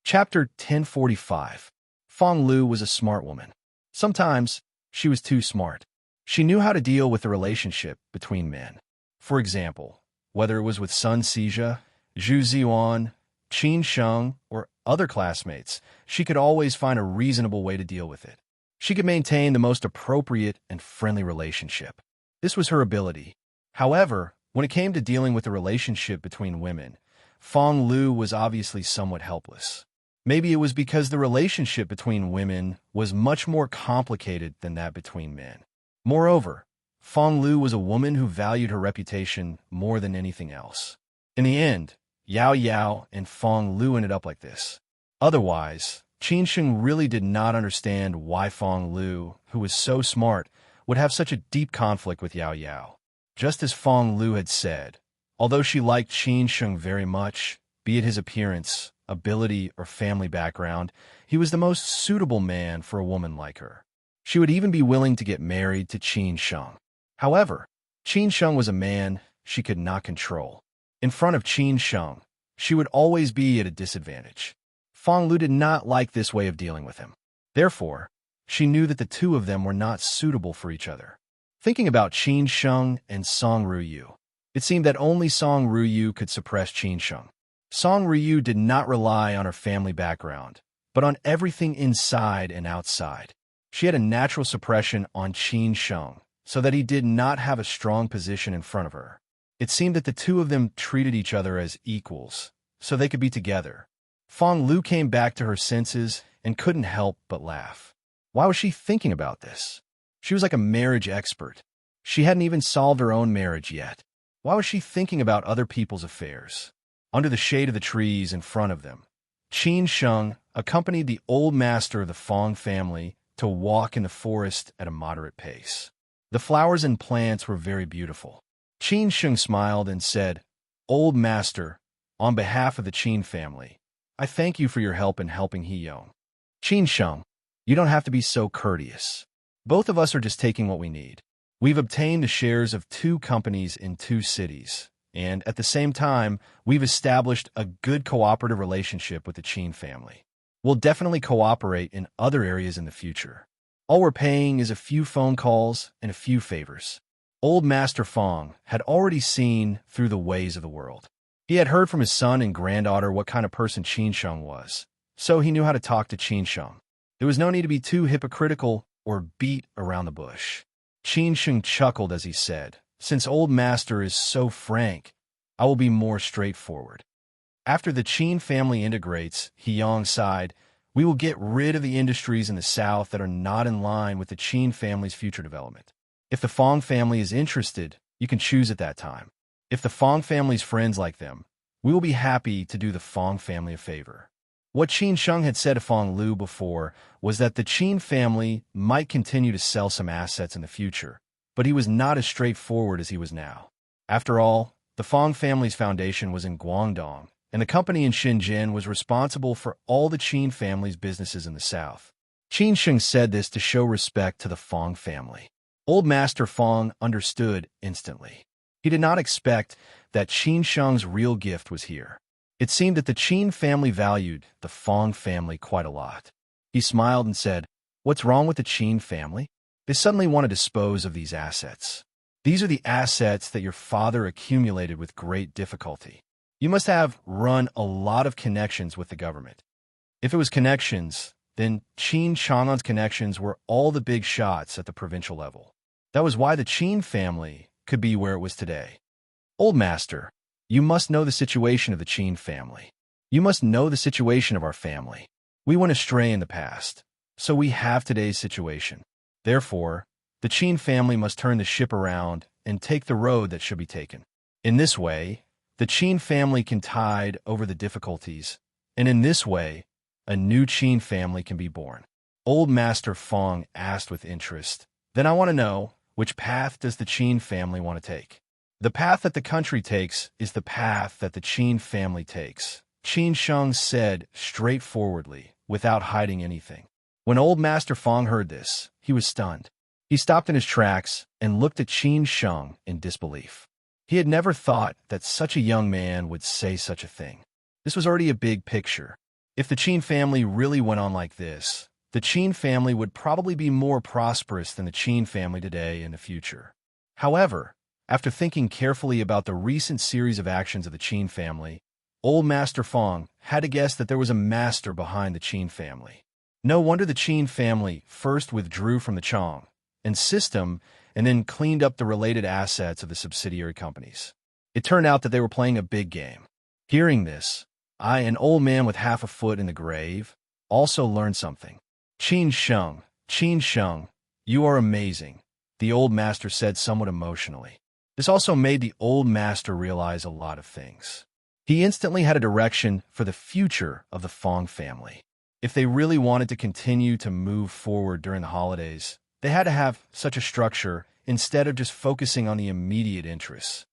Chapter 1045. Fong Lu was a smart woman. Sometimes, she was too smart. She knew how to deal with the relationship between men. For example, whether it was with Sun Sijia, Zhu Ziyuan, Qin Sheng, or other classmates, she could always find a reasonable way to deal with it. She could maintain the most appropriate and friendly relationship. This was her ability. However, when it came to dealing with the relationship between women, Fong Lu was obviously somewhat helpless. Maybe it was because the relationship between women was much more complicated than that between men. Moreover, Fong Lu was a woman who valued her reputation more than anything else. In the end, Yao Yao and Fong Lu ended up like this. Otherwise, Qin Sheng really did not understand why Fong Lu, who was so smart, would have such a deep conflict with Yao Yao. Just as Fong Lu had said, although she liked Qin Sheng very much, be it his appearance, ability, or family background, he was the most suitable man for a woman like her. She would even be willing to get married to Qin Sheng. However, Qin Sheng was a man she could not control. In front of Qin Sheng, she would always be at a disadvantage. Fong Lu did not like this way of dealing with him. Therefore, she knew that the two of them were not suitable for each other. Thinking about Qin Sheng and Song Ruyu, it seemed that only Song Ruyu could suppress Qin Sheng. Song Ruyu did not rely on her family background, but on everything inside and outside. She had a natural suppression on Qin Sheng, so that he did not have a strong position in front of her. It seemed that the two of them treated each other as equals, so they could be together. Fong Lu came back to her senses and couldn't help but laugh. Why was she thinking about this? She was like a marriage expert. She hadn't even solved her own marriage yet. Why was she thinking about other people's affairs? Under the shade of the trees in front of them, Qin Sheng accompanied the old master of the Fong family to walk in the forest at a moderate pace. The flowers and plants were very beautiful. Qin Sheng smiled and said, "Old master, on behalf of the Qin family, I thank you for your help in helping Heyong." "Qin Sheng, you don't have to be so courteous. Both of us are just taking what we need. We've obtained the shares of 2 companies in 2 cities, and at the same time, we've established a good cooperative relationship with the Qin family. We'll definitely cooperate in other areas in the future. All we're paying is a few phone calls and a few favors." Old Master Fong had already seen through the ways of the world. He had heard from his son and granddaughter what kind of person Qin Sheng was, so he knew how to talk to Qin Sheng. There was no need to be too hypocritical or beat around the bush. Qin Sheng chuckled as he said, "Since Old Master is so frank, I will be more straightforward. After the Qin family integrates, Heyong side, we will get rid of the industries in the south that are not in line with the Qin family's future development. If the Fong family is interested, you can choose at that time. If the Fong family's friends like them, we will be happy to do the Fong family a favor." What Qin Sheng had said to Fong Lu before was that the Qin family might continue to sell some assets in the future, but he was not as straightforward as he was now. After all, the Fong family's foundation was in Guangdong, and the company in Shenzhen was responsible for all the Qin family's businesses in the south. Qin Sheng said this to show respect to the Fong family. Old Master Fong understood instantly. He did not expect that Qin Sheng's real gift was here. It seemed that the Qin family valued the Fong family quite a lot. He smiled and said, "What's wrong with the Qin family? They suddenly want to dispose of these assets. These are the assets that your father accumulated with great difficulty. You must have run a lot of connections with the government." If it was connections, then Qin Chang'an's connections were all the big shots at the provincial level. That was why the Qin family could be where it was today. "Old Master, you must know the situation of the Qin family. You must know the situation of our family. We went astray in the past, so we have today's situation. Therefore, the Qin family must turn the ship around and take the road that should be taken. In this way, the Qin family can tide over the difficulties, and in this way, a new Qin family can be born." Old Master Fong asked with interest, "Then I want to know, which path does the Qin family want to take?" "The path that the country takes is the path that the Qin family takes," Qin Sheng said straightforwardly, without hiding anything. When Old Master Fong heard this, he was stunned. He stopped in his tracks and looked at Qin Sheng in disbelief. He had never thought that such a young man would say such a thing. This was already a big picture. If the Qin family really went on like this, the Qin family would probably be more prosperous than the Qin family today in the future. However, after thinking carefully about the recent series of actions of the Qin family, Old Master Fong had to guess that there was a master behind the Qin family. No wonder the Qin family first withdrew from the Chong and system and then cleaned up the related assets of the subsidiary companies. It turned out that they were playing a big game. Hearing this, I, an old man with half a foot in the grave, also learned something. Qin Sheng, you are amazing, the old master said somewhat emotionally. This also made the old master realize a lot of things. He instantly had a direction for the future of the Fong family. If they really wanted to continue to move forward during the holidays, they had to have such a structure instead of just focusing on the immediate interests.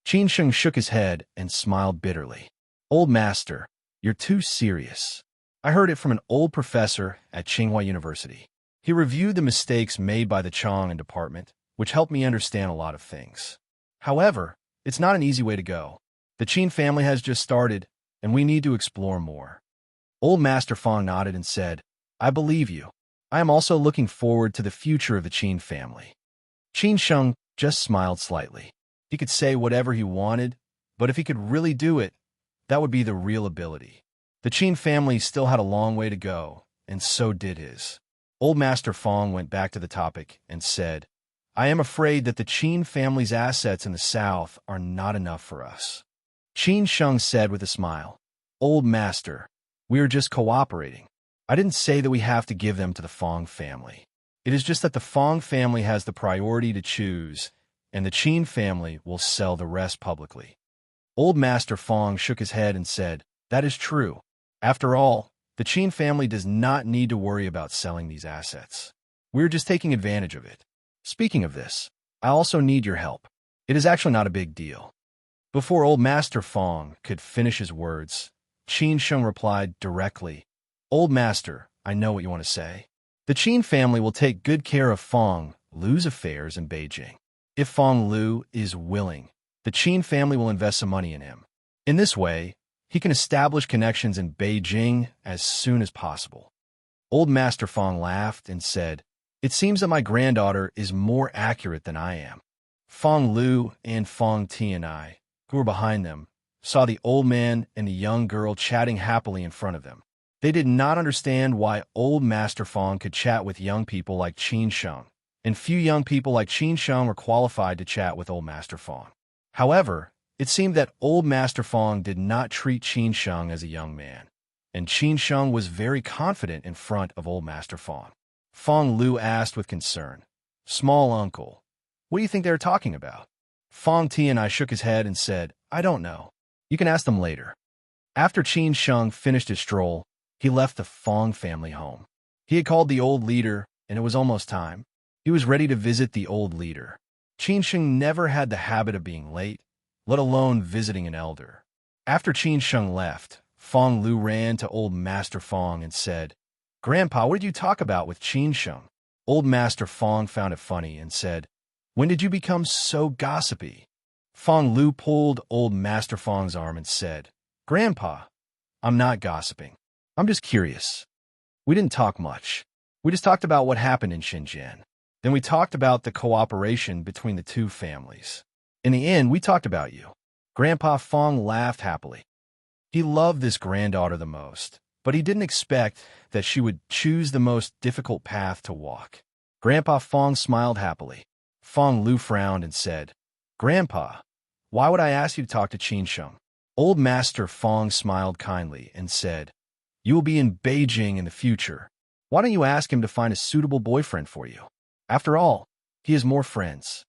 Qin Sheng shook his head and smiled bitterly. Old master, you're too serious. I heard it from an old professor at Tsinghua University. He reviewed the mistakes made by the Chong and department, which helped me understand a lot of things. However, it's not an easy way to go. The Qin family has just started, and we need to explore more. Old Master Fong nodded and said, I believe you. I am also looking forward to the future of the Qin family. Qin Sheng just smiled slightly. He could say whatever he wanted, but if he could really do it, that would be the real ability. The Qin family still had a long way to go, and so did his. Old Master Fong went back to the topic and said, I am afraid that the Qin family's assets in the south are not enough for us. Qin Sheng said with a smile, Old Master, we are just cooperating. I didn't say that we have to give them to the Fong family. It is just that the Fong family has the priority to choose, and the Qin family will sell the rest publicly. Old Master Fong shook his head and said, That is true. After all, the Qin family does not need to worry about selling these assets. We're just taking advantage of it. Speaking of this, I also need your help. It is actually not a big deal. Before Old Master Fong could finish his words, Qin Sheng replied directly, Old Master, I know what you want to say. The Qin family will take good care of Fong Lu's affairs in Beijing. If Fong Lu is willing, the Qin family will invest some money in him. In this way, he can establish connections in Beijing as soon as possible. Old Master Fong laughed and said, It seems that my granddaughter is more accurate than I am. Fong Lu and Fong Ti and I, who were behind them, saw the old man and the young girl chatting happily in front of them. They did not understand why Old Master Fong could chat with young people like Qin Sheng, and few young people like Qin Sheng were qualified to chat with Old Master Fong. However, it seemed that Old Master Fong did not treat Qin Sheng as a young man, and Qin Sheng was very confident in front of Old Master Fong. Fong Lu asked with concern, Small uncle, what do you think they were talking about? Fong Ti and I shook his head and said, I don't know. You can ask them later. After Qin Sheng finished his stroll, he left the Fong family home. He had called the old leader, and it was almost time. He was ready to visit the old leader. Qin Sheng never had the habit of being late, let alone visiting an elder. After Qin Sheng left, Fong Lu ran to Old Master Fong and said, Grandpa, what did you talk about with Qin Sheng? Old Master Fong found it funny and said, When did you become so gossipy? Fong Lu pulled Old Master Fong's arm and said, Grandpa, I'm not gossiping. I'm just curious. We didn't talk much. We just talked about what happened in Shenzhen. Then we talked about the cooperation between the two families. In the end, we talked about you. Grandpa Fong laughed happily. He loved this granddaughter the most, but he didn't expect that she would choose the most difficult path to walk. Grandpa Fong smiled happily. Fong Lu frowned and said, Grandpa, why would I ask you to talk to Qin Sheng? Old Master Fong smiled kindly and said, You will be in Beijing in the future. Why don't you ask him to find a suitable boyfriend for you? After all, he has more friends.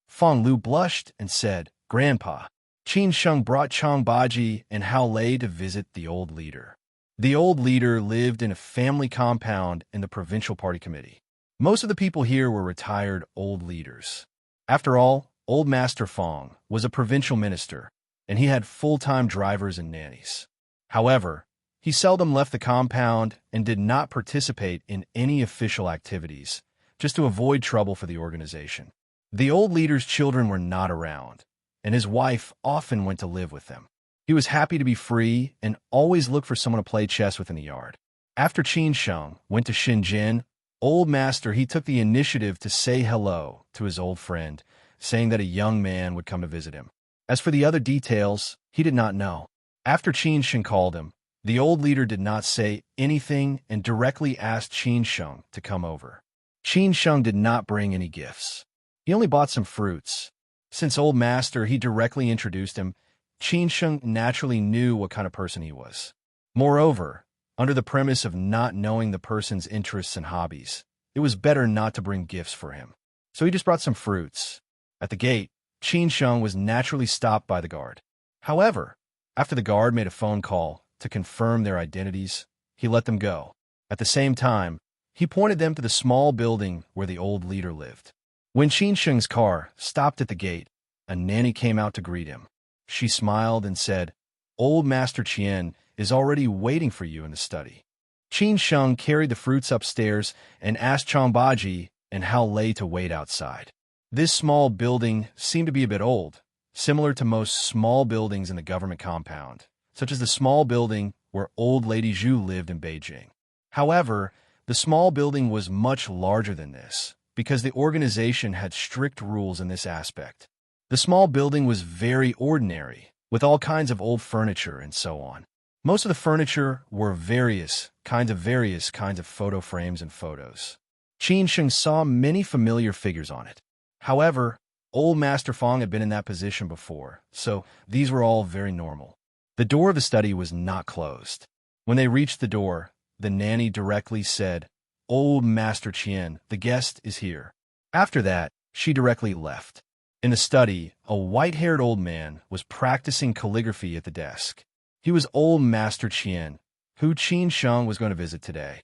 Fong Lu blushed and said, Grandpa, Qin Sheng brought Chang Baji and Hao Lei to visit the old leader. The old leader lived in a family compound in the provincial party committee. Most of the people here were retired old leaders. After all, Old Master Fong was a provincial minister, and he had full-time drivers and nannies. However, he seldom left the compound and did not participate in any official activities, just to avoid trouble for the organization. The old leader's children were not around, and his wife often went to live with them. He was happy to be free and always looked for someone to play chess with in the yard. After Qin Sheng went to Shenzhen, Old Master he took the initiative to say hello to his old friend, saying that a young man would come to visit him. As for the other details, he did not know. After Qin Sheng called him, the old leader did not say anything and directly asked Qin Sheng to come over. Qin Sheng did not bring any gifts. He only bought some fruits. Since Old Master he directly introduced him, Qin Sheng naturally knew what kind of person he was. Moreover, under the premise of not knowing the person's interests and hobbies, it was better not to bring gifts for him. So he just brought some fruits. At the gate, Qin Sheng was naturally stopped by the guard. However, after the guard made a phone call to confirm their identities, he let them go. At the same time, he pointed them to the small building where the old leader lived. When Qin Sheng's car stopped at the gate, a nanny came out to greet him. She smiled and said, "Old Master Qian is already waiting for you in the study." Qin Sheng carried the fruits upstairs and asked Changbaji and Hao Lei to wait outside. This small building seemed to be a bit old, similar to most small buildings in the government compound, such as the small building where old Lady Zhu lived in Beijing. However, the small building was much larger than this, because the organization had strict rules in this aspect. The small building was very ordinary, with all kinds of old furniture and so on. Most of the furniture were various kinds of photo frames and photos. Qin Sheng saw many familiar figures on it. However, Old Master Fong had been in that position before, so these were all very normal. The door of the study was not closed. When they reached the door, the nanny directly said, "Old Master Qian, the guest is here." After that, she directly left. In the study, a white-haired old man was practicing calligraphy at the desk. He was Old Master Qian, who Qin Sheng was going to visit today.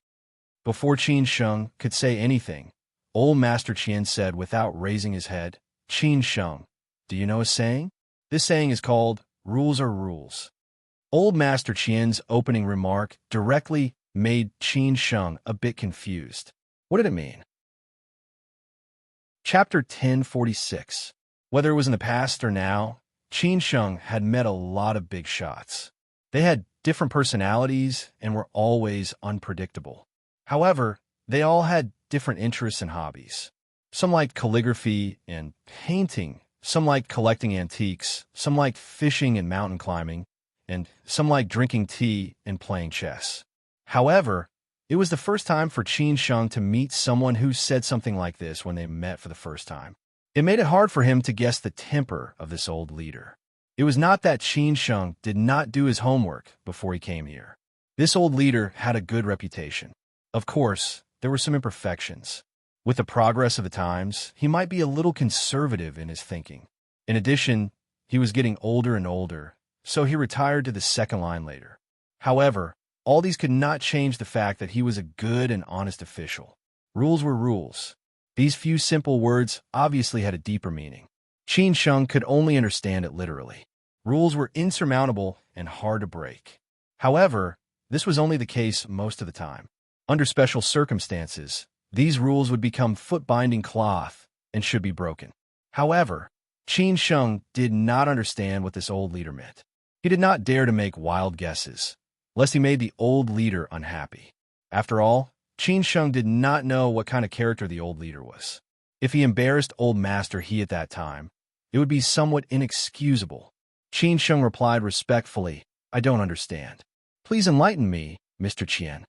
Before Qin Sheng could say anything, Old Master Qian said without raising his head, "Qin Sheng, do you know a saying? This saying is called, 'Rules are rules.'" Old Master Qian's opening remark directly made Qin Sheng a bit confused. What did it mean? Chapter 1046. Whether it was in the past or now, Qin Sheng had met a lot of big shots. They had different personalities and were always unpredictable. However, they all had different interests and hobbies. Some liked calligraphy and painting, some liked collecting antiques, some liked fishing and mountain climbing, and some liked drinking tea and playing chess. However, it was the first time for Qin Sheng to meet someone who said something like this when they met for the first time. It made it hard for him to guess the temper of this old leader. It was not that Qin Sheng did not do his homework before he came here. This old leader had a good reputation. Of course, there were some imperfections. With the progress of the times, he might be a little conservative in his thinking. In addition, he was getting older and older, so he retired to the second line later. However, all these could not change the fact that he was a good and honest official. Rules were rules. These few simple words obviously had a deeper meaning. Qin Sheng could only understand it literally. Rules were insurmountable and hard to break. However, this was only the case most of the time. Under special circumstances, these rules would become foot-binding cloth and should be broken. However, Qin Sheng did not understand what this old leader meant. He did not dare to make wild guesses, lest he made the old leader unhappy. After all, Qin Sheng did not know what kind of character the old leader was. If he embarrassed Old Master He at that time, it would be somewhat inexcusable. Qin Sheng replied respectfully, "I don't understand. Please enlighten me, Mr. Qian.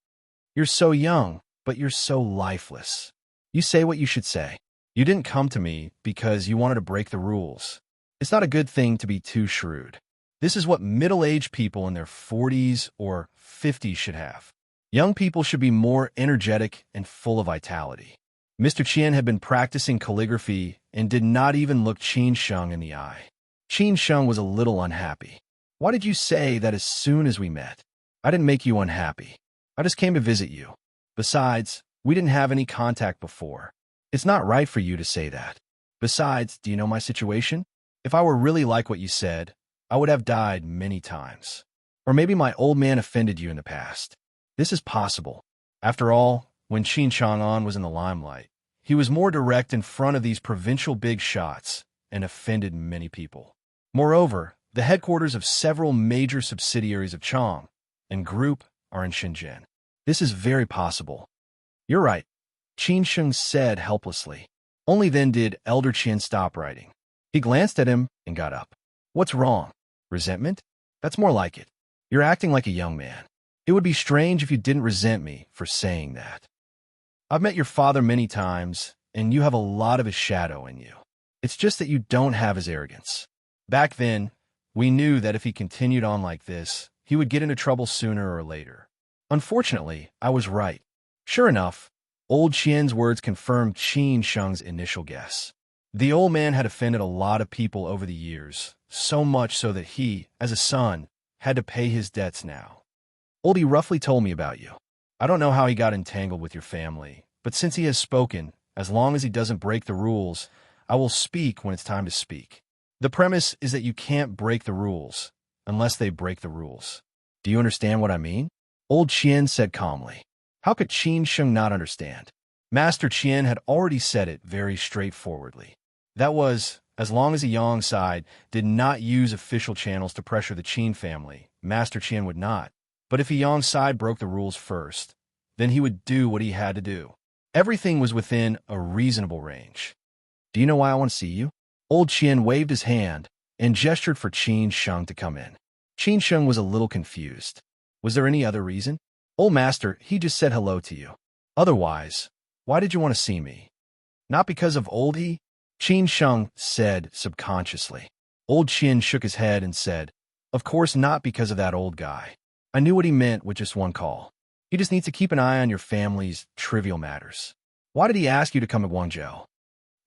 You're so young, but you're so lifeless. You say what you should say. You didn't come to me because you wanted to break the rules. It's not a good thing to be too shrewd. This is what middle-aged people in their 40s or 50s should have. Young people should be more energetic and full of vitality." Mr. Qian had been practicing calligraphy and did not even look Qin Sheng in the eye. Qin Sheng was a little unhappy. "Why did you say that as soon as we met? I didn't make you unhappy. I just came to visit you. Besides, we didn't have any contact before. It's not right for you to say that. Besides, do you know my situation? If I were really like what you said, I would have died many times. Or maybe my old man offended you in the past. This is possible." After all, when Qin Chang'an was in the limelight, he was more direct in front of these provincial big shots and offended many people. Moreover, The headquarters of several major subsidiaries of Chong and Group are in Shenzhen. This is very possible. You're right, Qin Sheng said helplessly. Only then did Elder Qian stop writing. He glanced at him and got up. What's wrong? Resentment? That's more like it. You're acting like a young man. It would be strange if you didn't resent me for saying that. I've met your father many times, and you have a lot of his shadow in you. It's just that you don't have his arrogance. Back then, we knew that if he continued on like this, he would get into trouble sooner or later. Unfortunately, I was right. Sure enough, old Qian's words confirmed Qin Sheng's initial guess. The old man had offended a lot of people over the years, so much so that he, as a son, had to pay his debts now. Oldie roughly told me about you. I don't know how he got entangled with your family, but since he has spoken, as long as he doesn't break the rules, I will speak when it's time to speak. The premise is that you can't break the rules unless they break the rules. Do you understand what I mean? Old Qian said calmly. How could Qin Sheng not understand? Master Qian had already said it very straightforwardly. That was, as long as the Yang side did not use official channels to pressure the Qin family, Master Qian would not. But if the Yang side broke the rules first, then he would do what he had to do. Everything was within a reasonable range. Do you know why I want to see you? Old Qian waved his hand and gestured for Qin Sheng to come in. Qin Sheng was a little confused. Was there any other reason? Old master, he just said hello to you. Otherwise, why did you want to see me? Not because of old he? Qin Sheng said subconsciously. Old Qian shook his head and said, of course not because of that old guy. I knew what he meant with just one call. He just needs to keep an eye on your family's trivial matters. Why did he ask you to come to Guangzhou?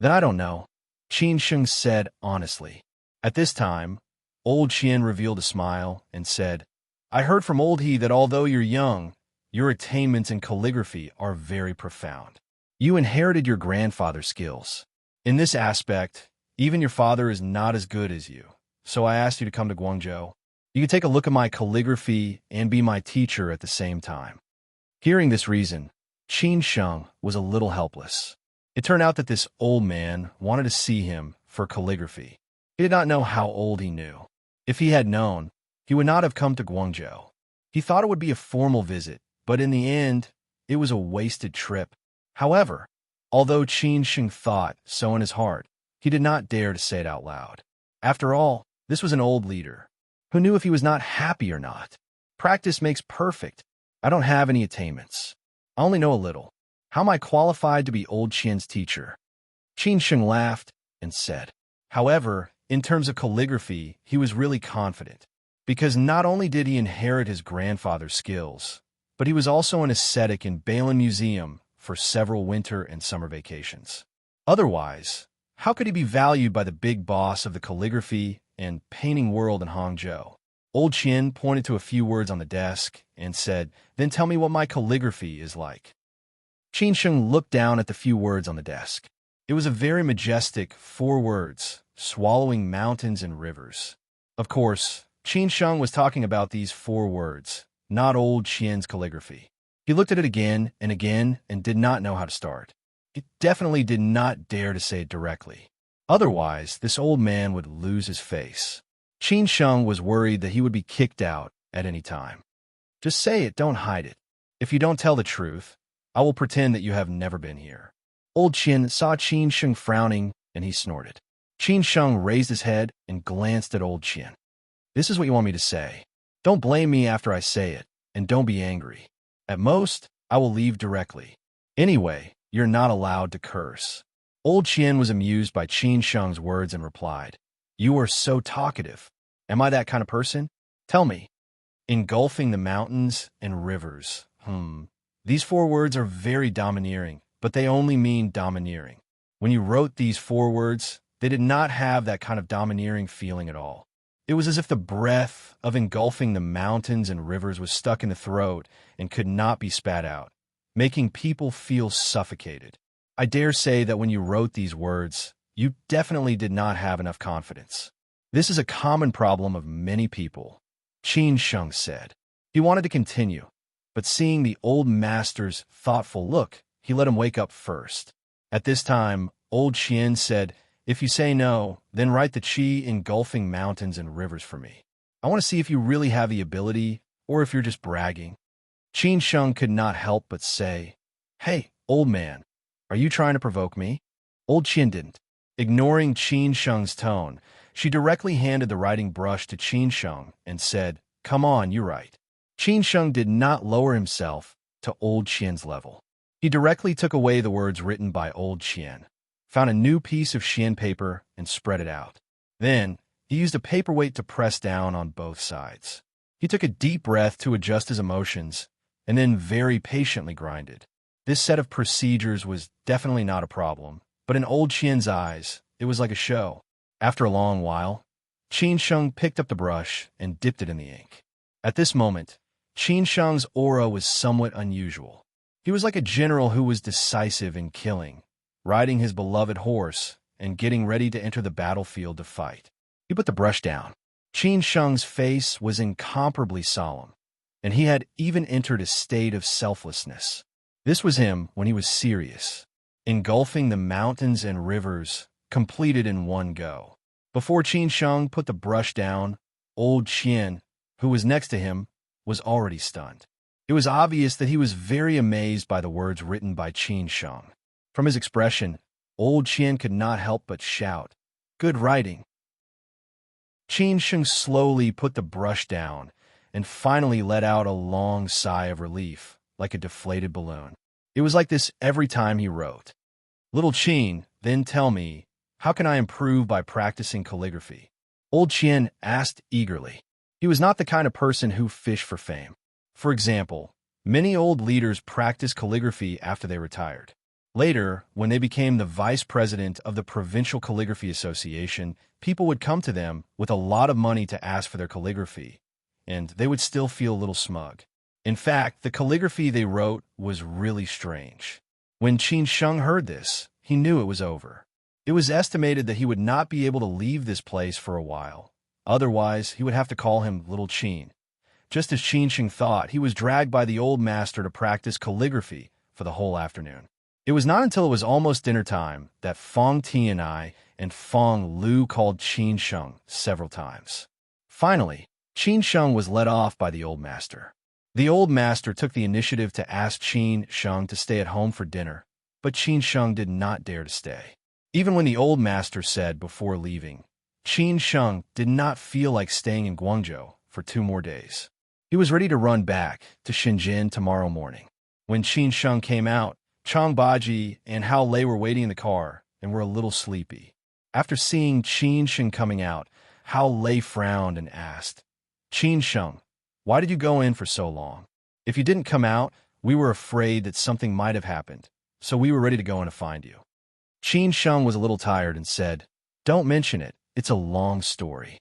Then I don't know, Qin Sheng said honestly. At this time, old Qian revealed a smile and said, I heard from old he that although you're young, your attainments in calligraphy are very profound. You inherited your grandfather's skills. In this aspect, even your father is not as good as you, so I asked you to come to Guangzhou. You could take a look at my calligraphy and be my teacher at the same time. Hearing this reason, Qin Sheng was a little helpless. It turned out that this old man wanted to see him for calligraphy. He did not know how old he knew. If he had known, he would not have come to Guangzhou. He thought it would be a formal visit, but in the end, it was a wasted trip. However, although Qin Sheng thought so in his heart, he did not dare to say it out loud. After all, this was an old leader. Who knew if he was not happy or not? Practice makes perfect. I don't have any attainments. I only know a little. How am I qualified to be old Qian's teacher? Qin Sheng laughed and said, however, in terms of calligraphy, he was really confident, because not only did he inherit his grandfather's skills, but he was also an ascetic in Bailin Museum for several winter and summer vacations. Otherwise, how could he be valued by the big boss of the calligraphy and painting world in Hangzhou? Old Qian pointed to a few words on the desk and said, then tell me what my calligraphy is like. Qin Sheng looked down at the few words on the desk. It was a very majestic 4 words, swallowing mountains and rivers. Of course, Qin Sheng was talking about these 4 words, not old Qian's calligraphy. He looked at it again and did not know how to start. He definitely did not dare to say it directly. Otherwise, this old man would lose his face. Qin Sheng was worried that he would be kicked out at any time. Just say it, don't hide it. If you don't tell the truth, I will pretend that you have never been here. Old Qian saw Qin Sheng frowning, and he snorted. Qin Sheng raised his head and glanced at old Qian. This is what you want me to say. Don't blame me after I say it, and don't be angry. At most, I will leave directly. Anyway, you're not allowed to curse. Old Qian was amused by Qin Sheng's words and replied, you are so talkative. Am I that kind of person? Tell me. Engulfing the mountains and rivers. These 4 words are very domineering, but they only mean domineering. When you wrote these 4 words, they did not have that kind of domineering feeling at all. It was as if the breath of engulfing the mountains and rivers was stuck in the throat and could not be spat out, making people feel suffocated. I dare say that when you wrote these words, you definitely did not have enough confidence. This is a common problem of many people, Qin Sheng said. He wanted to continue, but seeing the old master's thoughtful look, he let him wake up first. At this time, old Qian said, If you say no, then write the Qi engulfing mountains and rivers for me. I want to see if you really have the ability or if you're just bragging. Qin Sheng could not help but say, "Hey, old man, are you trying to provoke me?" Old Qian didn't. Ignoring Qin Sheng's tone, she directly handed the writing brush to Qin Sheng and said, "Come on, you write." Qin Sheng did not lower himself to old Qian's level. He directly took away the words written by old Qian, found a new piece of Qian paper, and spread it out. Then, he used a paperweight to press down on both sides. He took a deep breath to adjust his emotions, and then very patiently grinded. This set of procedures was definitely not a problem, but in old Qian's eyes, it was like a show. After a long while, Qin Sheng picked up the brush and dipped it in the ink. At this moment, Qin Sheng's aura was somewhat unusual. He was like a general who was decisive in killing, riding his beloved horse, and getting ready to enter the battlefield to fight. He put the brush down. Qin Sheng's face was incomparably solemn, and he had even entered a state of selflessness. This was him when he was serious, engulfing the mountains and rivers, completed in one go. Before Qin Sheng put the brush down, old Qian, who was next to him, was already stunned. It was obvious that he was very amazed by the words written by Qin Sheng. From his expression, old Qian could not help but shout, "Good writing!" Qin Sheng slowly put the brush down and finally let out a long sigh of relief, like a deflated balloon. It was like this every time he wrote. "Little Qin, then tell me, how can I improve by practicing calligraphy?" Old Qian asked eagerly. He was not the kind of person who fished for fame. For example, many old leaders practiced calligraphy after they retired. Later, when they became the vice president of the Provincial Calligraphy Association, people would come to them with a lot of money to ask for their calligraphy, and they would still feel a little smug. In fact, the calligraphy they wrote was really strange. When Qin Sheng heard this, he knew it was over. It was estimated that he would not be able to leave this place for a while. Otherwise, he would have to call him Little Qin. Just as Qin Sheng thought, he was dragged by the old master to practice calligraphy for the whole afternoon. It was not until it was almost dinner time that Fong Tianai and Fong Lu called Qin Sheng several times. Finally, Qin Sheng was let off by the old master. The old master took the initiative to ask Qin Sheng to stay at home for dinner, but Qin Sheng did not dare to stay. Even when the old master said before leaving, Qin Sheng did not feel like staying in Guangzhou for 2 more days. He was ready to run back to Shenzhen tomorrow morning. When Qin Sheng came out, Chang Baji and Hao Lei were waiting in the car and were a little sleepy. After seeing Qin Sheng coming out, Hao Lei frowned and asked, "Qin Sheng, why did you go in for so long? If you didn't come out, we were afraid that something might have happened, so we were ready to go in to find you." Qin Sheng was a little tired and said, "Don't mention it, it's a long story."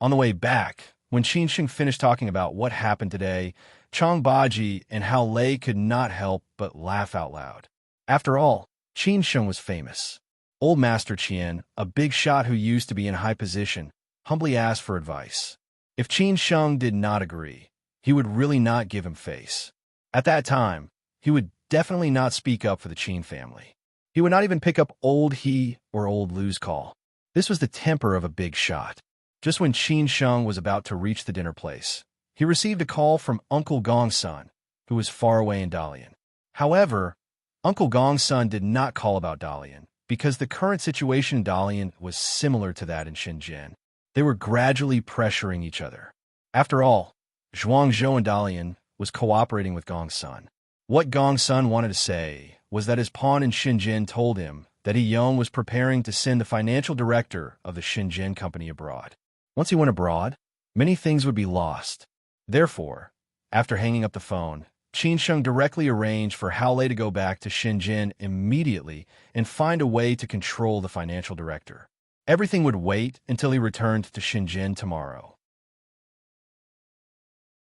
On the way back, when Qin Sheng finished talking about what happened today, Chang Baji and Hao Lei could not help but laugh out loud. After all, Qin Sheng was famous. Old Master Qian, a big shot who used to be in high position, humbly asked for advice. If Qin Sheng did not agree, he would really not give him face. At that time, he would definitely not speak up for the Qin family. He would not even pick up old He or old Lu's call. This was the temper of a big shot. Just when Qin Sheng was about to reach the dinner place, he received a call from Uncle Gong's son, who was far away in Dalian. However, Uncle Gong's son did not call about Dalian, because the current situation in Dalian was similar to that in Shenzhen. They were gradually pressuring each other. After all, Zhuangzhou and Dalian was cooperating with Gong's son. What Gong's son wanted to say was that his pawn in Shenzhen told him that He Yong was preparing to send the financial director of the Shenzhen company abroad. Once he went abroad, many things would be lost. Therefore, after hanging up the phone, Qin Sheng directly arranged for Hao Lei to go back to Shenzhen immediately and find a way to control the financial director. Everything would wait until he returned to Shenzhen tomorrow.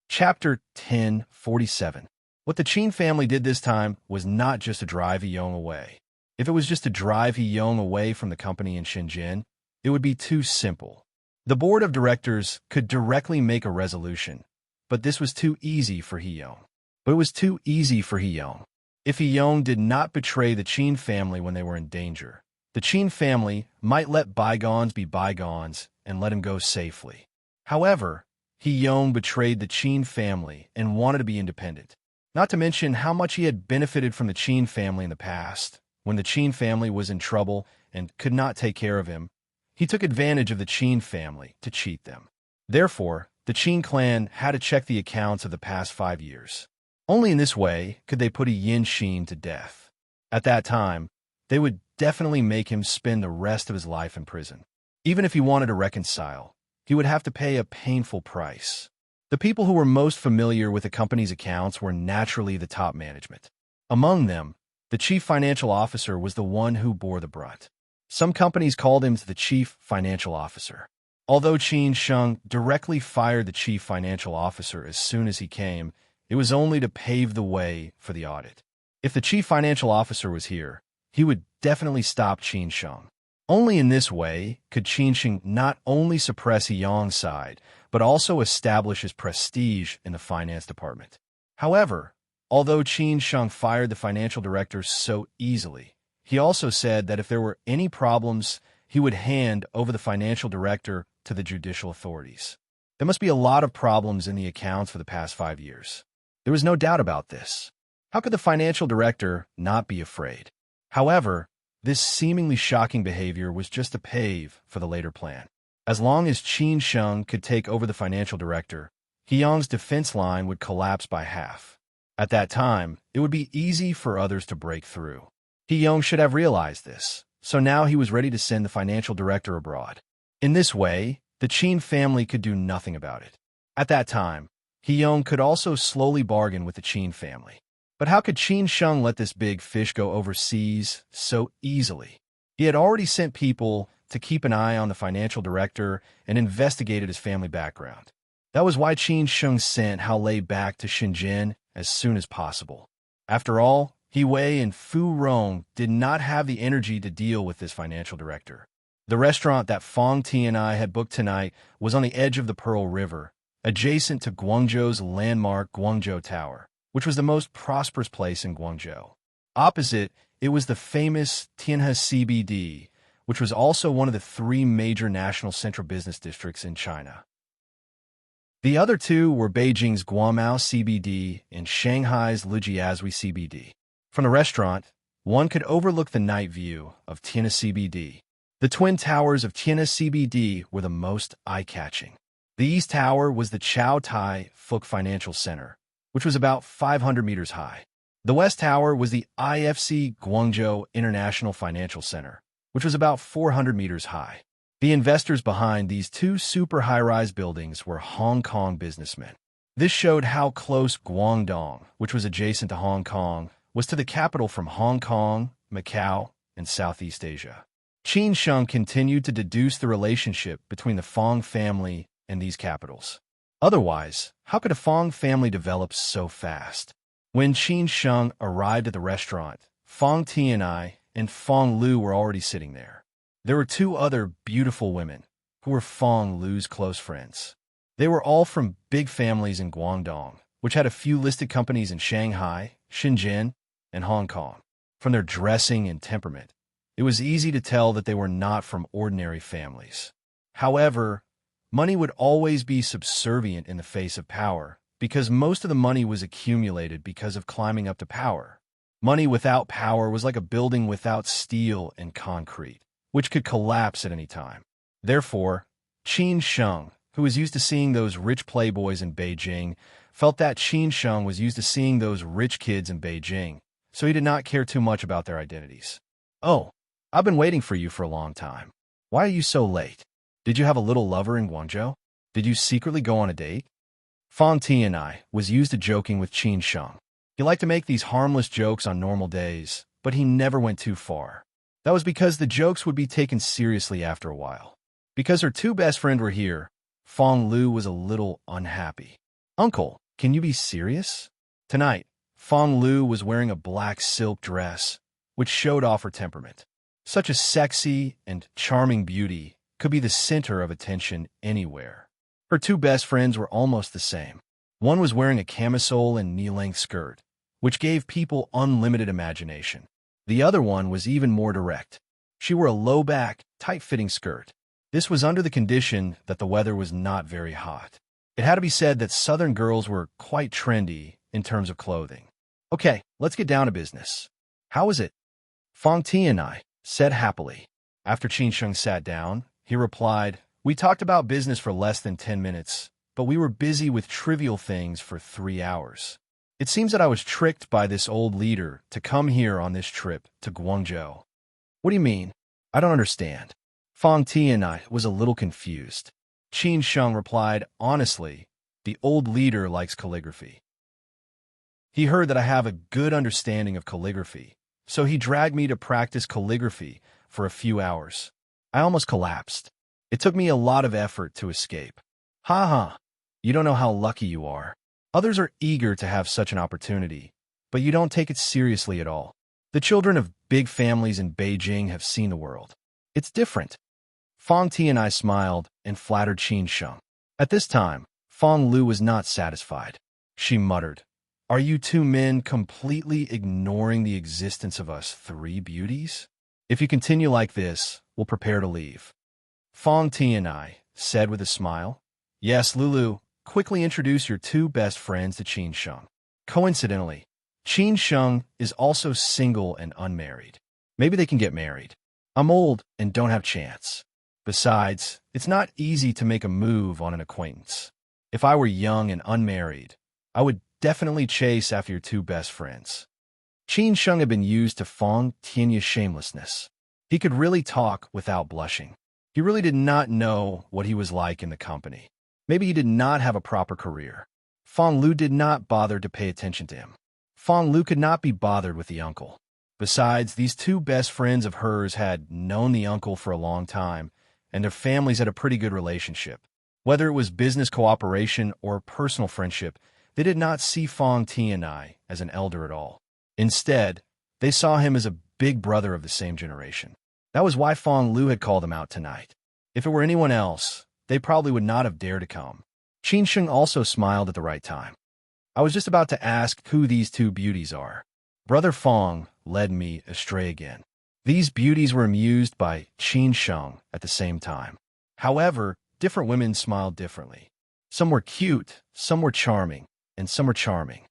Chapter 1047. What the Qin family did this time was not just to drive He Yong away. If it was just to drive He Yong away from the company in Shenzhen, it would be too simple. The board of directors could directly make a resolution, but this was too easy for He Yong. But it was too easy for He Yong. If He Yong did not betray the Qin family when they were in danger, The Qin family might let bygones be bygones and let him go safely. However, He Yong betrayed the Qin family and wanted to be independent. Not to mention how much he had benefited from the Qin family in the past. When the Qin family was in trouble and could not take care of him, he took advantage of the Qin family to cheat them. Therefore, the Qin clan had to check the accounts of the past 5 years. Only in this way could they put a Yin Qin to death. At that time, they would definitely make him spend the rest of his life in prison. Even if he wanted to reconcile, he would have to pay a painful price. The people who were most familiar with the company's accounts were naturally the top management. Among them, the chief financial officer was the one who bore the brunt. Some companies called him the chief financial officer. Although Qin Sheng directly fired the chief financial officer as soon as he came, it was only to pave the way for the audit. If the chief financial officer was here, he would definitely stop Qin Sheng. Only in this way could Qin Sheng not only suppress Yong's side, but also establish his prestige in the finance department. However, although Qin Sheng fired the financial director so easily, he also said that if there were any problems, he would hand over the financial director to the judicial authorities. There must be a lot of problems in the accounts for the past 5 years. There was no doubt about this. How could the financial director not be afraid? However, this seemingly shocking behavior was just a pave for the later plan. As long as Qin Sheng could take over the financial director, He Yong's defense line would collapse by half. At that time, it would be easy for others to break through. He Yong should have realized this, so now he was ready to send the financial director abroad. In this way, the Qin family could do nothing about it. At that time, He Yong could also slowly bargain with the Qin family. But how could Qin Sheng let this big fish go overseas so easily? He had already sent people to keep an eye on the financial director and investigated his family background. That was why Qin Sheng sent Hao Lei back to Shenzhen as soon as possible. After all, He Wei and Fu Rong did not have the energy to deal with this financial director. The restaurant that Fong Tianai had booked tonight was on the edge of the Pearl River, adjacent to Guangzhou's landmark Guangzhou Tower, which was the most prosperous place in Guangzhou. Opposite, it was the famous Tianhe CBD, which was also one of the 3 major national central business districts in China. The other two were Beijing's Guomao CBD and Shanghai's Lijiazui CBD. From the restaurant, one could overlook the night view of Tianhe CBD. The twin towers of Tianhe CBD were the most eye-catching. The East Tower was the Chow Tai Fook Financial Center, which was about 500 meters high. The West Tower was the IFC Guangzhou International Financial Center, which was about 400 meters high. The investors behind these 2 super high-rise buildings were Hong Kong businessmen. This showed how close Guangdong, which was adjacent to Hong Kong, was to the capital from Hong Kong, Macau, and Southeast Asia. Qin Sheng continued to deduce the relationship between the Fong family and these capitals. Otherwise, how could a Fong family develop so fast? When Qin Sheng arrived at the restaurant, Fong Tianai and Fong Lu were already sitting there. There were 2 other beautiful women, who were Fong Lu's close friends. They were all from big families in Guangdong, which had a few listed companies in Shanghai, Shenzhen, and Hong Kong. From their dressing and temperament, it was easy to tell that they were not from ordinary families. However, money would always be subservient in the face of power, because most of the money was accumulated because of climbing up to power. Money without power was like a building without steel and concrete, which could collapse at any time. Therefore, Qin Sheng, who was used to seeing those rich playboys in Beijing, felt that Qin Sheng was used to seeing those rich kids in Beijing, so he did not care too much about their identities. "Oh, I've been waiting for you for a long time. Why are you so late? Did you have a little lover in Guangzhou? Did you secretly go on a date?" Fong Tianai was used to joking with Qin Sheng. He liked to make these harmless jokes on normal days, but he never went too far. That was because the jokes would be taken seriously after a while. Because her 2 best friends were here, Fong Lu was a little unhappy. "Uncle, can you be serious?" Tonight, Fong Lu was wearing a black silk dress, which showed off her temperament. Such a sexy and charming beauty could be the center of attention anywhere. Her 2 best friends were almost the same. One was wearing a camisole and knee-length skirt, which gave people unlimited imagination. The other one was even more direct. She wore a low-back, tight-fitting skirt. This was under the condition that the weather was not very hot. It had to be said that Southern girls were quite trendy in terms of clothing. Okay, let's get down to business. How is it? Fong Ti and I said happily. After Qin Sheng sat down, he replied, "We talked about business for less than 10 minutes, but we were busy with trivial things for 3 hours. It seems that I was tricked by this old leader to come here on this trip to Guangzhou." "What do you mean? I don't understand." Fong Ti and I was a little confused. Qin Sheng replied, "Honestly, the old leader likes calligraphy. He heard that I have a good understanding of calligraphy, so he dragged me to practice calligraphy for a few hours. I almost collapsed. It took me a lot of effort to escape." "Ha ha, you don't know how lucky you are. Others are eager to have such an opportunity, but you don't take it seriously at all. The children of big families in Beijing have seen the world. It's different." Fong Ti and I smiled and flattered Qin Sheng. At this time, Fong Lu was not satisfied. She muttered, "Are you two men completely ignoring the existence of us 3 beauties? If you continue like this, we'll prepare to leave." Fong Ti and I said with a smile, "Yes, Lulu, quickly introduce your 2 best friends to Qin Sheng." Coincidentally, Qin Sheng is also single and unmarried. Maybe they can get married. I'm old and don't have chance. Besides, it's not easy to make a move on an acquaintance. If I were young and unmarried, I would definitely chase after your 2 best friends. Qin Sheng had been used to Fong Tian's shamelessness. He could really talk without blushing. He really did not know what he was like in the company. Maybe he did not have a proper career. Fong Lu did not bother to pay attention to him. Fong Lu could not be bothered with the uncle. Besides, these 2 best friends of hers had known the uncle for a long time, and their families had a pretty good relationship. Whether it was business cooperation or personal friendship, they did not see Fong Ti and I as an elder at all. Instead, they saw him as a big brother of the same generation. That was why Fong Lu had called him out tonight. If it were anyone else, they probably would not have dared to come. Qin Sheng also smiled at the right time. "I was just about to ask who these 2 beauties are." Brother Fong led me astray again. These beauties were amused by Qin Sheng at the same time. However, different women smiled differently. Some were cute, some were charming, and some were charming.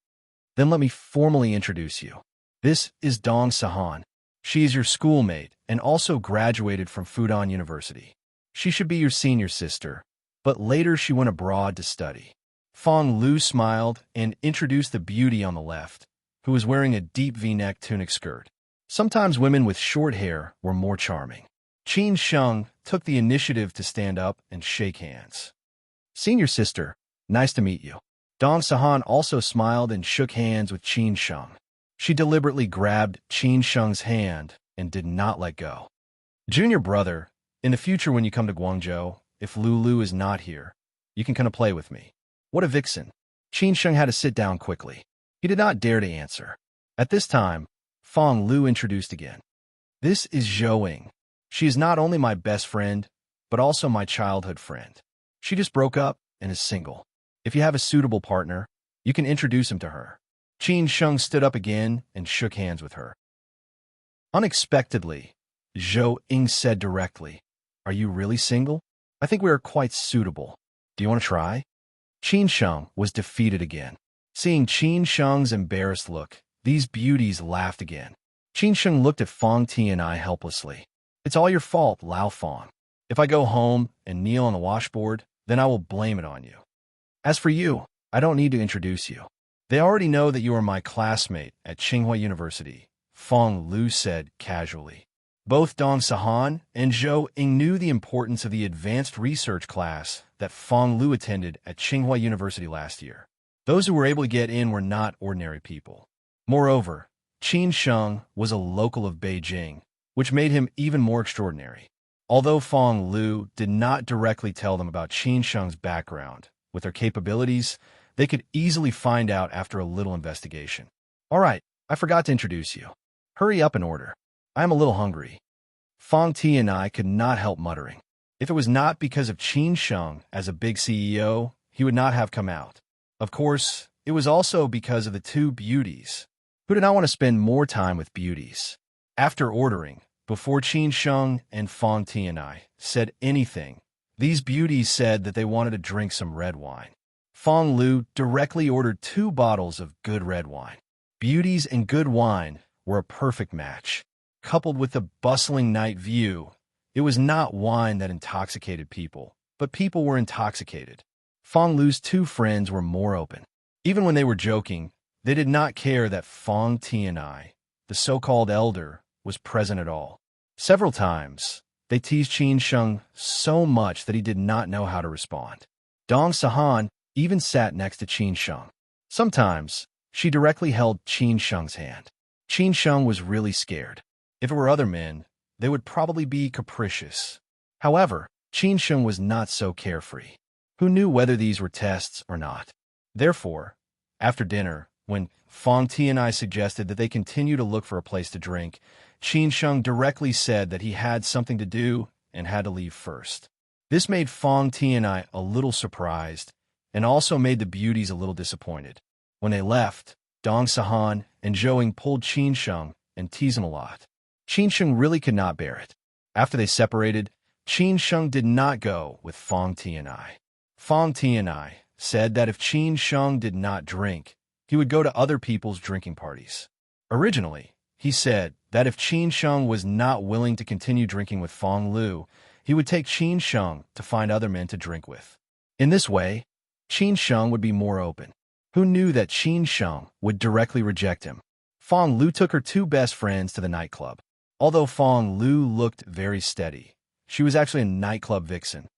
"Then let me formally introduce you. This is Dong Sahan. She is your schoolmate and also graduated from Fudan University. She should be your senior sister, but later she went abroad to study." Fong Lu smiled and introduced the beauty on the left, who was wearing a deep V-neck tunic skirt. Sometimes women with short hair were more charming. Qin Sheng took the initiative to stand up and shake hands. "Senior sister, nice to meet you." Dong Sahan also smiled and shook hands with Qin Sheng. She deliberately grabbed Qin Sheng's hand and did not let go. "Junior brother, in the future when you come to Guangzhou, if Lulu is not here, you can come to play with me." "What a vixen." Qin Sheng had to sit down quickly. He did not dare to answer. At this time, Fong Lu introduced again. "This is Zhou Ying. She is not only my best friend, but also my childhood friend. She just broke up and is single. If you have a suitable partner, you can introduce him to her." Qin Sheng stood up again and shook hands with her. Unexpectedly, Zhou Ying said directly, "Are you really single? I think we are quite suitable. Do you want to try?" Qin Sheng was defeated again. Seeing Qin Sheng's embarrassed look, these beauties laughed again. Qin Sheng looked at Fong Ti and I helplessly. "It's all your fault, Lao Fong. If I go home and kneel on the washboard, then I will blame it on you. As for you, I don't need to introduce you. They already know that you are my classmate at Tsinghua University," Fong Lu said casually. Both Dong Sahan and Zhou Ying knew the importance of the advanced research class that Fong Lu attended at Tsinghua University last year. Those who were able to get in were not ordinary people. Moreover, Qin Sheng was a local of Beijing, which made him even more extraordinary. Although Fong Lu did not directly tell them about Qin Sheng's background, with their capabilities, they could easily find out after a little investigation. "All right, I forgot to introduce you. Hurry up and order. I am a little hungry." Fong Ti and I could not help muttering. If it was not because of Qin Sheng as a big CEO, he would not have come out. Of course, it was also because of the 2 beauties. Who did not want to spend more time with beauties? After ordering, Before Qin Sheng and Fang Tianai said anything, these beauties said that they wanted to drink some red wine. Fang Lu directly ordered 2 bottles of good red wine. Beauties and good wine were a perfect match. Coupled with the bustling night view, it was not wine that intoxicated people, but people were intoxicated. Fang Lu's 2 friends were more open. Even when they were joking, they did not care that Fang Tianai, the so-called elder, was present at all. Several times, they teased Qin Sheng so much that he did not know how to respond. Dong Sahan even sat next to Qin Sheng. Sometimes, she directly held Qin Sheng's hand. Qin Sheng was really scared. If it were other men, they would probably be capricious. However, Qin Sheng was not so carefree. Who knew whether these were tests or not? Therefore, after dinner, when Fang Tianai suggested that they continue to look for a place to drink, Qin Sheng directly said that he had something to do and had to leave first. This made Fang Tianai a little surprised and also made the beauties a little disappointed. When they left, Dong Sahan and Zhouing pulled Qin Sheng and teased him a lot. Qin Sheng really could not bear it. After they separated, Qin Sheng did not go with Fang Tianai. Fang Tianai said that if Qin Sheng did not drink, he would go to other people's drinking parties. Originally, he said that if Qin Sheng was not willing to continue drinking with Fang Lu, he would take Qin Sheng to find other men to drink with. In this way, Qin Sheng would be more open. Who knew that Qin Sheng would directly reject him? Fang Lu took her 2 best friends to the nightclub. Although Fang Lu looked very steady, she was actually a nightclub vixen.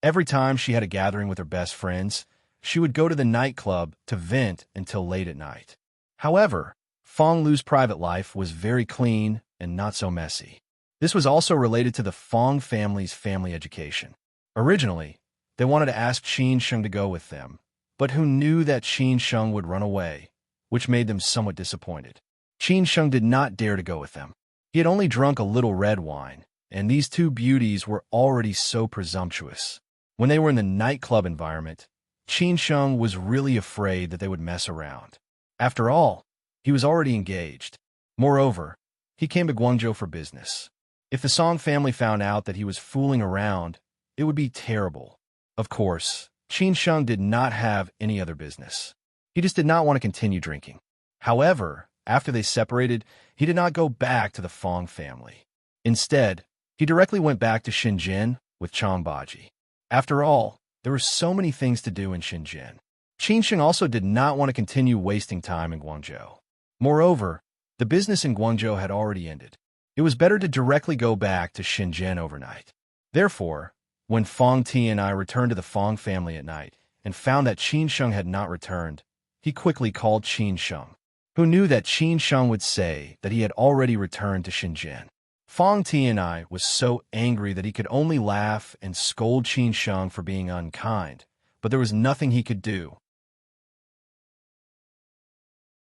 Every time she had a gathering with her best friends, she would go to the nightclub to vent until late at night. However, Fang Lu's private life was very clean and not so messy. This was also related to the Fang family's family education. Originally, they wanted to ask Qin Sheng to go with them, but who knew that Qin Sheng would run away, which made them somewhat disappointed. Qin Sheng did not dare to go with them. He had only drunk a little red wine, and these 2 beauties were already so presumptuous. When they were in the nightclub environment, Qin Sheng was really afraid that they would mess around. After all, he was already engaged. Moreover, he came to Guangzhou for business. If the Song family found out that he was fooling around, it would be terrible. Of course, Qin Sheng did not have any other business. He just did not want to continue drinking. However, after they separated, he did not go back to the Fang family. Instead, he directly went back to Shenzhen with Changbaji. After all, there were so many things to do in Shenzhen. Qin Sheng also did not want to continue wasting time in Guangzhou. Moreover, the business in Guangzhou had already ended. It was better to directly go back to Shenzhen overnight. Therefore, when Fang Tianai returned to the Fang family at night and found that Qin Sheng had not returned, he quickly called Qin Sheng. Who knew that Qin Sheng would say that he had already returned to Shenzhen? Fang Tianai was so angry that he could only laugh and scold Qin Sheng for being unkind, but there was nothing he could do.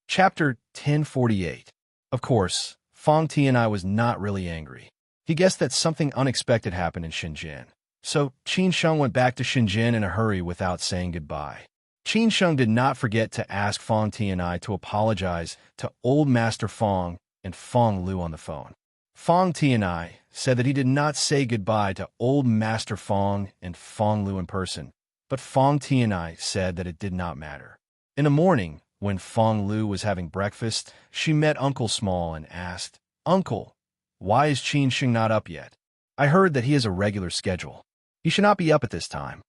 Chapter 1048. Of course, Fang Tianai was not really angry. He guessed that something unexpected happened in Shenzhen. So, Qin Sheng went back to Shenzhen in a hurry without saying goodbye. Qin Sheng did not forget to ask Fang Tianai to apologize to Old Master Fang and Fang Lu on the phone. Fang Tianai said that he did not say goodbye to Old Master Fang and Fang Lu in person, but Fang Tianai said that it did not matter. In the morning, when Fang Lu was having breakfast, she met Uncle Small and asked, "Uncle, why is Qin Sheng not up yet? I heard that he has a regular schedule. He should not be up at this time."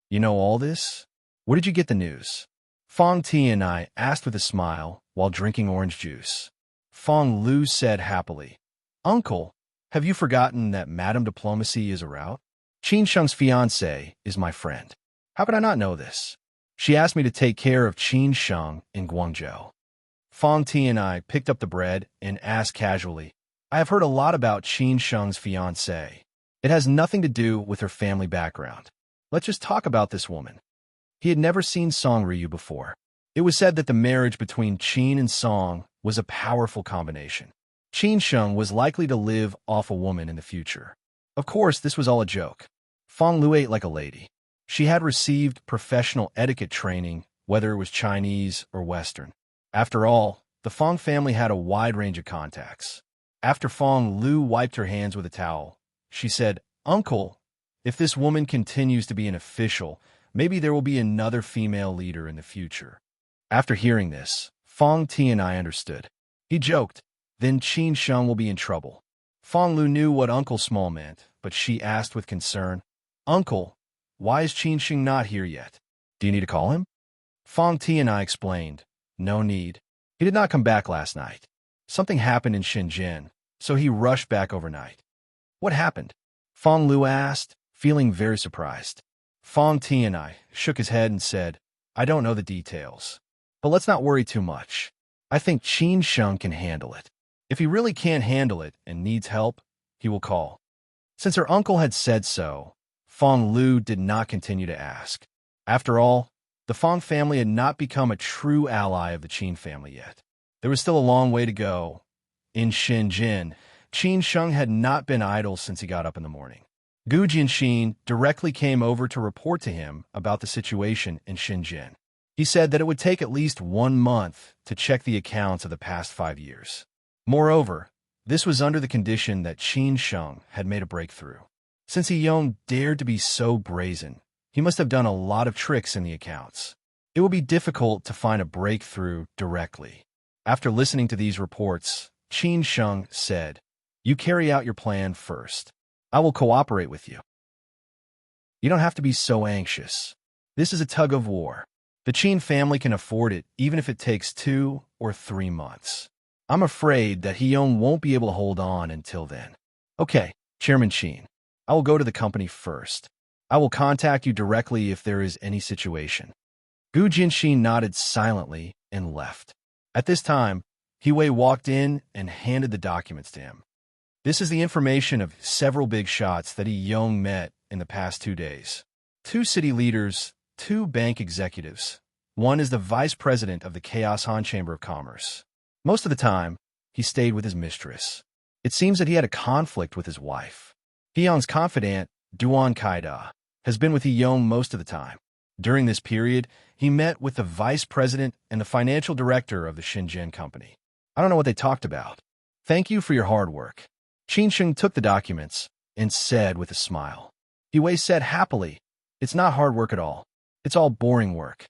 "You know all this? Where did you get the news?" Fang Tianai asked with a smile while drinking orange juice. Fang Lu said happily, "Uncle, have you forgotten that Madame Diplomacy is a rout? Qin Sheng's fiancée is my friend. How could I not know this? She asked me to take care of Qin Sheng in Guangzhou." Fang Tianai picked up the bread and asked casually, "I have heard a lot about Qin Sheng's fiancée. It has nothing to do with her family background. Let's just talk about this woman." He had never seen Song Ryu before. It was said that the marriage between Qin and Song was a powerful combination. Qin Sheng was likely to live off a woman in the future. Of course, this was all a joke. Fang Lu ate like a lady. She had received professional etiquette training, whether it was Chinese or Western. After all, the Fang family had a wide range of contacts. After Fong Lu wiped her hands with a towel, she said, "Uncle, if this woman continues to be an official, maybe there will be another female leader in the future." After hearing this, Fong Tianai understood. He joked, "Then Qin Sheng will be in trouble." Fong Lu knew what Uncle Small meant, but she asked with concern, "Uncle, why is Qin Sheng not here yet? Do you need to call him?" Fong Tianai explained, "No need. He did not come back last night. Something happened in Shenzhen, so he rushed back overnight." "What happened?" Fong Lu asked, feeling very surprised. Fong Tianai shook his head and said, "I don't know the details. But let's not worry too much. I think Qin Sheng can handle it. If he really can't handle it and needs help, he will call." Since her uncle had said so, Fong Lu did not continue to ask. After all, the Fong family had not become a true ally of the Qin family yet. There was still a long way to go. In Shenzhen, Qin Sheng had not been idle since he got up in the morning. Gu Jianxin directly came over to report to him about the situation in Shenzhen. He said that it would take at least 1 month to check the accounts of the past 5 years. Moreover, this was under the condition that Qin Sheng had made a breakthrough. Since He Yong dared to be so brazen, he must have done a lot of tricks in the accounts. It would be difficult to find a breakthrough directly. After listening to these reports, Qin Sheng said, "You carry out your plan first. I will cooperate with you. You don't have to be so anxious. This is a tug of war. The Qin family can afford it even if it takes 2 or 3 months. I'm afraid that He Yong won't be able to hold on until then." "Okay, Chairman Qin. I will go to the company first. I will contact you directly if there is any situation." Gu Jianxin nodded silently and left. At this time, He Wei walked in and handed the documents to him. "This is the information of several big shots that He Yong met in the past 2 days. 2 city leaders, 2 bank executives. One is the vice president of the Chaos Han Chamber of Commerce. Most of the time, he stayed with his mistress. It seems that he had a conflict with his wife. He Yong's confidant, Duan Kaida, has been with He Yong most of the time. During this period, he met with the vice president and the financial director of the Shenzhen company. I don't know what they talked about. Thank you for your hard work." Qin Sheng took the documents and said with a smile. He Wei said happily, "It's not hard work at all. It's all boring work."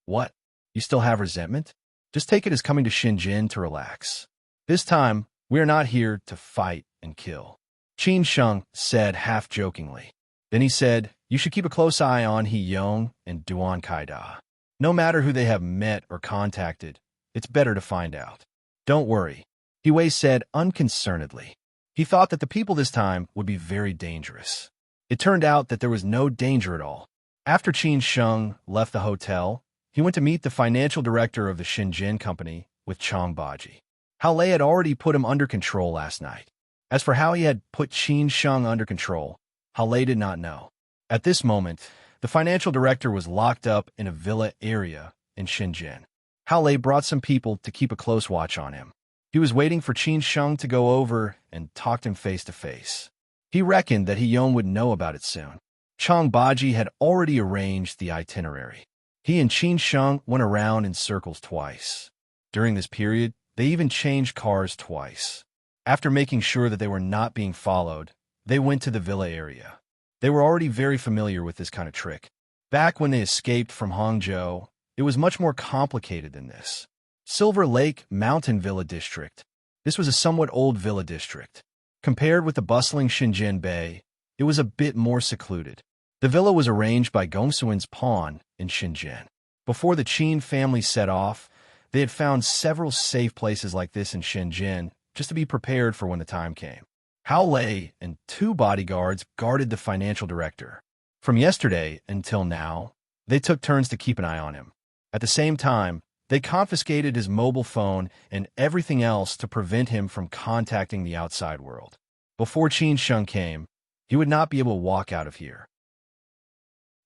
"What? You still have resentment? Just take it as coming to Shenzhen to relax. This time, we are not here to fight and kill," Qin Sheng said half-jokingly. Then he said, "You should keep a close eye on He Yong and Duan Kaida. No matter who they have met or contacted, it's better to find out." "Don't worry," He Wei said unconcernedly. He thought that the people this time would be very dangerous. It turned out that there was no danger at all. After Qin Sheng left the hotel, he went to meet the financial director of the Shenzhen company with Chang Baji. Hao Lei had already put him under control last night. As for how he had put Qin Sheng under control, Hao Lei did not know. At this moment, the financial director was locked up in a villa area in Shenzhen. Hao Lei brought some people to keep a close watch on him. He was waiting for Qin Sheng to go over and talk to him face to face. He reckoned that He Yong would know about it soon. Chang Baji had already arranged the itinerary. He and Qin Sheng went around in circles twice. During this period, they even changed cars twice. After making sure that they were not being followed, they went to the villa area. They were already very familiar with this kind of trick. Back when they escaped from Hangzhou, it was much more complicated than this. Silver Lake Mountain Villa District. This was a somewhat old villa district. Compared with the bustling Shenzhen Bay, it was a bit more secluded. The villa was arranged by Gongsuan's pawn in Shenzhen. Before the Qin family set off, they had found several safe places like this in Shenzhen just to be prepared for when the time came. Hao Lei and 2 bodyguards guarded the financial director. From yesterday until now, they took turns to keep an eye on him. At the same time, they confiscated his mobile phone and everything else to prevent him from contacting the outside world. Before Qin Sheng came, he would not be able to walk out of here.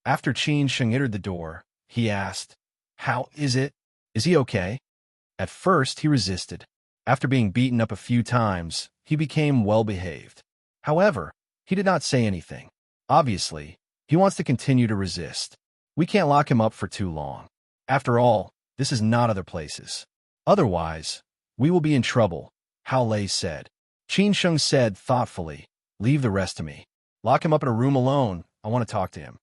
After Qin Sheng entered the door, he asked, "How is it? Is he okay?" At first, he resisted. After being beaten up a few times, he became well-behaved. However, he did not say anything. Obviously, he wants to continue to resist. We can't lock him up for too long. After all, this is not other places. Otherwise, we will be in trouble, Hao Lei said. Qin Sheng said thoughtfully, "Leave the rest to me. Lock him up in a room alone. I want to talk to him."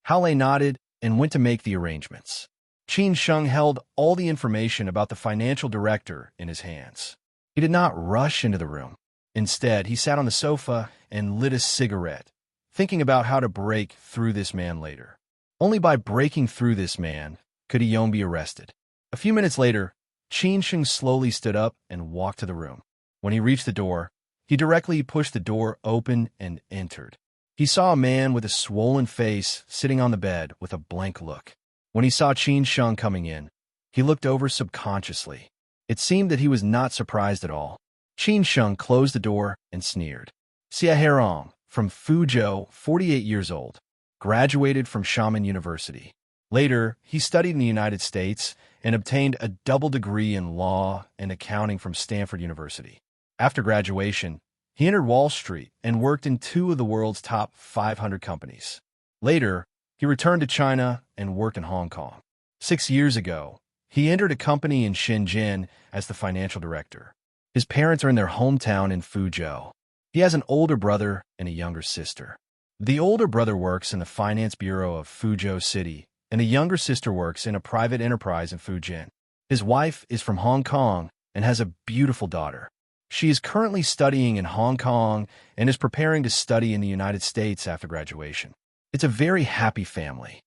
Hao Lei nodded and went to make the arrangements. Qin Sheng held all the information about the financial director in his hands. He did not rush into the room. Instead, he sat on the sofa and lit a cigarette, thinking about how to break through this man later. Only by breaking through this man could Yong be arrested. A few minutes later, Qin Sheng slowly stood up and walked to the room. When he reached the door, he directly pushed the door open and entered. He saw a man with a swollen face sitting on the bed with a blank look. When he saw Qin Sheng coming in, he looked over subconsciously. It seemed that he was not surprised at all. Qin Sheng closed the door and sneered. Xia Herong, from Fuzhou, 48 years old, graduated from Xiamen University. Later, he studied in the United States and obtained a double degree in law and accounting from Stanford University. After graduation, he entered Wall Street and worked in 2 of the world's top 500 companies. Later, he returned to China and worked in Hong Kong. 6 years ago, he entered a company in Shenzhen as the financial director. His parents are in their hometown in Fuzhou. He has an older brother and a younger sister. The older brother works in the finance bureau of Fuzhou City, and the younger sister works in a private enterprise in Fujian. His wife is from Hong Kong and has a beautiful daughter. She is currently studying in Hong Kong and is preparing to study in the United States after graduation. It's a very happy family.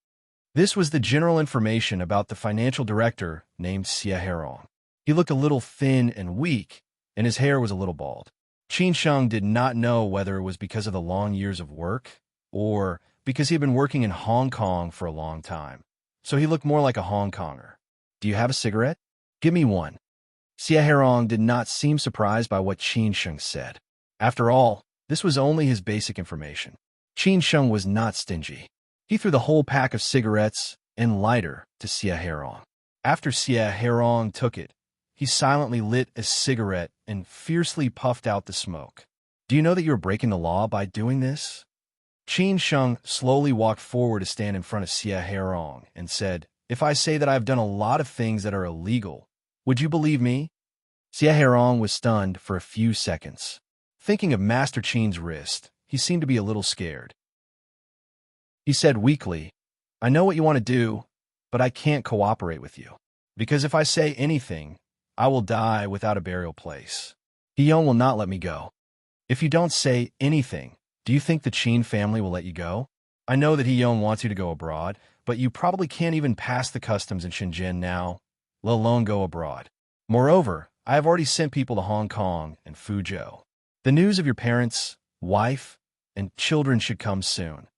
This was the general information about the financial director named Xia Herong. He looked a little thin and weak, and his hair was a little bald. Qin Sheng did not know whether it was because of the long years of work or because he had been working in Hong Kong for a long time. So he looked more like a Hong Konger. "Do you have a cigarette? Give me one." Xia Herong did not seem surprised by what Qin Sheng said. After all, this was only his basic information. Qin Sheng was not stingy. He threw the whole pack of cigarettes and lighter to Xia Herong. After Xia Herong took it, he silently lit a cigarette and fiercely puffed out the smoke. "Do you know that you are breaking the law by doing this?" Qin Sheng slowly walked forward to stand in front of Xia Herong and said, "If I say that I have done a lot of things that are illegal, would you believe me?" Xia Herong was stunned for a few seconds. Thinking of Master Qin's wrist, he seemed to be a little scared. He said weakly, "I know what you want to do, but I can't cooperate with you. Because if I say anything, I will die without a burial place. Yong will not let me go. If you don't say anything, do you think the Qin family will let you go? I know that Yong wants you to go abroad, but you probably can't even pass the customs in Shenzhen now, let alone go abroad. Moreover, I have already sent people to Hong Kong and Fuzhou. The news of your parents, wife, and children should come soon,"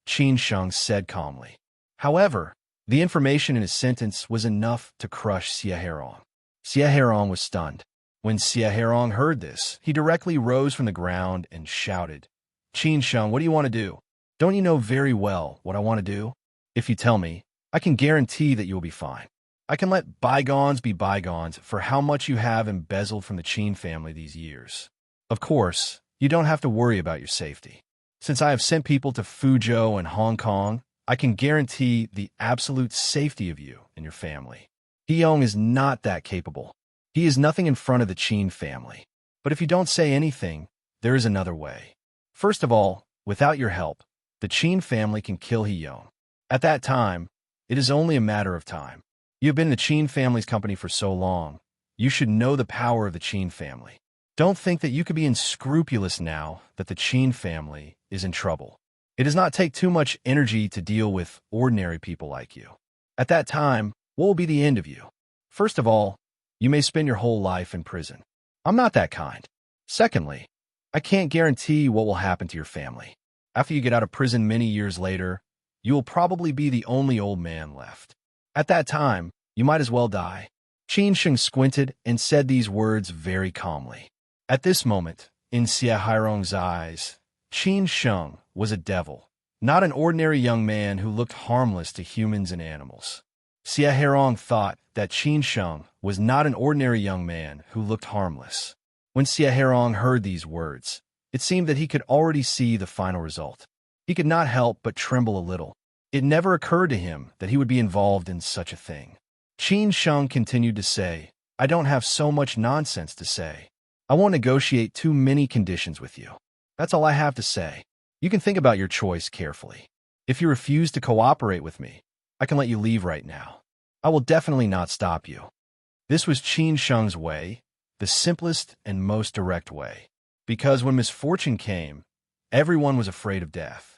Qin Sheng said calmly. However, the information in his sentence was enough to crush Xia Herong. Xia Herong was stunned. When Xia Herong heard this, he directly rose from the ground and shouted, "Qin Sheng, what do you want to do? Don't you know very well what I want to do? If you tell me, I can guarantee that you will be fine. I can let bygones be bygones for how much you have embezzled from the Qin family these years. Of course, you don't have to worry about your safety. Since I have sent people to Fuzhou and Hong Kong, I can guarantee the absolute safety of you and your family. Yong is not that capable. He is nothing in front of the Qin family. But if you don't say anything, there is another way. First of all, without your help, the Qin family can kill Yong. At that time, it is only a matter of time. You have been in the Qin family's company for so long, you should know the power of the Qin family. Don't think that you could be unscrupulous now that the Qin family is in trouble. It does not take too much energy to deal with ordinary people like you. At that time, what will be the end of you? First of all, you may spend your whole life in prison. I'm not that kind. Secondly, I can't guarantee what will happen to your family. After you get out of prison many years later, you will probably be the only old man left. At that time, you might as well die." Qin Sheng squinted and said these words very calmly. At this moment, in Xia Herong's eyes, Qin Sheng was a devil, not an ordinary young man who looked harmless to humans and animals. Xia Herong thought that Qin Sheng was not an ordinary young man who looked harmless. When Xia Herong heard these words, it seemed that he could already see the final result. He could not help but tremble a little. It never occurred to him that he would be involved in such a thing. Qin Sheng continued to say, "I don't have so much nonsense to say. I won't negotiate too many conditions with you. That's all I have to say. You can think about your choice carefully. If you refuse to cooperate with me, I can let you leave right now. I will definitely not stop you. This was Qin Sheng's way, the simplest and most direct way. Because when misfortune came, everyone was afraid of death.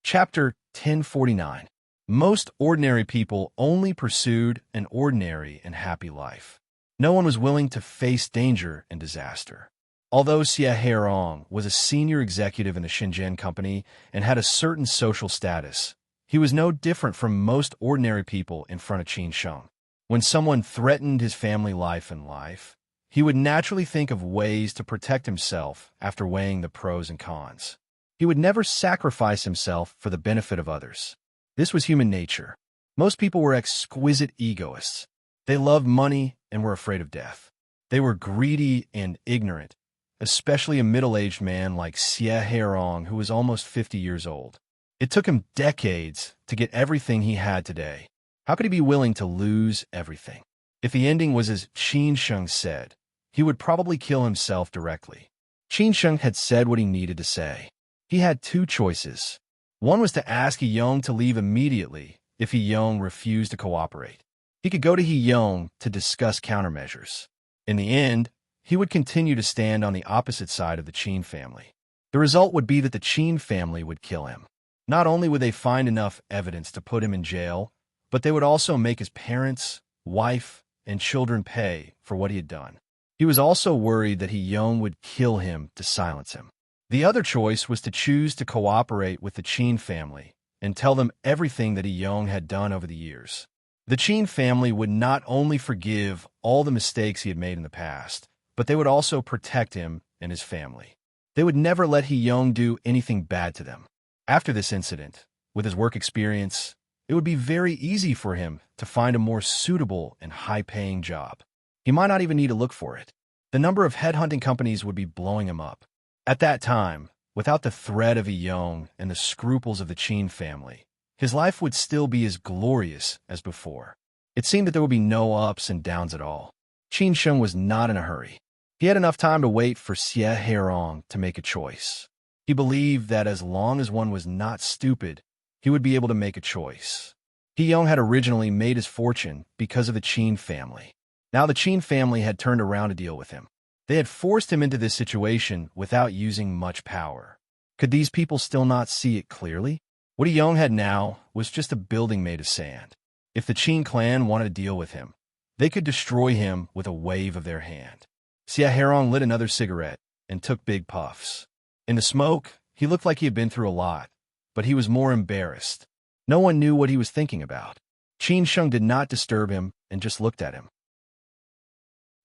Chapter 1049. Most ordinary people only pursued an ordinary and happy life. No one was willing to face danger and disaster. Although Xie Herong was a senior executive in the Shenzhen company and had a certain social status, he was no different from most ordinary people in front of Qin Sheng. When someone threatened his family life and life, he would naturally think of ways to protect himself after weighing the pros and cons. He would never sacrifice himself for the benefit of others. This was human nature. Most people were exquisite egoists. They loved money and were afraid of death. They were greedy and ignorant, especially a middle-aged man like Xie Herong, who was almost 50 years old. It took him decades to get everything he had today. How could he be willing to lose everything? If the ending was as Qin Sheng said, he would probably kill himself directly. Qin Sheng had said what he needed to say. He had two choices. One was to ask He Yong to leave immediately if He Yong refused to cooperate. He could go to He Yong to discuss countermeasures. In the end, he would continue to stand on the opposite side of the Qin family. The result would be that the Qin family would kill him. Not only would they find enough evidence to put him in jail, but they would also make his parents, wife, and children pay for what he had done. He was also worried that He Yong would kill him to silence him. The other choice was to choose to cooperate with the Qin family and tell them everything that He Yong had done over the years. The Qin family would not only forgive all the mistakes he had made in the past, but they would also protect him and his family. They would never let He Yong do anything bad to them. After this incident, with his work experience, it would be very easy for him to find a more suitable and high-paying job. He might not even need to look for it. The number of headhunting companies would be blowing him up. At that time, without the threat of He Yong and the scruples of the Qin family, his life would still be as glorious as before. It seemed that there would be no ups and downs at all. Qin Sheng was not in a hurry. He had enough time to wait for Xie Herong to make a choice. He believed that as long as one was not stupid, he would be able to make a choice. He Yong had originally made his fortune because of the Qin family. Now the Qin family had turned around to deal with him. They had forced him into this situation without using much power. Could these people still not see it clearly? What He Yong had now was just a building made of sand. If the Qin clan wanted to deal with him, they could destroy him with a wave of their hand. Xie Herong lit another cigarette and took big puffs. In the smoke, he looked like he had been through a lot, but he was more embarrassed. No one knew what he was thinking about. Qin Sheng did not disturb him and just looked at him.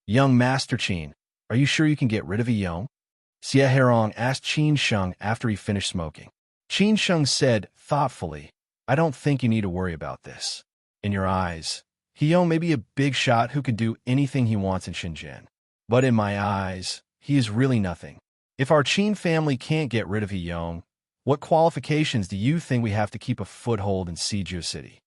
"Young Master Qin, are you sure you can get rid of He Yong?" Xie Herong asked Qin Sheng after he finished smoking. Qin Sheng said thoughtfully, "I don't think you need to worry about this. In your eyes, He Yong may be a big shot who can do anything he wants in Shenzhen. But in my eyes, he is really nothing. If our Qin family can't get rid of He Yong, what qualifications do you think we have to keep a foothold in Sijia City?"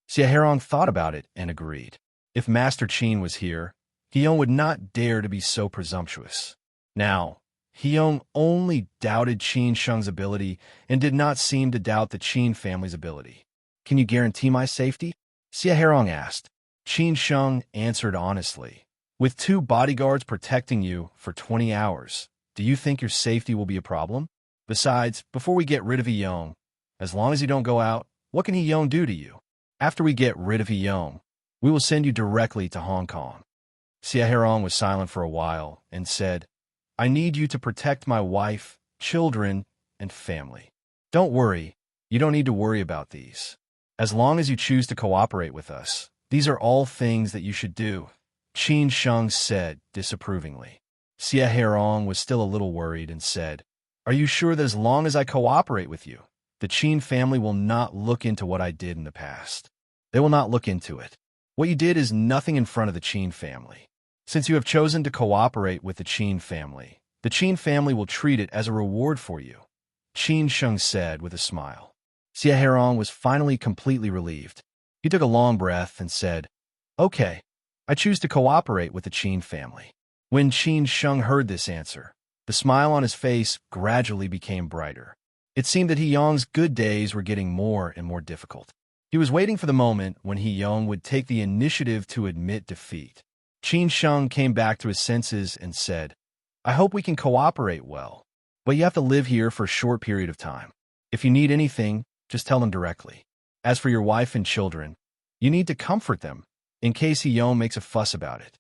Xie Herong thought about it and agreed. If Master Qin was here, He Yong would not dare to be so presumptuous. Now, He Yong only doubted Qin Sheng's ability and did not seem to doubt the Qin family's ability. "Can you guarantee my safety?" Xie Herong asked. Qin Sheng answered honestly. "With 2 bodyguards protecting you for 20 hours, do you think your safety will be a problem? Besides, before we get rid of He Yong, as long as you don't go out, what can He Yong do to you? After we get rid of He Yong, we will send you directly to Hong Kong." Xie Herong was silent for a while and said, "I need you to protect my wife, children, and family. Don't worry, you don't need to worry about these. As long as you choose to cooperate with us, these are all things that you should do," Qin Sheng said disapprovingly. Xie Herong was still a little worried and said, "Are you sure that as long as I cooperate with you, the Qin family will not look into what I did in the past?" "They will not look into it. What you did is nothing in front of the Qin family. Since you have chosen to cooperate with the Qin family will treat it as a reward for you," Qin Sheng said with a smile. Xie Herong was finally completely relieved. He took a long breath and said, "Okay, I choose to cooperate with the Qin family. When Qin Sheng heard this answer, the smile on his face gradually became brighter. It seemed that He Yong's good days were getting more and more difficult. He was waiting for the moment when He Yong would take the initiative to admit defeat. Qin Sheng came back to his senses and said, I hope we can cooperate well, but you have to live here for a short period of time. If you need anything, just tell them directly. As for your wife and children, you need to comfort them in case He Yong makes a fuss about it.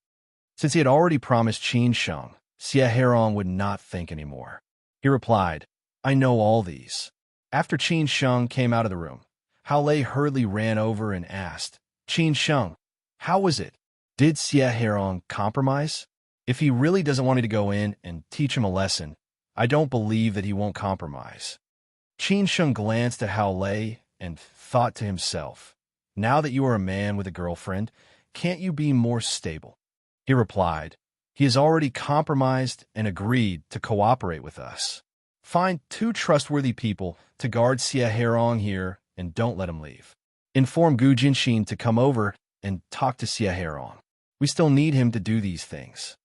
Since he had already promised Qin Sheng, Xie Herong would not think anymore. He replied, I know all these. After Qin Sheng came out of the room, Hao Lei hurriedly ran over and asked, Qin Sheng, how was it? Did Xie Herong compromise? If he really doesn't want me to go in and teach him a lesson, I don't believe that he won't compromise. Qin Sheng glanced at Hao Lei and thought to himself, now that you are a man with a girlfriend, can't you be more stable? He replied, he has already compromised and agreed to cooperate with us. Find 2 trustworthy people to guard Xie Herong here and don't let him leave. Inform Gu Jinshin to come over and talk to Xie Herong. We still need him to do these things.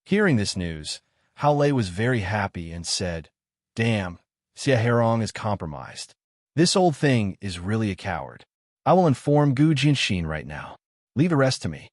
Hearing this news, Hao Lei was very happy and said, damn, Xie Herong is compromised. This old thing is really a coward. I will inform Gu Jinshin right now. Leave the rest to me.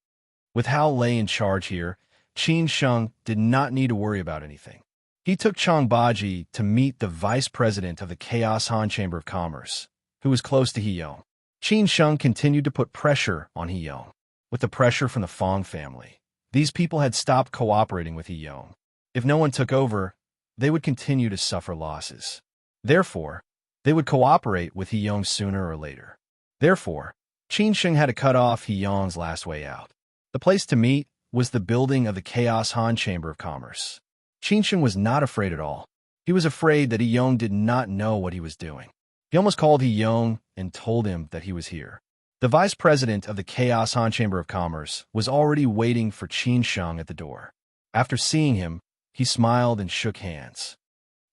With Hao Lei in charge here, Qin Sheng did not need to worry about anything. He took Chang Baji to meet the vice president of the Chaos Han Chamber of Commerce, who was close to He Yong. Qin Sheng continued to put pressure on He Yong. With the pressure from the Fong family, these people had stopped cooperating with He Yong. If no one took over, they would continue to suffer losses. Therefore, they would cooperate with He Yong sooner or later. Therefore, Qin Sheng had to cut off He Yong's last way out. The place to meet was the building of the Chaos Han Chamber of Commerce. Qin Sheng was not afraid at all. He was afraid that He Yong did not know what he was doing. He almost called He Yong and told him that he was here. The vice president of the Chaos Han Chamber of Commerce was already waiting for Qin Sheng at the door. After seeing him, he smiled and shook hands.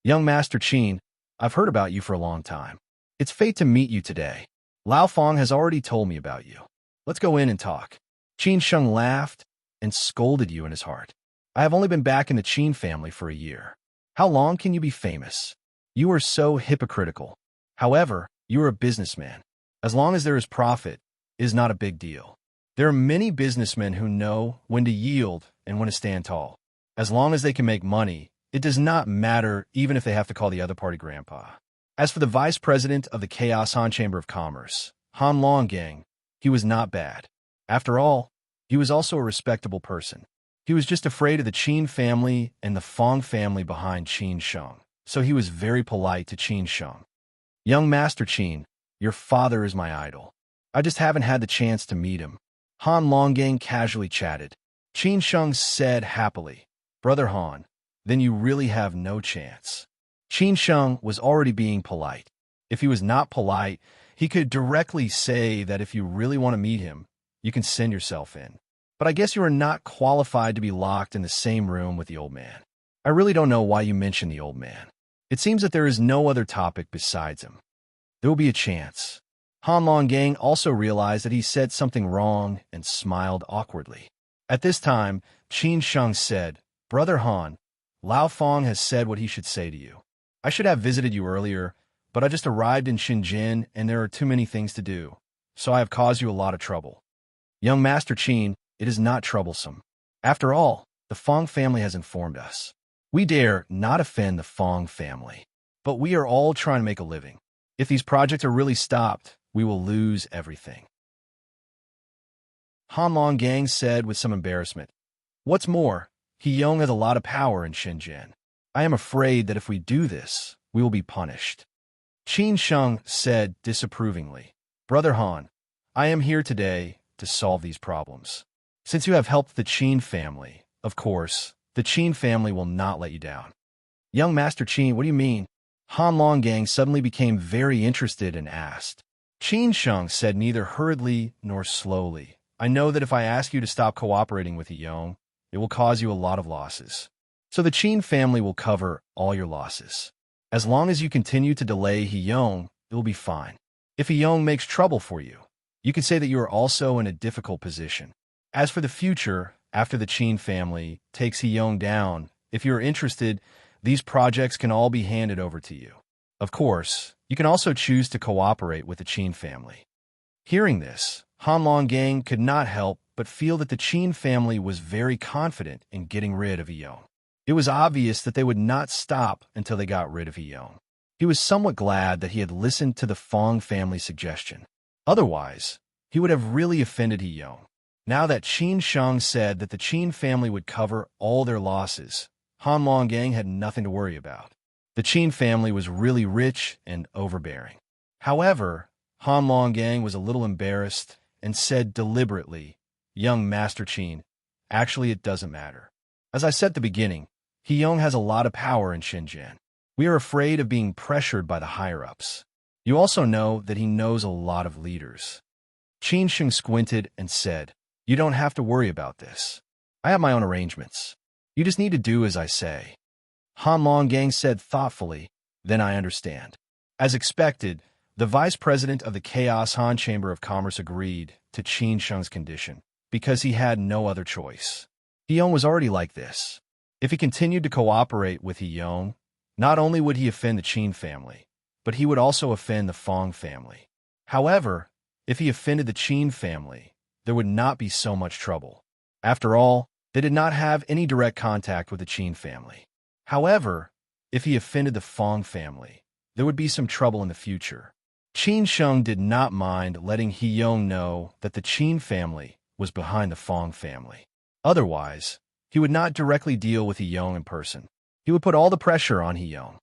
Young Master Qin, I've heard about you for a long time. It's fate to meet you today. Lao Fong has already told me about you. Let's go in and talk. Qin Sheng laughed and scolded you in his heart. I have only been back in the Qin family for a year. How long can you be famous? You are so hypocritical. However, you are a businessman. As long as there is profit, it is not a big deal. There are many businessmen who know when to yield and when to stand tall. As long as they can make money, it does not matter even if they have to call the other party grandpa. As for the vice president of the Chaos Han Chamber of Commerce, Han Longgang, he was not bad. After all, he was also a respectable person. He was just afraid of the Qin family and the Fong family behind Qin Sheng, so he was very polite to Qin Sheng. Young Master Qin, your father is my idol. I just haven't had the chance to meet him. Han Longgang casually chatted. Qin Sheng said happily, Brother Han, then you really have no chance. Qin Sheng was already being polite. If he was not polite, he could directly say that if you really want to meet him, you can send yourself in. But I guess you are not qualified to be locked in the same room with the old man. I really don't know why you mentioned the old man. It seems that there is no other topic besides him. There will be a chance. Han Longgang also realized that he said something wrong and smiled awkwardly. At this time, Qin Sheng said, Brother Han, Lao Fong has said what he should say to you. I should have visited you earlier, but I just arrived in Shenzhen and there are too many things to do, so I have caused you a lot of trouble. Young Master Qin, it is not troublesome. After all, the Fong family has informed us. We dare not offend the Fong family, but we are all trying to make a living. If these projects are really stopped, we will lose everything. Han Longgang said with some embarrassment. What's more, He Yong has a lot of power in Shenzhen. I am afraid that if we do this, we will be punished. Qin Sheng said disapprovingly, Brother Han, I am here today to solve these problems. Since you have helped the Qin family, of course, the Qin family will not let you down. Young Master Qin, what do you mean? Han Longgang suddenly became very interested and asked. Qin Sheng said neither hurriedly nor slowly, I know that if I ask you to stop cooperating with He Yong, it will cause you a lot of losses. So the Qin family will cover all your losses. As long as you continue to delay He Yong, it will be fine. If He Yong makes trouble for you, You could say that you are also in a difficult position. As for the future, after the Qin family takes Hiyong down, if you are interested, these projects can all be handed over to you. Of course, you can also choose to cooperate with the Qin family. Hearing this, Han Longang could not help but feel that the Qin family was very confident in getting rid of Hiyong. It was obvious that they would not stop until they got rid of Hiyong. He was somewhat glad that he had listened to the Fong family suggestion. Otherwise, he would have really offended Hiyong. Now that Qin Sheng said that the Qin family would cover all their losses, Han Longang had nothing to worry about. The Qin family was really rich and overbearing. However, Han Longang was a little embarrassed and said deliberately, "Young Master Qin, actually it doesn't matter. As I said at the beginning, Hiyong has a lot of power in Shenzhen. We are afraid of being pressured by the higher-ups. You also know that he knows a lot of leaders." Qin Sheng squinted and said, "You don't have to worry about this. I have my own arrangements. You just need to do as I say." Han Longang said thoughtfully, "Then I understand." As expected, the vice president of the Chaos Han Chamber of Commerce agreed to Qin Sheng's condition, because he had no other choice. Hiyong was already like this. If he continued to cooperate with Hiyong, not only would he offend the Qin family, but he would also offend the Fong family. However, if he offended the Qin family, there would not be so much trouble. After all, they did not have any direct contact with the Qin family. However, if he offended the Fong family, there would be some trouble in the future. Qin Sheng did not mind letting Hiyong know that the Qin family was behind the Fong family. Otherwise, he would not directly deal with Hiyong in person. He would put all the pressure on Hiyong.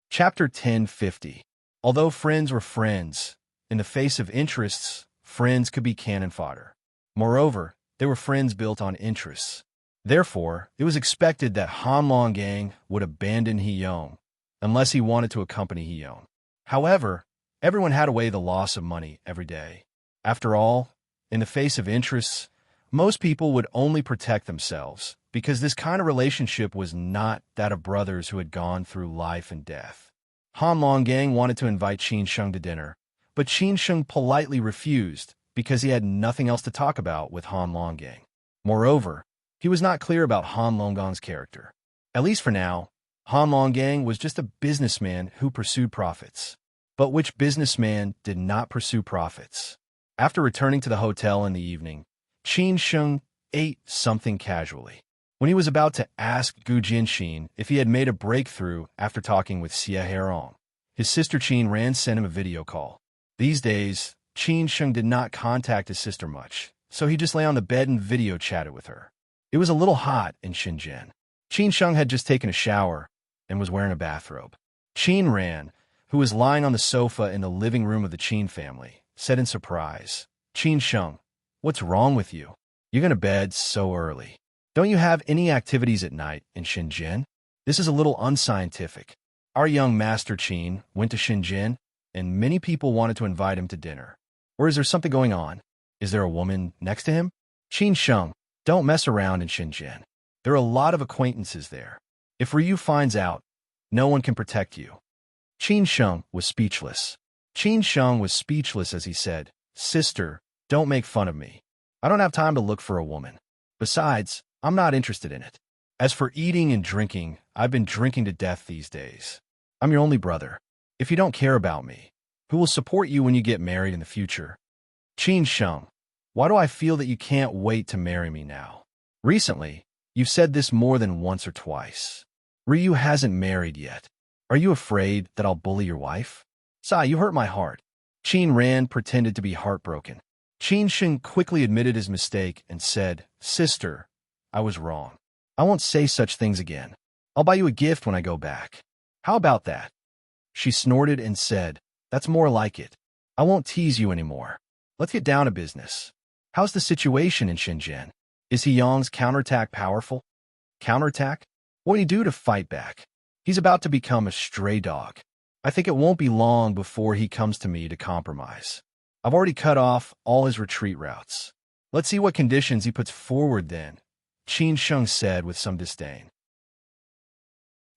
Chapter 1050. Although friends were friends, in the face of interests, friends could be cannon fodder. Moreover, they were friends built on interests. Therefore, it was expected that Han Longang would abandon Hiyong, unless he wanted to accompany Hiyong. However, everyone had to weigh the loss of money every day. After all, in the face of interests, most people would only protect themselves, because this kind of relationship was not that of brothers who had gone through life and death. Han Longang wanted to invite Qin Sheng to dinner, but Qin Sheng politely refused because he had nothing else to talk about with Han Longang. Moreover, he was not clear about Han Longgang's character. At least for now, Han Longang was just a businessman who pursued profits. But which businessman did not pursue profits? After returning to the hotel in the evening, Qin Sheng ate something casually. When he was about to ask Gu Jinxin if he had made a breakthrough after talking with Xie Herong, his sister Qin Ran sent him a video call. These days, Qin Sheng did not contact his sister much, so he just lay on the bed and video chatted with her. It was a little hot in Shenzhen. Qin Sheng had just taken a shower and was wearing a bathrobe. Qin Ran, who was lying on the sofa in the living room of the Qin family, said in surprise, "Qin Sheng, what's wrong with you? You're going to bed so early. Don't you have any activities at night in Shenzhen? This is a little unscientific. Our young master Qin went to Shenzhen, and many people wanted to invite him to dinner. Or is there something going on? Is there a woman next to him? Qin Sheng, don't mess around in Shenzhen. There are a lot of acquaintances there. If Ryu finds out, no one can protect you." Qin Sheng was speechless. Qin Sheng was speechless as he said, "Sister, don't make fun of me. I don't have time to look for a woman. Besides, I'm not interested in it. As for eating and drinking, I've been drinking to death these days. I'm your only brother. If you don't care about me, who will support you when you get married in the future? Qin Sheng, why do I feel that you can't wait to marry me now? Recently, you've said this more than once or twice. Ryu hasn't married yet. Are you afraid that I'll bully your wife? Sai, you hurt my heart." Qin Ran pretended to be heartbroken. Qin Sheng quickly admitted his mistake and said, "Sister, I was wrong. I won't say such things again. I'll buy you a gift when I go back. How about that?" She snorted and said, "That's more like it. I won't tease you anymore. Let's get down to business. How's the situation in Shenzhen? Is Hiyong's counterattack powerful?" "Counterattack? What would he do to fight back? He's about to become a stray dog. I think it won't be long before he comes to me to compromise. I've already cut off all his retreat routes. Let's see what conditions he puts forward then," Qin Sheng said with some disdain.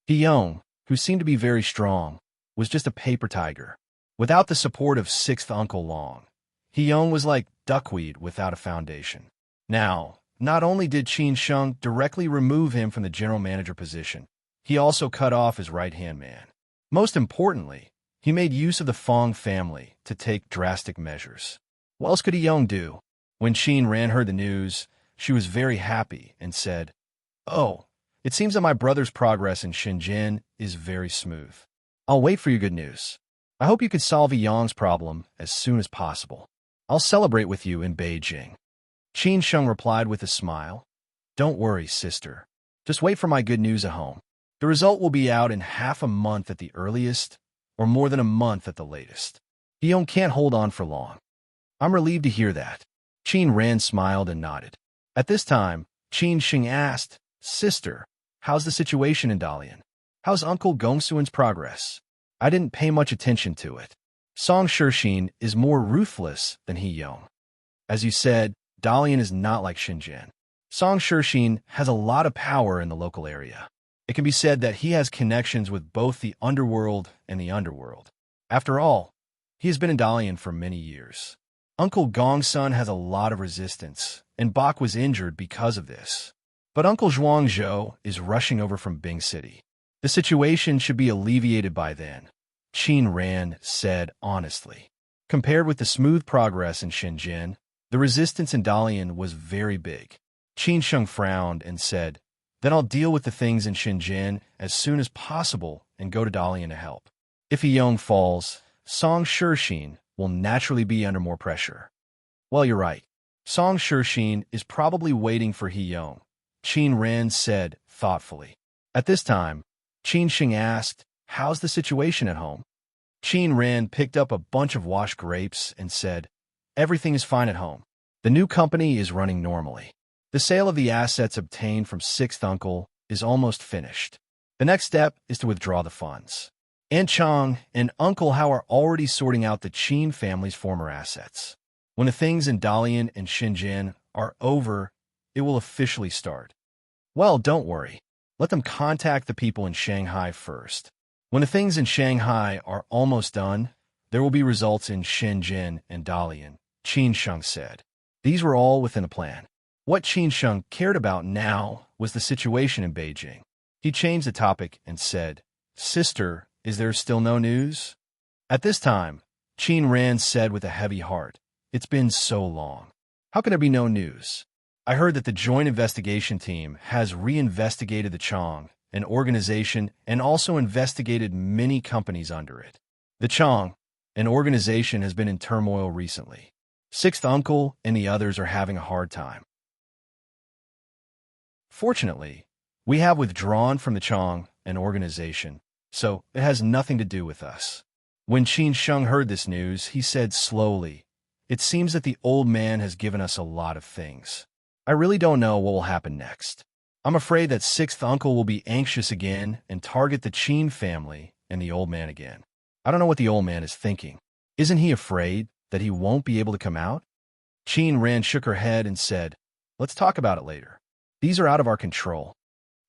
Hiyong, who seemed to be very strong, was just a paper tiger. Without the support of sixth Uncle Long, He-young was like duckweed without a foundation. Now, not only did Qin Sheng directly remove him from the general manager position, he also cut off his right-hand man. Most importantly, he made use of the Fong family to take drastic measures. What else could He-young do? When Qin Ran heard the news, she was very happy and said, "Oh, it seems that my brother's progress in Shenzhen is very smooth. I'll wait for your good news. I hope you can solve Yang's problem as soon as possible. I'll celebrate with you in Beijing." Qin Sheng replied with a smile, "Don't worry, sister. Just wait for my good news at home. The result will be out in half a month at the earliest, or more than a month at the latest. He-young can't hold on for long." "I'm relieved to hear that." Qin Ran smiled and nodded. At this time, Qin Sheng asked, "Sister, how's the situation in Dalian? How's Uncle Gongsuan's progress? I didn't pay much attention to it. Song Shixin is more ruthless than He-young. As you said, Dalian is not like Shenzhen. Song Shixin has a lot of power in the local area. It can be said that he has connections with both the underworld and the underworld. After all, he has been in Dalian for many years. Uncle Gongsun has a lot of resistance, and Bak was injured because of this. But Uncle Zhuangzhou is rushing over from Bing City. The situation should be alleviated by then," Qin Ran said honestly. Compared with the smooth progress in Shenzhen, the resistance in Dalian was very big. Qin Sheng frowned and said, "Then I'll deal with the things in Shenzhen as soon as possible and go to Dalian to help. If He-young falls, Song Shixin will naturally be under more pressure." "Well, you're right. Song Shixin is probably waiting for He-young," Qin Ran said thoughtfully. At this time, Qin Sheng asked, "How's the situation at home?" Qin Ran picked up a bunch of washed grapes and said, "Everything is fine at home. The new company is running normally. The sale of the assets obtained from sixth uncle is almost finished. The next step is to withdraw the funds. Aunt Chang and Uncle Hao are already sorting out the Qin family's former assets. When the things in Dalian and Shenzhen are over, it will officially start. Well, don't worry. Let them contact the people in Shanghai first. When the things in Shanghai are almost done, there will be results in Shenzhen and Dalian," Qin Sheng said. These were all within the plan. What Qin Sheng cared about now was the situation in Beijing. He changed the topic and said, "Sister, is there still no news?" At this time, Qin Ran said with a heavy heart, "It's been so long. How can there be no news? I heard that the joint investigation team has reinvestigated the Chong, an organization, and also investigated many companies under it. The Chong, an organization, has been in turmoil recently. Sixth Uncle and the others are having a hard time. Fortunately, we have withdrawn from the Chong, an organization, so it has nothing to do with us." When Qin Sheng heard this news, he said slowly, "It seems that the old man has given us a lot of things. I really don't know what will happen next. I'm afraid that sixth uncle will be anxious again and target the Qin family and the old man again. I don't know what the old man is thinking. Isn't he afraid that he won't be able to come out?" Qin Ran shook her head and said, "Let's talk about it later. These are out of our control.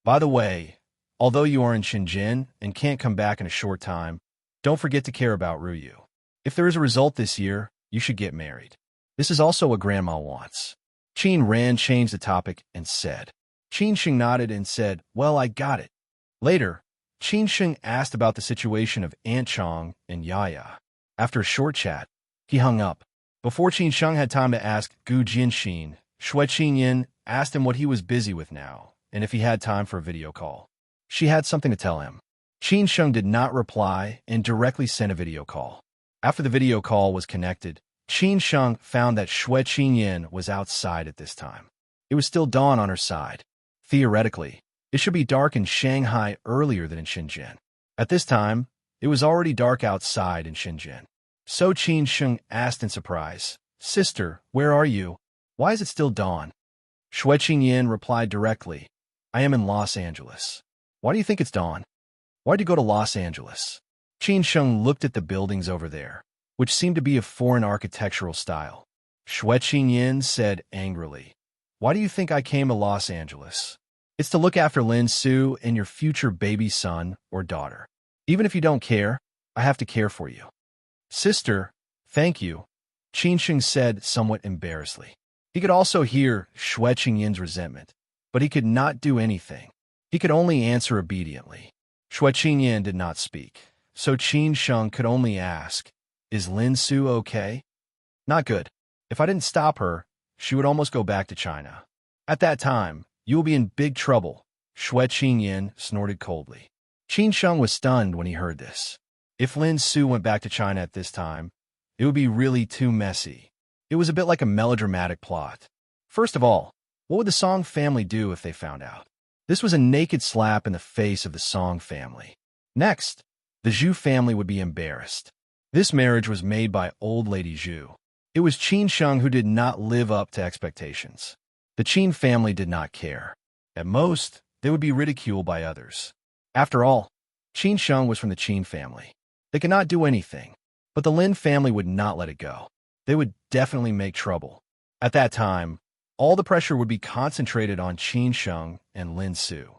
By the way, although you are in Shenzhen and can't come back in a short time, don't forget to care about Ruyu. If there is a result this year, you should get married. This is also what Grandma wants." Qin Ran changed the topic and said. Qin Sheng nodded and said, "Well, I got it." Later, Qin Sheng asked about the situation of Aunt Chang and Yaya. After a short chat, he hung up. Before Qin Sheng had time to ask Gu Jianxin, Xue Qingyan asked him what he was busy with now and if he had time for a video call. She had something to tell him. Qin Sheng did not reply and directly sent a video call. After the video call was connected, Qin Sheng found that Xue Qingyan was outside at this time. It was still dawn on her side. Theoretically, it should be dark in Shanghai earlier than in Shenzhen. At this time, it was already dark outside in Shenzhen. So Qin Sheng asked in surprise, "Sister, where are you? Why is it still dawn?" Xue Qingyan replied directly, "I am in Los Angeles." "Why do you think it's dawn? Why'd you go to Los Angeles?" Qin Sheng looked at the buildings over there, which seemed to be of foreign architectural style. Xue Qingyan said angrily, "Why do you think I came to Los Angeles? It's to look after Lin Su and your future baby son or daughter. Even if you don't care, I have to care for you." Sister, thank you, Qin Sheng said somewhat embarrassedly. He could also hear Xue Qingyin's resentment, but he could not do anything. He could only answer obediently. Xue Qingyin did not speak, so Qin Sheng could only ask, "Is Lin Su okay?" "Not good. If I didn't stop her, she would almost go back to China. At that time, you will be in big trouble," Xue Qingyin snorted coldly. Qin Sheng was stunned when he heard this. If Lin Su went back to China at this time, it would be really too messy. It was a bit like a melodramatic plot. First of all, what would the Song family do if they found out? This was a naked slap in the face of the Song family. Next, the Zhu family would be embarrassed. This marriage was made by old lady Zhu. It was Qin Sheng who did not live up to expectations. The Qin family did not care. At most, they would be ridiculed by others. After all, Qin Sheng was from the Qin family. They could not do anything, but the Lin family would not let it go. They would definitely make trouble. At that time, all the pressure would be concentrated on Qin Sheng and Lin Su.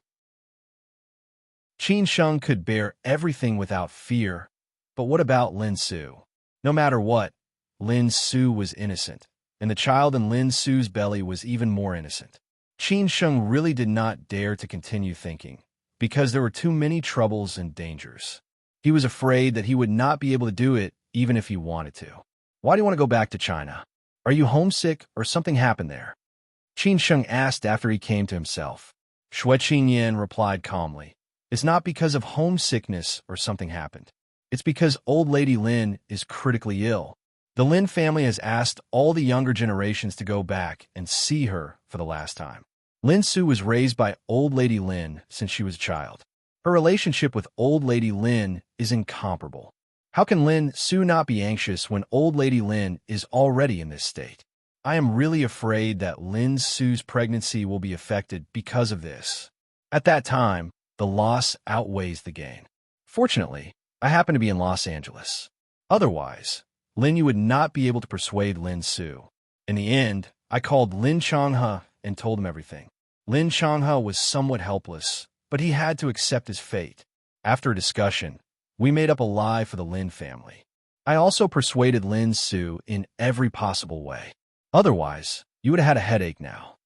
Qin Sheng could bear everything without fear, but what about Lin Su? No matter what, Lin Su was innocent, and the child in Lin Su's belly was even more innocent. Qin Sheng really did not dare to continue thinking, because there were too many troubles and dangers. He was afraid that he would not be able to do it even if he wanted to. "Why do you want to go back to China? Are you homesick or something happened there?" Qin Sheng asked after he came to himself. Xue Qingyin replied calmly, "It's not because of homesickness or something happened. It's because old lady Lin is critically ill. The Lin family has asked all the younger generations to go back and see her for the last time. Lin Su was raised by old lady Lin since she was a child. Her relationship with old lady Lin is incomparable. How can Lin Su not be anxious when old lady Lin is already in this state? I am really afraid that Lin Su's pregnancy will be affected because of this. At that time, the loss outweighs the gain. Fortunately, I happen to be in Los Angeles. Otherwise, Lin Yu would not be able to persuade Lin Su. In the end, I called Lin Changhe and told him everything. Lin Changhe was somewhat helpless, but he had to accept his fate. After a discussion, we made up a lie for the Lin family. I also persuaded Lin Su in every possible way. Otherwise, you would have had a headache now.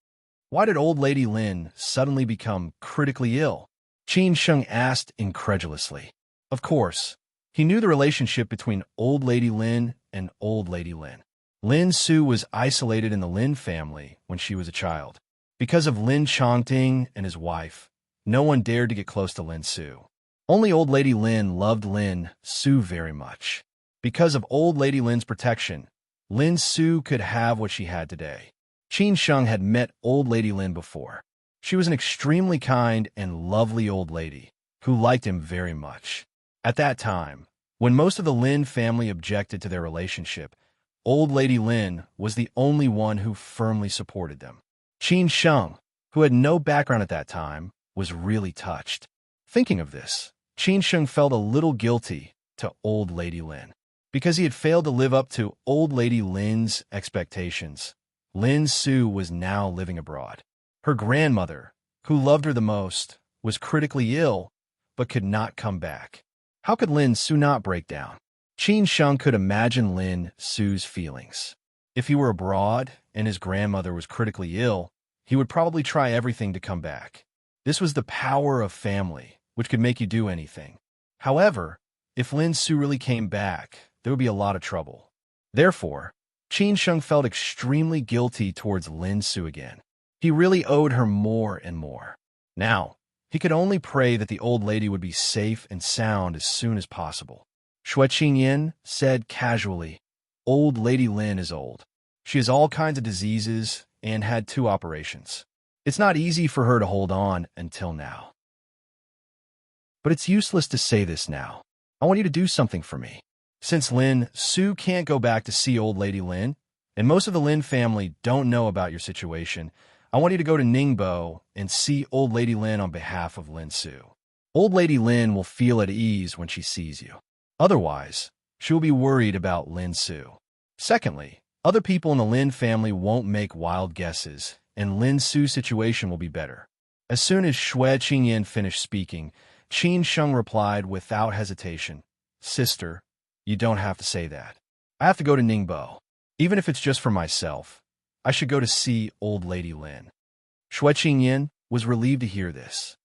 Why did old lady Lin suddenly become critically ill? Qin Sheng asked incredulously. Of course, he knew the relationship between old lady Lin and old lady Lin. Lin Su was isolated in the Lin family when she was a child. Because of Lin Chongting and his wife, no one dared to get close to Lin Su. Only old lady Lin loved Lin Su very much. Because of old lady Lin's protection, Lin Su could have what she had today. Qin Sheng had met old lady Lin before. She was an extremely kind and lovely old lady who liked him very much. At that time, when most of the Lin family objected to their relationship, old lady Lin was the only one who firmly supported them. Qin Sheng, who had no background at that time, was really touched. Thinking of this, Qin Sheng felt a little guilty to old lady Lin. Because he had failed to live up to old lady Lin's expectations, Lin Su was now living abroad. Her grandmother, who loved her the most, was critically ill, but could not come back. How could Lin Su not break down? Qin Sheng could imagine Lin Su's feelings. If he were abroad and his grandmother was critically ill, he would probably try everything to come back. This was the power of family, which could make you do anything. However, if Lin Su really came back, there would be a lot of trouble. Therefore, Qin Sheng felt extremely guilty towards Lin Su again. He really owed her more and more. Now, he could only pray that the old lady would be safe and sound as soon as possible. Xue Qingyin said casually, "Old lady Lin is old. She has all kinds of diseases and had 2 operations. It's not easy for her to hold on until now. But it's useless to say this now. I want you to do something for me. Since Lin Su can't go back to see old lady Lin, and most of the Lin family don't know about your situation, I want you to go to Ningbo and see old lady Lin on behalf of Lin Su. Old lady Lin will feel at ease when she sees you. Otherwise, she will be worried about Lin Su. Secondly, other people in the Lin family won't make wild guesses, and Lin Su's situation will be better." As soon as Xue Qingyin finished speaking, Qin Sheng replied without hesitation, "Sister, You don't have to say that. I have to go to Ningbo. Even if it's just for myself, I should go to see old lady Lin. Shui Qingyan was relieved to hear this.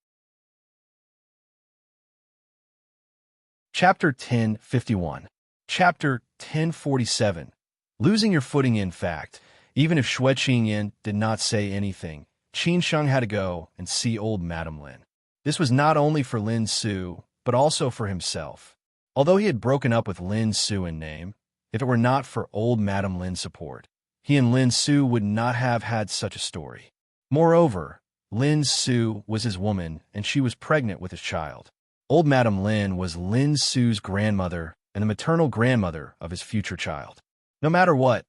Chapter 1051. Chapter 1047. Losing your footing. In fact, even if Shui Qingyan did not say anything, Qin Sheng had to go and see old Madame Lin. This was not only for Lin Su, but also for himself. Although he had broken up with Lin Su in name, if it were not for old Madame Lin's support, he and Lin Su would not have had such a story. Moreover, Lin Su was his woman, and she was pregnant with his child. Old Madame Lin was Lin Su's grandmother and the maternal grandmother of his future child. No matter what,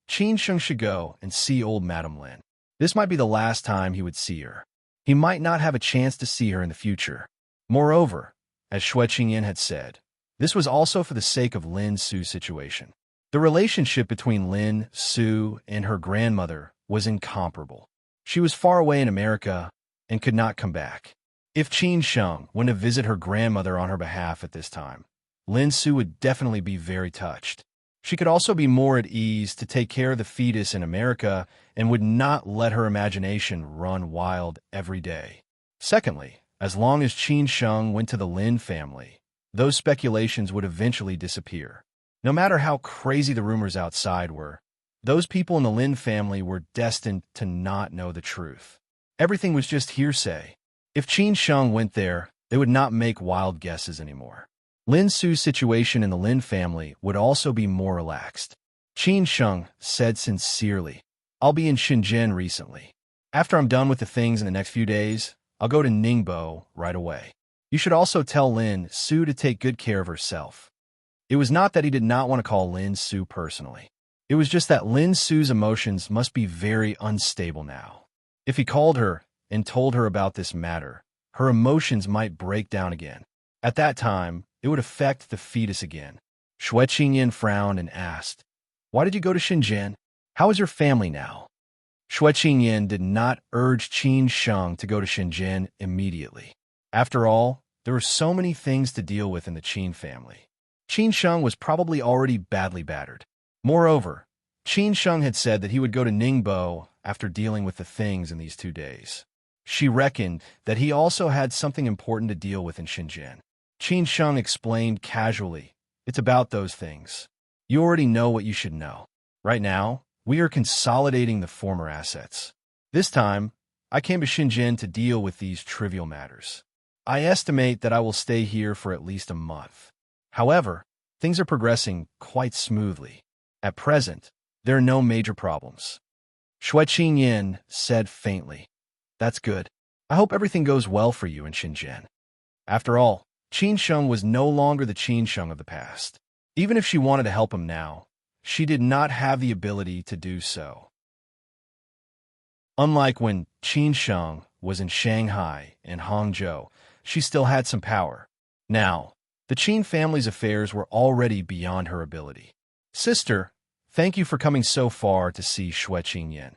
Qin Sheng should go and see old Madame Lin. This might be the last time he would see her. He might not have a chance to see her in the future. Moreover, as Shui Qingyan had said, this was also for the sake of Lin Su's situation. The relationship between Lin Su and her grandmother was incomparable. She was far away in America and could not come back. If Qin Sheng went to visit her grandmother on her behalf at this time, Lin Su would definitely be very touched. She could also be more at ease to take care of the fetus in America and would not let her imagination run wild every day. Secondly, as long as Qin Sheng went to the Lin family, those speculations would eventually disappear. No matter how crazy the rumors outside were, those people in the Lin family were destined to not know the truth. Everything was just hearsay. If Qin Sheng went there, they would not make wild guesses anymore. Lin Su's situation in the Lin family would also be more relaxed. Qin Sheng said sincerely, "I'll be in Shenzhen recently. After I'm done with the things in the next few days, I'll go to Ningbo right away. You should also tell Lin Su to take good care of herself." It was not that he did not want to call Lin Su personally. It was just that Lin Su's emotions must be very unstable now. If he called her and told her about this matter, her emotions might break down again. At that time, it would affect the fetus again. Shui Qingyan frowned and asked, "Why did you go to Shenzhen? How is your family now?" Shui Qingyan did not urge Qin Sheng to go to Shenzhen immediately. After all, there were so many things to deal with in the Qin family. Qin Sheng was probably already badly battered. Moreover, Qin Sheng had said that he would go to Ningbo after dealing with the things in these 2 days. She reckoned that he also had something important to deal with in Shenzhen. Qin Sheng explained casually, "It's about those things. You already know what you should know. Right now, we are consolidating the former assets. This time, I came to Shenzhen to deal with these trivial matters. I estimate that I will stay here for at least a month. However, things are progressing quite smoothly. At present, there are no major problems." Shui Qingyan said faintly, "That's good. I hope everything goes well for you in Shenzhen." After all, Qin Sheng was no longer the Qin Sheng of the past. Even if she wanted to help him now, she did not have the ability to do so. Unlike when Qin Sheng was in Shanghai and Hangzhou, she still had some power. Now, the Qin family's affairs were already beyond her ability. "Sister, thank you for coming so far to see Shui Qingyan,"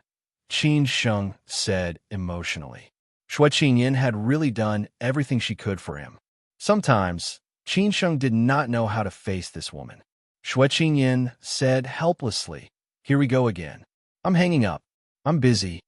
Qin Sheng said emotionally. Shui Qingyan had really done everything she could for him. Sometimes, Qin Sheng did not know how to face this woman. Shui Qingyan said helplessly, "Here we go again. I'm hanging up. I'm busy."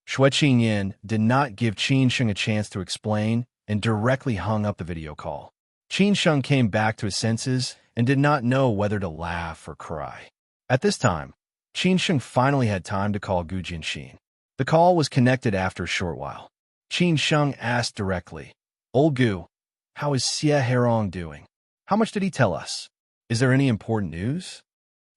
Shui Qingyan did not give Qin Sheng a chance to explain and directly hung up the video call. Qin Sheng came back to his senses and did not know whether to laugh or cry. At this time, Qin Sheng finally had time to call Gu Jianxin. The call was connected after a short while. Qin Sheng asked directly, "Old Gu, how is Xie Herong doing? How much did he tell us? Is there any important news?"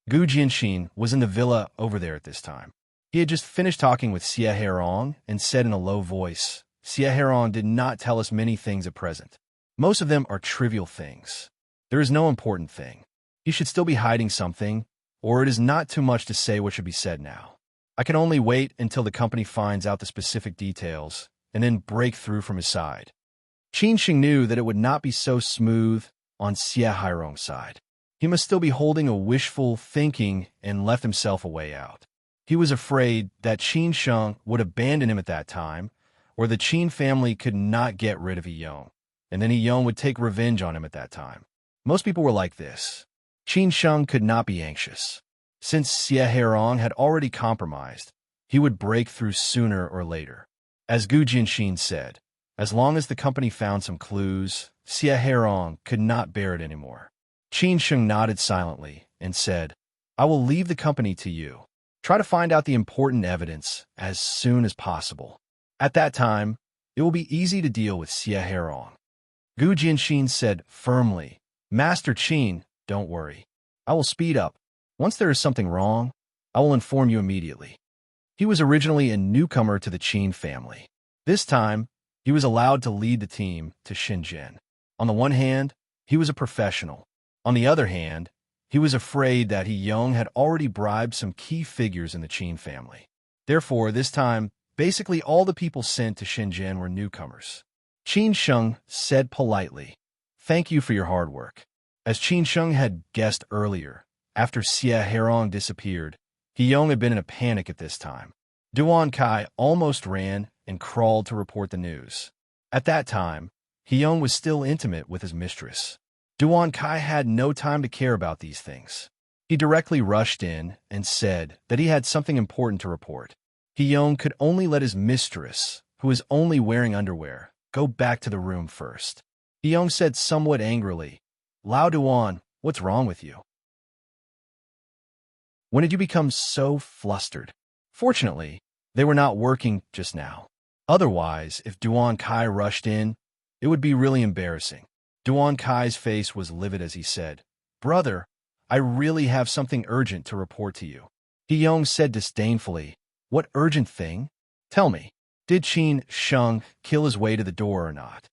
Gu Jianxin was in the villa over there at this time. He had just finished talking with Xie Herong and said in a low voice, "Xie Herong did not tell us many things at present. Most of them are trivial things. There is no important thing. He should still be hiding something, or it is not too much to say what should be said now. I can only wait until the company finds out the specific details and then break through from his side." Qin Sheng knew that it would not be so smooth on Xie Hairong's side. He must still be holding a wishful thinking and left himself a way out. He was afraid that Qin Sheng would abandon him at that time, or the Qin family could not get rid of Yong, and then Yong would take revenge on him at that time. Most people were like this. Qin Sheng could not be anxious. Since Xie Herong had already compromised, he would break through sooner or later. As Gu Jinxin said, as long as the company found some clues, Xie Herong could not bear it anymore. Qin Sheng nodded silently and said, I will leave the company to you. Try to find out the important evidence as soon as possible. At that time, it will be easy to deal with Xie Herong. Gu Jinxin said firmly, Master Qin, don't worry. I will speed up. Once there is something wrong, I will inform you immediately. He was originally a newcomer to the Qin family. This time, he was allowed to lead the team to Shenzhen. On the one hand, he was a professional. On the other hand, he was afraid that He Yong had already bribed some key figures in the Qin family. Therefore, this time, basically all the people sent to Shenzhen were newcomers. Qin Sheng said politely, Thank you for your hard work. As Qin Sheng had guessed earlier, after Xie Herong disappeared, He Yong had been in a panic at this time. Duan Kai almost ran and crawled to report the news. At that time, He Yong was still intimate with his mistress. Duan Kai had no time to care about these things. He directly rushed in and said that he had something important to report. He Yong could only let his mistress, who was only wearing underwear, go back to the room first. He Yong said somewhat angrily, Lao Duan, what's wrong with you? When did you become so flustered? Fortunately, they were not working just now. Otherwise, if Duan Kai rushed in, it would be really embarrassing. Duan Kai's face was livid as he said, Brother, I really have something urgent to report to you. He Yong said disdainfully, What urgent thing? Tell me, did Qin Sheng kill his way to the door or not?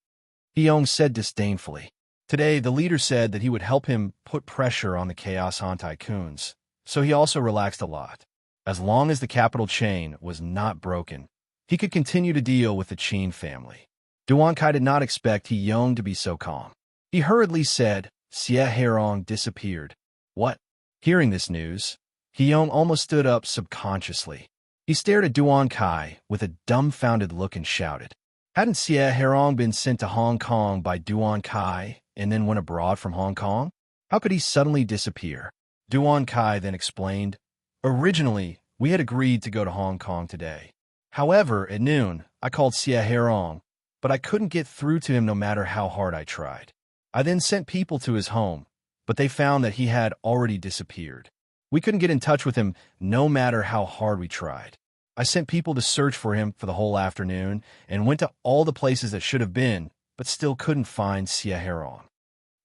He Yong said disdainfully. Today, the leader said that he would help him put pressure on the Chaos Han tycoons, so he also relaxed a lot. As long as the capital chain was not broken, he could continue to deal with the Qin family. Duan Kai did not expect He Yong to be so calm. He hurriedly said, Xie Herong disappeared. What? Hearing this news, He Yong almost stood up subconsciously. He stared at Duan Kai with a dumbfounded look and shouted. Hadn't Xie Herong been sent to Hong Kong by Duan Kai and then went abroad from Hong Kong? How could he suddenly disappear? Duan Kai then explained, Originally, we had agreed to go to Hong Kong today. However, at noon, I called Xie Herong, but I couldn't get through to him no matter how hard I tried. I then sent people to his home, but they found that he had already disappeared. We couldn't get in touch with him no matter how hard we tried. I sent people to search for him for the whole afternoon and went to all the places that should have been, but still couldn't find Xie Herong.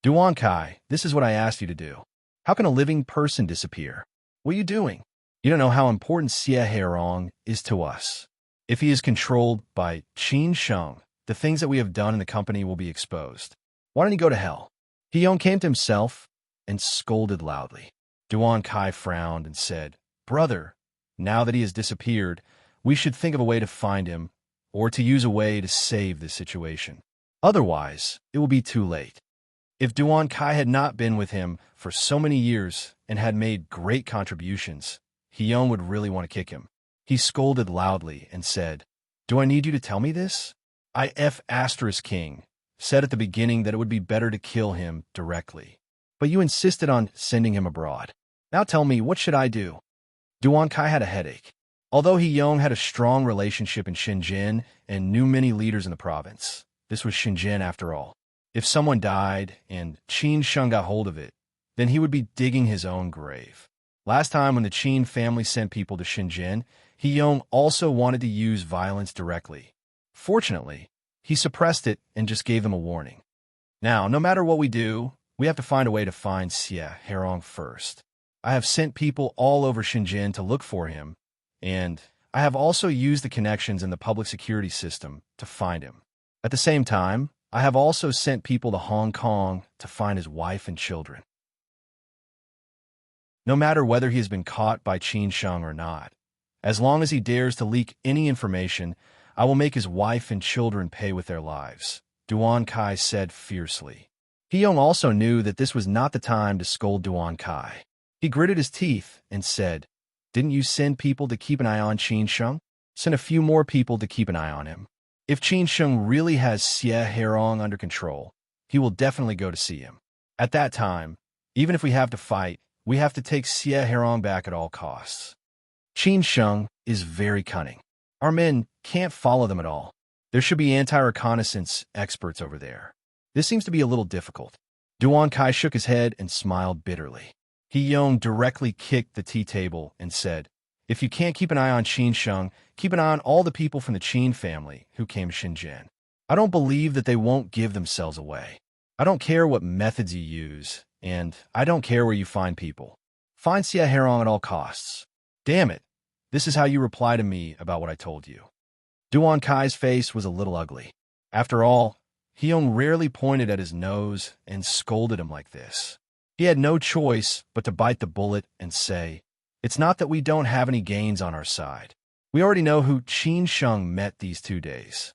Duan Kai, this is what I asked you to do. How can a living person disappear? What are you doing? You don't know how important Xie Herong is to us. If he is controlled by Qin Sheng, the things that we have done in the company will be exposed. Why don't he go to hell? He Yong came to himself and scolded loudly. Duan Kai frowned and said, Brother, now that he has disappeared, we should think of a way to find him, or to use a way to save this situation. Otherwise, it will be too late. If Duan Kai had not been with him for so many years and had made great contributions, He Yong would really want to kick him. He scolded loudly and said, Do I need you to tell me this? King said at the beginning that it would be better to kill him directly. But you insisted on sending him abroad. Now tell me, what should I do? Duan Kai had a headache. Although He Yong had a strong relationship in Shenzhen and knew many leaders in the province, this was Shenzhen after all. If someone died and Qin Sheng got hold of it, then he would be digging his own grave. Last time when the Qin family sent people to Shenzhen, He Yong also wanted to use violence directly. Fortunately, he suppressed it and just gave them a warning. Now, no matter what we do, we have to find a way to find Xie Herong first. I have sent people all over Shenzhen to look for him, and I have also used the connections in the public security system to find him. At the same time, I have also sent people to Hong Kong to find his wife and children. No matter whether he has been caught by Qin Sheng or not, as long as he dares to leak any information, I will make his wife and children pay with their lives, Duan Kai said fiercely. He Yong also knew that this was not the time to scold Duan Kai. He gritted his teeth and said, Didn't you send people to keep an eye on Qin Sheng? Send a few more people to keep an eye on him. If Qin Sheng really has Xie Herong under control, he will definitely go to see him. At that time, Even if we have to fight, we have to take Xie Herong back at all costs. Qin Sheng is very cunning. Our men can't follow them at all. There should be anti-reconnaissance experts over there. This seems to be a little difficult. Duan Kai shook his head and smiled bitterly. He Yong directly kicked the tea table and said, "If you can't keep an eye on Qin Sheng, keep an eye on all the people from the Qin family who came to Shenzhen. I don't believe that they won't give themselves away. I don't care what methods you use, and I don't care where you find people. Find Xie Herong at all costs. Damn it, this is how you reply to me about what I told you." Duan Kai's face was a little ugly. After all, Hyung rarely pointed at his nose and scolded him like this. He had no choice but to bite the bullet and say, "It's not that we don't have any gains on our side. We already know who Qin Sheng met these 2 days."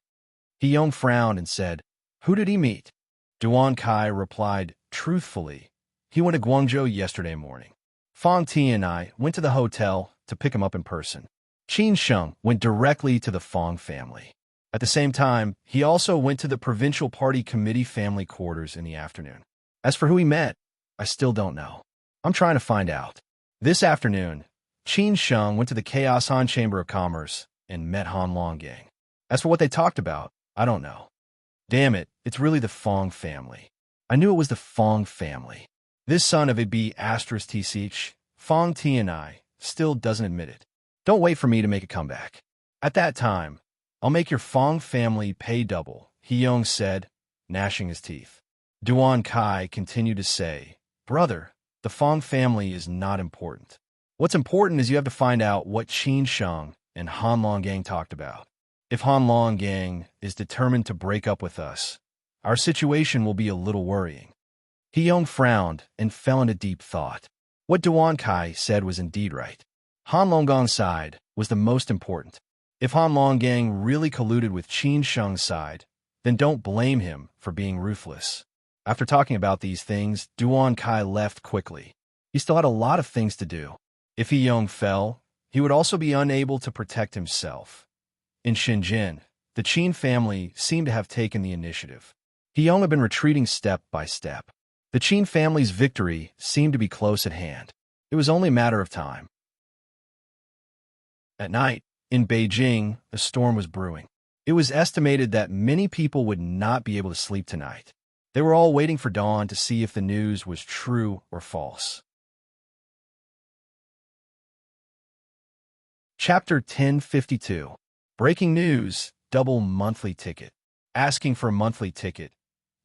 Hyung frowned and said, "Who did he meet?" Duan Kai replied truthfully, "He went to Guangzhou yesterday morning. Fang Ti and I went to the hotel to pick him up in person. Qin Sheng went directly to the Fang family. At the same time, he also went to the Provincial Party Committee family quarters in the afternoon. As for who he met, I still don't know. I'm trying to find out." This afternoon, Qin Sheng went to the Chaos Han Chamber of Commerce and met Han Longgang. As for what they talked about, I don't know. Damn it, it's really the Fang family. I knew it was the Fang family. This son of a B** TCH, Fang Ti and I, still doesn't admit it. Don't wait for me to make a comeback. At that time, I'll make your Fang family pay double, Hyung said, gnashing his teeth. Duan Kai continued to say, "Brother, the Fang family is not important. What's important is you have to find out what Qin Sheng and Han Longgang talked about. If Han Longgang is determined to break up with us, our situation will be a little worrying." Hyung frowned and fell into deep thought. What Duan Kai said was indeed right. Han Longgang's side was the most important. If Han Longgang really colluded with Qin Sheng's side, then don't blame him for being ruthless. After talking about these things, Duan Kai left quickly. He still had a lot of things to do. If Hyung fell, he would also be unable to protect himself. In Shenzhen, the Qin family seemed to have taken the initiative. Hyung had been retreating step by step. The Qin family's victory seemed to be close at hand. It was only a matter of time. At night, in Beijing, a storm was brewing. It was estimated that many people would not be able to sleep tonight. They were all waiting for dawn to see if the news was true or false. Chapter 1052. Breaking news, double monthly ticket. Asking for a monthly ticket.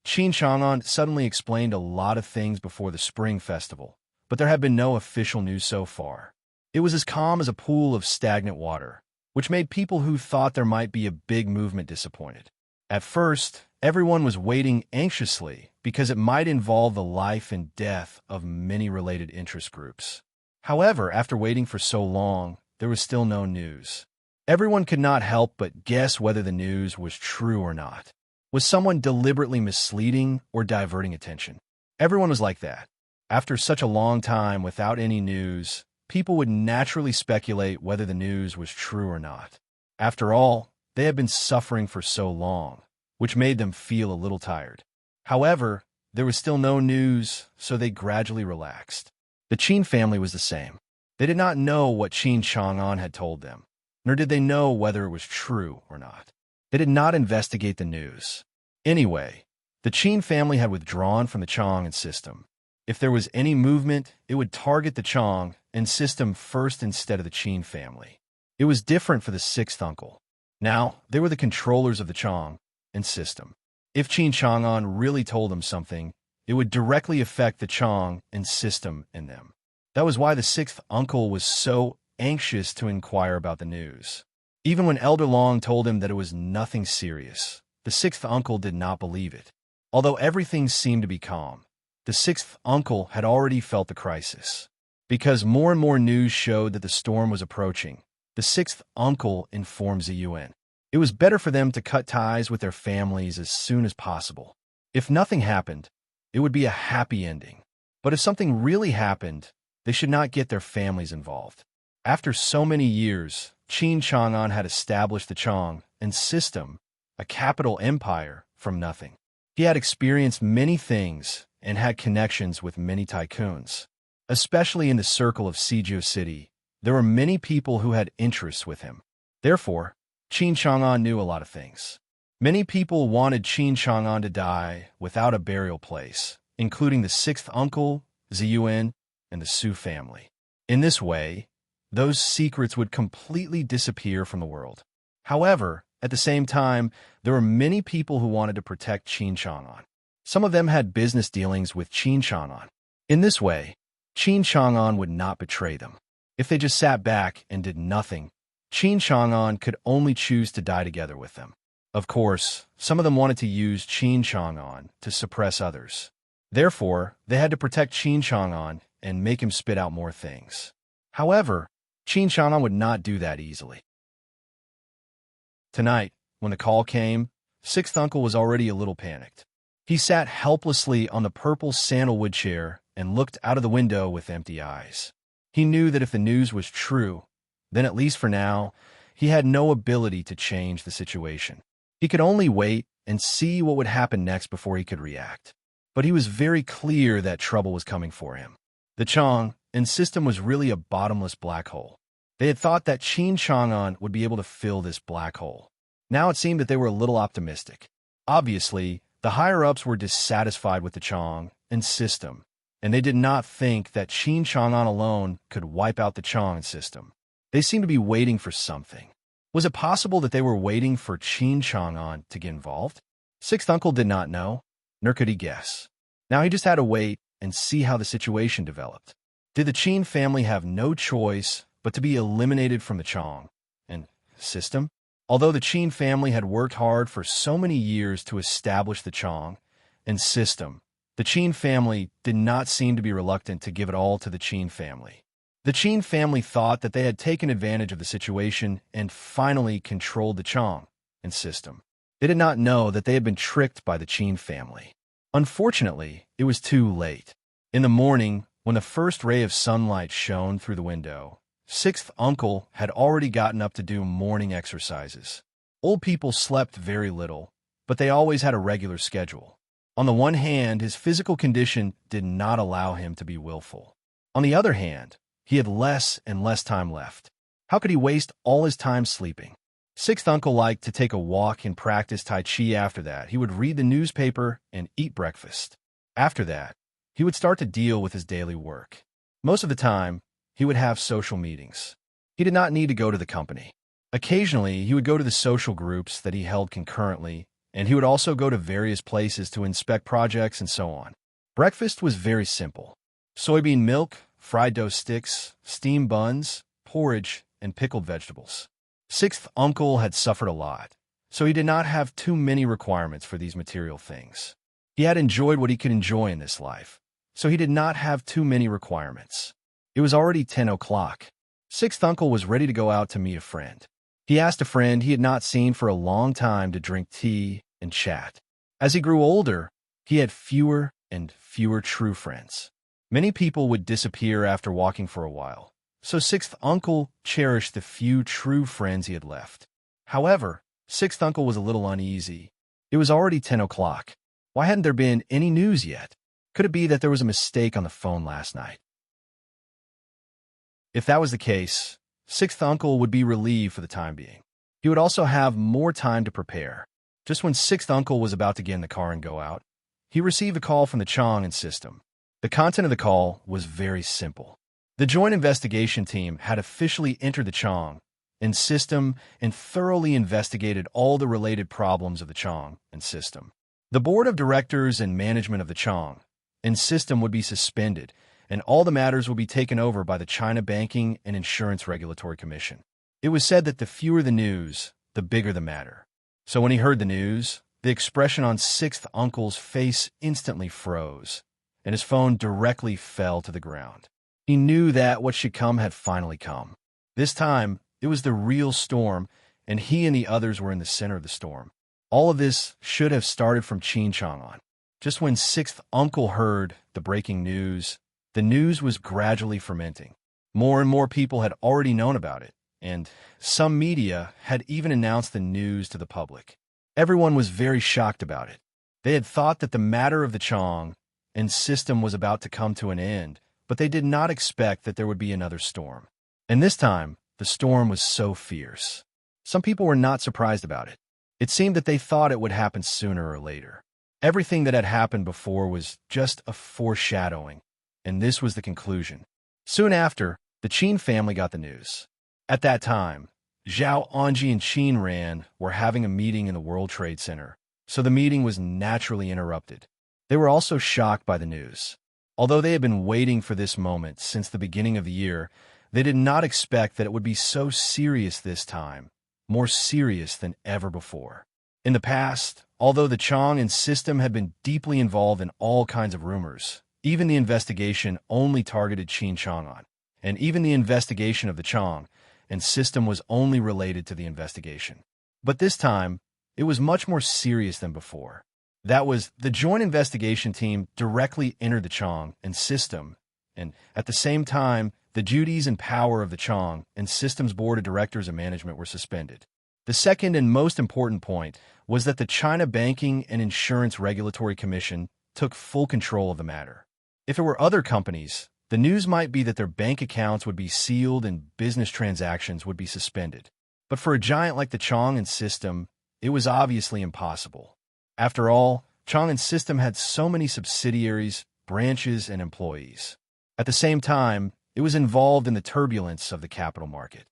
Qin Chang'an suddenly explained a lot of things before the Spring Festival, but there had been no official news so far. It was as calm as a pool of stagnant water, which made people who thought there might be a big movement disappointed. At first, everyone was waiting anxiously because it might involve the life and death of many related interest groups. However, after waiting for so long, there was still no news. Everyone could not help but guess whether the news was true or not. Was someone deliberately misleading or diverting attention? Everyone was like that. After such a long time without any news, people would naturally speculate whether the news was true or not. After all, they had been suffering for so long, which made them feel a little tired. However, there was still no news, so they gradually relaxed. The Qin family was the same. They did not know what Qin Chang'an had told them, nor did they know whether it was true or not. They did not investigate the news. Anyway, the Qin family had withdrawn from the Chang and system. If there was any movement, it would target the Chang and system first instead of the Qin family. It was different for the sixth uncle. Now, they were the controllers of the Chang and system. If Qin Chang'an really told them something, it would directly affect the Chang and system and them. That was why the sixth uncle was so anxious to inquire about the news. Even when Elder Long told him that it was nothing serious, the sixth uncle did not believe it. Although everything seemed to be calm, the sixth uncle had already felt the crisis. Because more and more news showed that the storm was approaching, the sixth uncle informed Ziyuan. It was better for them to cut ties with their families as soon as possible. If nothing happened, it would be a happy ending. But if something really happened, they should not get their families involved. After so many years, Qin Chang'an had established the Chang and system, a capital empire, from nothing. He had experienced many things and had connections with many tycoons. Especially in the circle of Suzhou City, there were many people who had interests with him. Therefore, Qin Chang'an knew a lot of things. Many people wanted Qin Chang'an to die without a burial place, including the sixth uncle, Ziyuan, and the Su family. In this way, those secrets would completely disappear from the world. However, at the same time, there were many people who wanted to protect Qin Chang'an. Some of them had business dealings with Qin Chang'an. In this way, Qin Chang'an would not betray them. If they just sat back and did nothing, Qin Chang'an could only choose to die together with them. Of course, some of them wanted to use Qin Chang'an to suppress others. Therefore, they had to protect Qin Chang'an and make him spit out more things. However, Qin Chang'an would not do that easily. Tonight, when the call came, sixth uncle was already a little panicked. He sat helplessly on the purple sandalwood chair and looked out of the window with empty eyes. He knew that if the news was true, then at least for now, he had no ability to change the situation. He could only wait and see what would happen next before he could react. But he was very clear that trouble was coming for him. The Chang and system was really a bottomless black hole. They had thought that Qin Chang'an would be able to fill this black hole. Now it seemed that they were a little optimistic. Obviously, the higher-ups were dissatisfied with the Chang and system, and they did not think that Qin Chang'an alone could wipe out the Chang system. They seemed to be waiting for something. Was it possible that they were waiting for Qin Chang'an to get involved? Sixth uncle did not know, nor could he guess. Now he just had to wait and see how the situation developed. Did the Qin family have no choice but to be eliminated from the Chang and system? Although the Qin family had worked hard for so many years to establish the Chang and system, the Qin family did not seem to be reluctant to give it all to the Qin family. The Qin family thought that they had taken advantage of the situation and finally controlled the Chang and system. They did not know that they had been tricked by the Qin family. Unfortunately, it was too late. In the morning, when the first ray of sunlight shone through the window, sixth uncle had already gotten up to do morning exercises. Old people slept very little, but they always had a regular schedule. On the one hand, his physical condition did not allow him to be willful. On the other hand, he had less and less time left. How could he waste all his time sleeping? Sixth uncle liked to take a walk and practice Tai Chi. After that, he would read the newspaper and eat breakfast. After that, he would start to deal with his daily work. Most of the time, he would have social meetings. He did not need to go to the company. Occasionally, he would go to the social groups that he held concurrently, and he would also go to various places to inspect projects and so on. Breakfast was very simple. Soybean milk, fried dough sticks, steamed buns, porridge, and pickled vegetables. Sixth uncle had suffered a lot, so he did not have too many requirements for these material things. He had enjoyed what he could enjoy in this life, so he did not have too many requirements. It was already 10 o'clock. Sixth uncle was ready to go out to meet a friend. He asked a friend he had not seen for a long time to drink tea and chat. As he grew older, he had fewer and fewer true friends. Many people would disappear after walking for a while, so sixth uncle cherished the few true friends he had left. However, sixth uncle was a little uneasy. It was already 10 o'clock. Why hadn't there been any news yet? Could it be that there was a mistake on the phone last night? If that was the case, sixth uncle would be relieved for the time being. He would also have more time to prepare. Just when sixth uncle was about to get in the car and go out, he received a call from the Chang and system. The content of the call was very simple. The joint investigation team had officially entered the Chang and system and thoroughly investigated all the related problems of the Chang and system. The board of directors and management of the Chang and system would be suspended, and all the matters will be taken over by the China Banking and Insurance Regulatory Commission. It was said that the fewer the news, the bigger the matter. So when he heard the news, the expression on sixth uncle's face instantly froze, and his phone directly fell to the ground. He knew that what should come had finally come. This time, it was the real storm, and he and the others were in the center of the storm. All of this should have started from Qin Chang'an. Just when sixth uncle heard the breaking news, the news was gradually fermenting. More and more people had already known about it, and some media had even announced the news to the public. Everyone was very shocked about it. They had thought that the matter of the Chong and system was about to come to an end, but they did not expect that there would be another storm. And this time, the storm was so fierce. Some people were not surprised about it. It seemed that they thought it would happen sooner or later. Everything that had happened before was just a foreshadowing, and this was the conclusion. Soon after, the Qin family got the news. At that time, Zhao Anji and Qin Ran were having a meeting in the World Trade Center, so the meeting was naturally interrupted. They were also shocked by the news. Although they had been waiting for this moment since the beginning of the year, they did not expect that it would be so serious this time, more serious than ever before. In the past, although the Chong and system had been deeply involved in all kinds of rumors, even the investigation only targeted Qin Chang'an, and even the investigation of the Chong and system was only related to the investigation. But this time, it was much more serious than before. That was, the joint investigation team directly entered the Chong and system, and at the same time, the duties and power of the Chong and system's board of directors and management were suspended. The second and most important point was that the China Banking and Insurance Regulatory Commission took full control of the matter. If it were other companies, the news might be that their bank accounts would be sealed and business transactions would be suspended. But for a giant like the Chong and system, it was obviously impossible. After all, Chong and system had so many subsidiaries, branches, and employees. At the same time, it was involved in the turbulence of the capital market.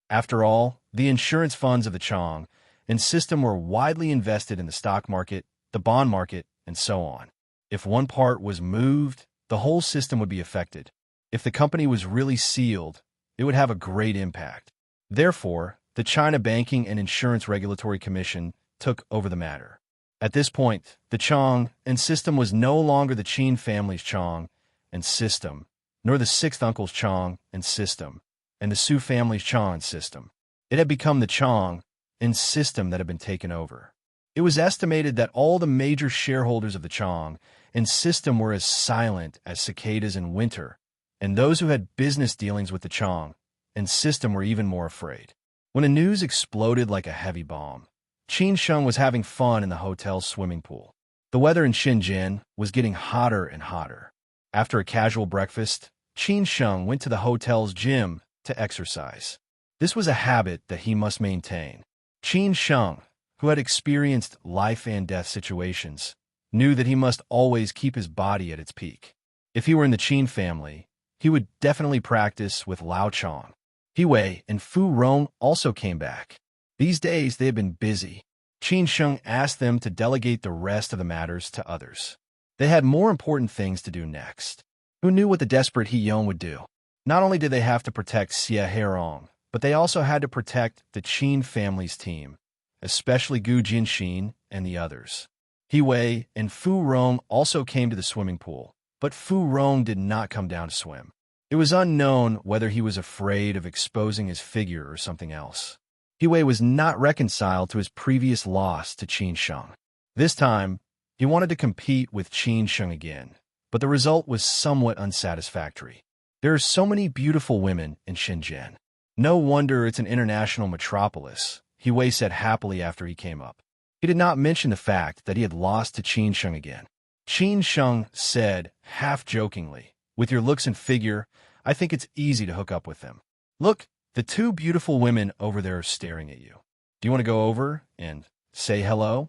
After all, the insurance funds of the Chong and system were widely invested in the stock market, the bond market, and so on. If one part was moved, the whole system would be affected. If the company was really sealed, it would have a great impact. Therefore, the China Banking and Insurance Regulatory Commission took over the matter. At this point, the Chong and system was no longer the Qin family's Chong and system, nor the sixth uncle's Chong and system, and the Su family's Chong and system. It had become the Chong and system that had been taken over. It was estimated that all the major shareholders of the Chong and system were as silent as cicadas in winter, and those who had business dealings with the Chong and system were even more afraid. When the news exploded like a heavy bomb, Qin Sheng was having fun in the hotel's swimming pool. The weather in Shenzhen was getting hotter and hotter. After a casual breakfast, Qin Sheng went to the hotel's gym to exercise. This was a habit that he must maintain. Qin Sheng, who had experienced life and death situations, knew that he must always keep his body at its peak. If he were in the Qin family, he would definitely practice with Lao Chong. He Wei and Fu Rong also came back. These days they had been busy. Qin Sheng asked them to delegate the rest of the matters to others. They had more important things to do next. Who knew what the desperate He Yong would do? Not only did they have to protect Xie Herong, but they also had to protect the Qin family's team, especially Gu Jinxin and the others. He Wei and Fu Rong also came to the swimming pool, but Fu Rong did not come down to swim. It was unknown whether he was afraid of exposing his figure or something else. He Wei was not reconciled to his previous loss to Qin Sheng. This time, he wanted to compete with Qin Sheng again, but the result was somewhat unsatisfactory. There are so many beautiful women in Shenzhen. No wonder it's an international metropolis, He Wei said happily after he came up. He did not mention the fact that he had lost to Qin Sheng again. Qin Sheng said, half-jokingly, "With your looks and figure, I think it's easy to hook up with them. Look, the two beautiful women over there are staring at you. Do you want to go over and say hello?"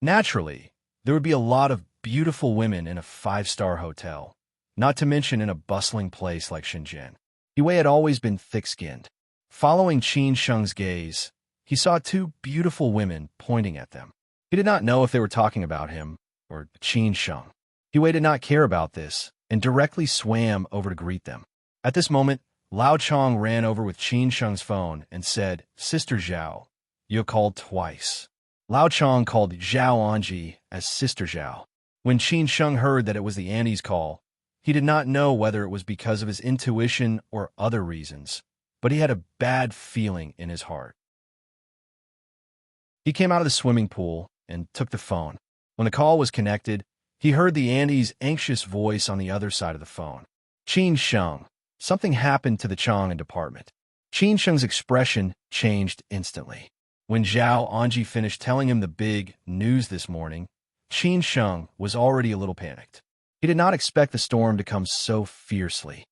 Naturally, there would be a lot of beautiful women in a five-star hotel, not to mention in a bustling place like Shenzhen. He Wei had always been thick-skinned. Following Qin Sheng's gaze, he saw two beautiful women pointing at them. He did not know if they were talking about him or Qin Sheng. He Wei did not care about this and directly swam over to greet them. At this moment, Lao Chong ran over with Qin Sheng's phone and said, "Sister Zhao, you called twice." Lao Chong called Zhao Anji as Sister Zhao. When Qin Sheng heard that it was the auntie's call, he did not know whether it was because of his intuition or other reasons, but he had a bad feeling in his heart. He came out of the swimming pool and took the phone. When the call was connected, he heard the auntie's anxious voice on the other side of the phone. "Qin Sheng, something happened to the Chang'an department." Qin Sheng's expression changed instantly. When Zhao Anji finished telling him the big news this morning, Qin Sheng was already a little panicked. He did not expect the storm to come so fiercely.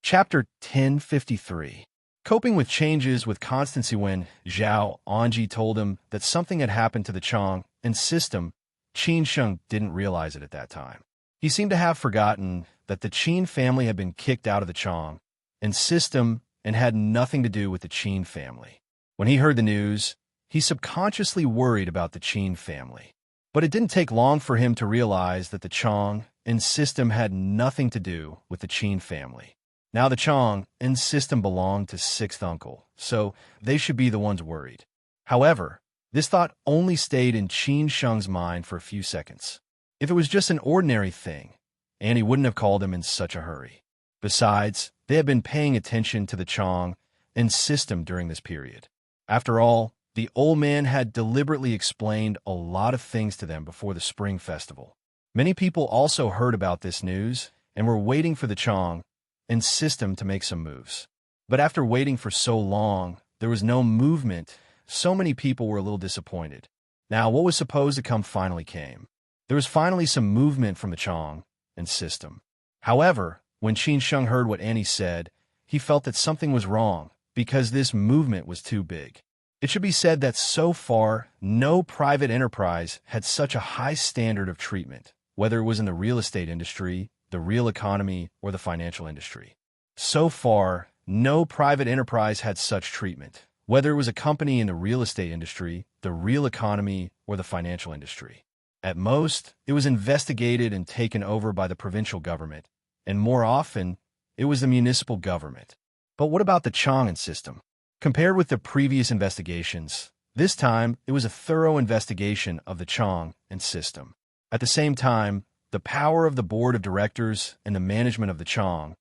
Chapter 1053. Coping with changes with constancy. When Zhao Anji told him that something had happened to the Chang and system, Qin Sheng didn't realize it at that time. He seemed to have forgotten that the Qin family had been kicked out of the Chang and system and had nothing to do with the Qin family. When he heard the news, he subconsciously worried about the Qin family. But it didn't take long for him to realize that the Chang and system had nothing to do with the Qin family. Now the Chang and system belonged to sixth uncle, so they should be the ones worried. However, this thought only stayed in Qin Sheng's mind for a few seconds. If it was just an ordinary thing, Annie wouldn't have called him in such a hurry. Besides, they had been paying attention to the Chang and system during this period. After all, the old man had deliberately explained a lot of things to them before the spring festival. Many people also heard about this news and were waiting for the Chang and system to make some moves. But after waiting for so long, there was no movement. So many people were a little disappointed. Now, what was supposed to come finally came. There was finally some movement from the Chang and system. However, when Qin Sheng heard what Annie said, he felt that something was wrong because this movement was too big. It should be said that so far, no private enterprise had such a high standard of treatment, whether it was in the real estate industry, the real economy, or the financial industry. So far, no private enterprise had such treatment, whether it was a company in the real estate industry, the real economy, or the financial industry. At most, it was investigated and taken over by the provincial government, and more often, it was the municipal government. But what about the Chang'an system? Compared with the previous investigations, this time it was a thorough investigation of the Chang'an system. At the same time, the power of the board of directors and the management of the Chang'an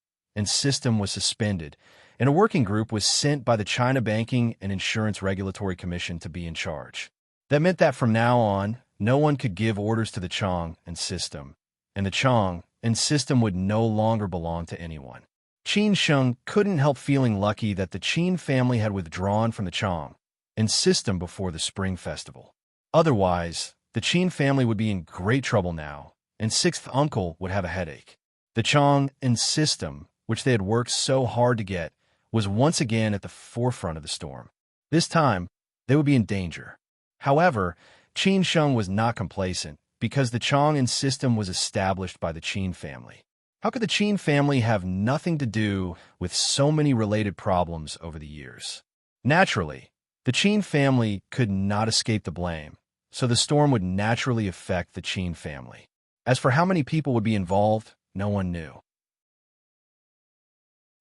system was suspended, and a working group was sent by the China Banking and Insurance Regulatory Commission to be in charge. That meant that from now on, no one could give orders to the Chang'an system, and the Chang'an system would no longer belong to anyone. Qin Sheng couldn't help feeling lucky that the Qin family had withdrawn from the Chang'an system before the Spring Festival. Otherwise, the Qin family would be in great trouble now, and sixth uncle would have a headache. The Chang'an system, which they had worked so hard to get, was once again at the forefront of the storm. This time, they would be in danger. However, Qin Sheng was not complacent because the Chang'an system was established by the Qin family. How could the Qin family have nothing to do with so many related problems over the years? Naturally, the Qin family could not escape the blame, so the storm would naturally affect the Qin family. As for how many people would be involved, no one knew.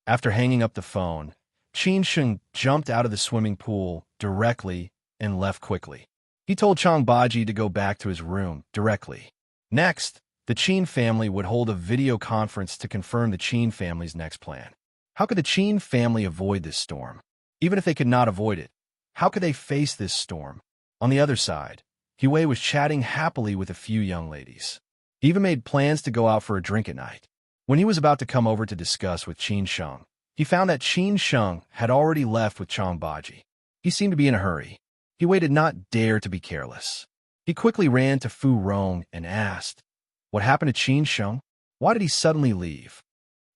After hanging up the phone, Qin Sheng jumped out of the swimming pool directly and left quickly. He told Chang Baji to go back to his room directly. Next, the Qin family would hold a video conference to confirm the Qin family's next plan. How could the Qin family avoid this storm? Even if they could not avoid it, how could they face this storm? On the other side, Huey was chatting happily with a few young ladies. He even made plans to go out for a drink at night. When he was about to come over to discuss with Qin Sheng, he found that Qin Sheng had already left with Chang Baji. He seemed to be in a hurry. Huey did not dare to be careless. He quickly ran to Fu Rong and asked, "What happened to Qin Sheng? Why did he suddenly leave?"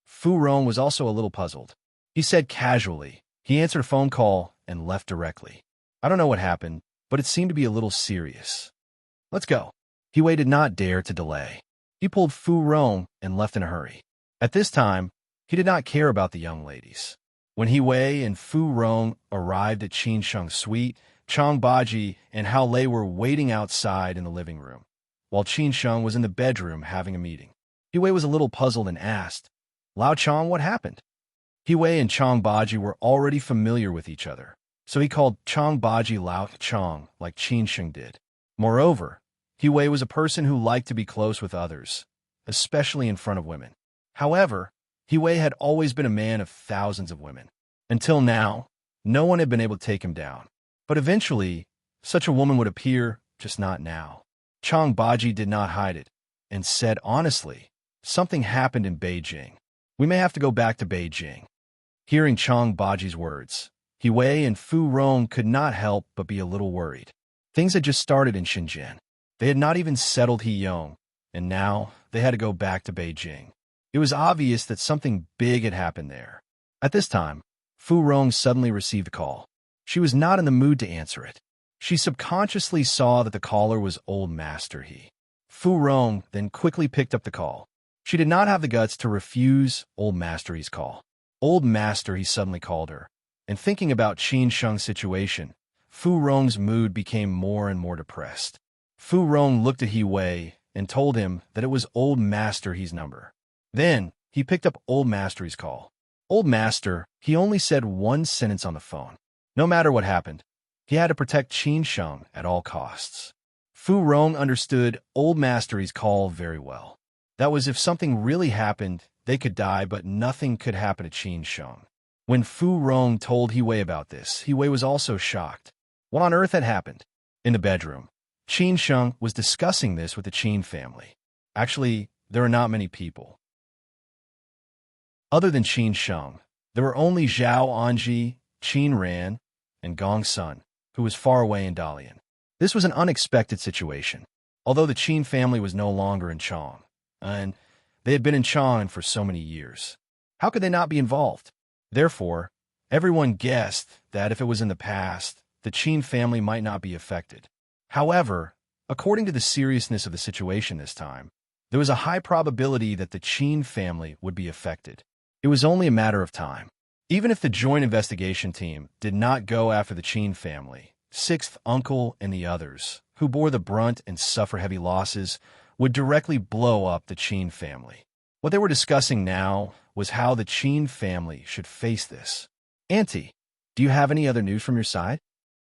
Fu Rong was also a little puzzled. He said casually, he answered a phone call and left directly. "I don't know what happened, but it seemed to be a little serious. Let's go." Huey did not dare to delay. He pulled Fu Rong and left in a hurry. At this time, he did not care about the young ladies. When Huey and Fu Rong arrived at Qin Sheng's suite, Chang Baji and Hao Lei were waiting outside in the living room, while Qin Sheng was in the bedroom having a meeting. Huey was a little puzzled and asked, "Lao Chang, what happened?" Huey and Chang Baji were already familiar with each other, so he called Chang Baji Lao Chang like Qin Sheng did. Moreover, Huey was a person who liked to be close with others, especially in front of women. However, Huey had always been a man of thousands of women. Until now, no one had been able to take him down. But eventually, such a woman would appear, just not now. Chang Baji did not hide it, and said honestly, "Something happened in Beijing. We may have to go back to Beijing." Hearing Chang Baji's words, He Wei and Fu Rong could not help but be a little worried. Things had just started in Shenzhen. They had not even settled Heyong, and now they had to go back to Beijing. It was obvious that something big had happened there. At this time, Fu Rong suddenly received a call. She was not in the mood to answer it. She subconsciously saw that the caller was Old Master He. Fu Rong then quickly picked up the call. She did not have the guts to refuse Old Master He's call. Old Master He suddenly called her, and thinking about Qin Sheng's situation, Fu Rong's mood became more and more depressed. Fu Rong looked at He Wei and told him that it was Old Master He's number. Then, he picked up Old Master He's call. Old Master, he only said one sentence on the phone. No matter what happened, he had to protect Qin Sheng at all costs. Fu Rong understood Old Master He's call very well. That was if something really happened, they could die, but nothing could happen to Qin Sheng. When Fu Rong told He Wei about this, He Wei was also shocked. What on earth had happened? In the bedroom, Qin Sheng was discussing this with the Qin family. Actually, there are not many people. Other than Qin Sheng, there were only Zhao Anji, Qin Ran, and Gong Sun, who was far away in Dalian. This was an unexpected situation, although the Qin family was no longer in Chang, and they had been in Chang for so many years. How could they not be involved? Therefore, everyone guessed that if it was in the past, the Qin family might not be affected. However, according to the seriousness of the situation this time, there was a high probability that the Qin family would be affected. It was only a matter of time. Even if the joint investigation team did not go after the Qin family, sixth uncle and the others, who bore the brunt and suffer heavy losses, would directly blow up the Qin family. What they were discussing now was how the Qin family should face this. Auntie, do you have any other news from your side?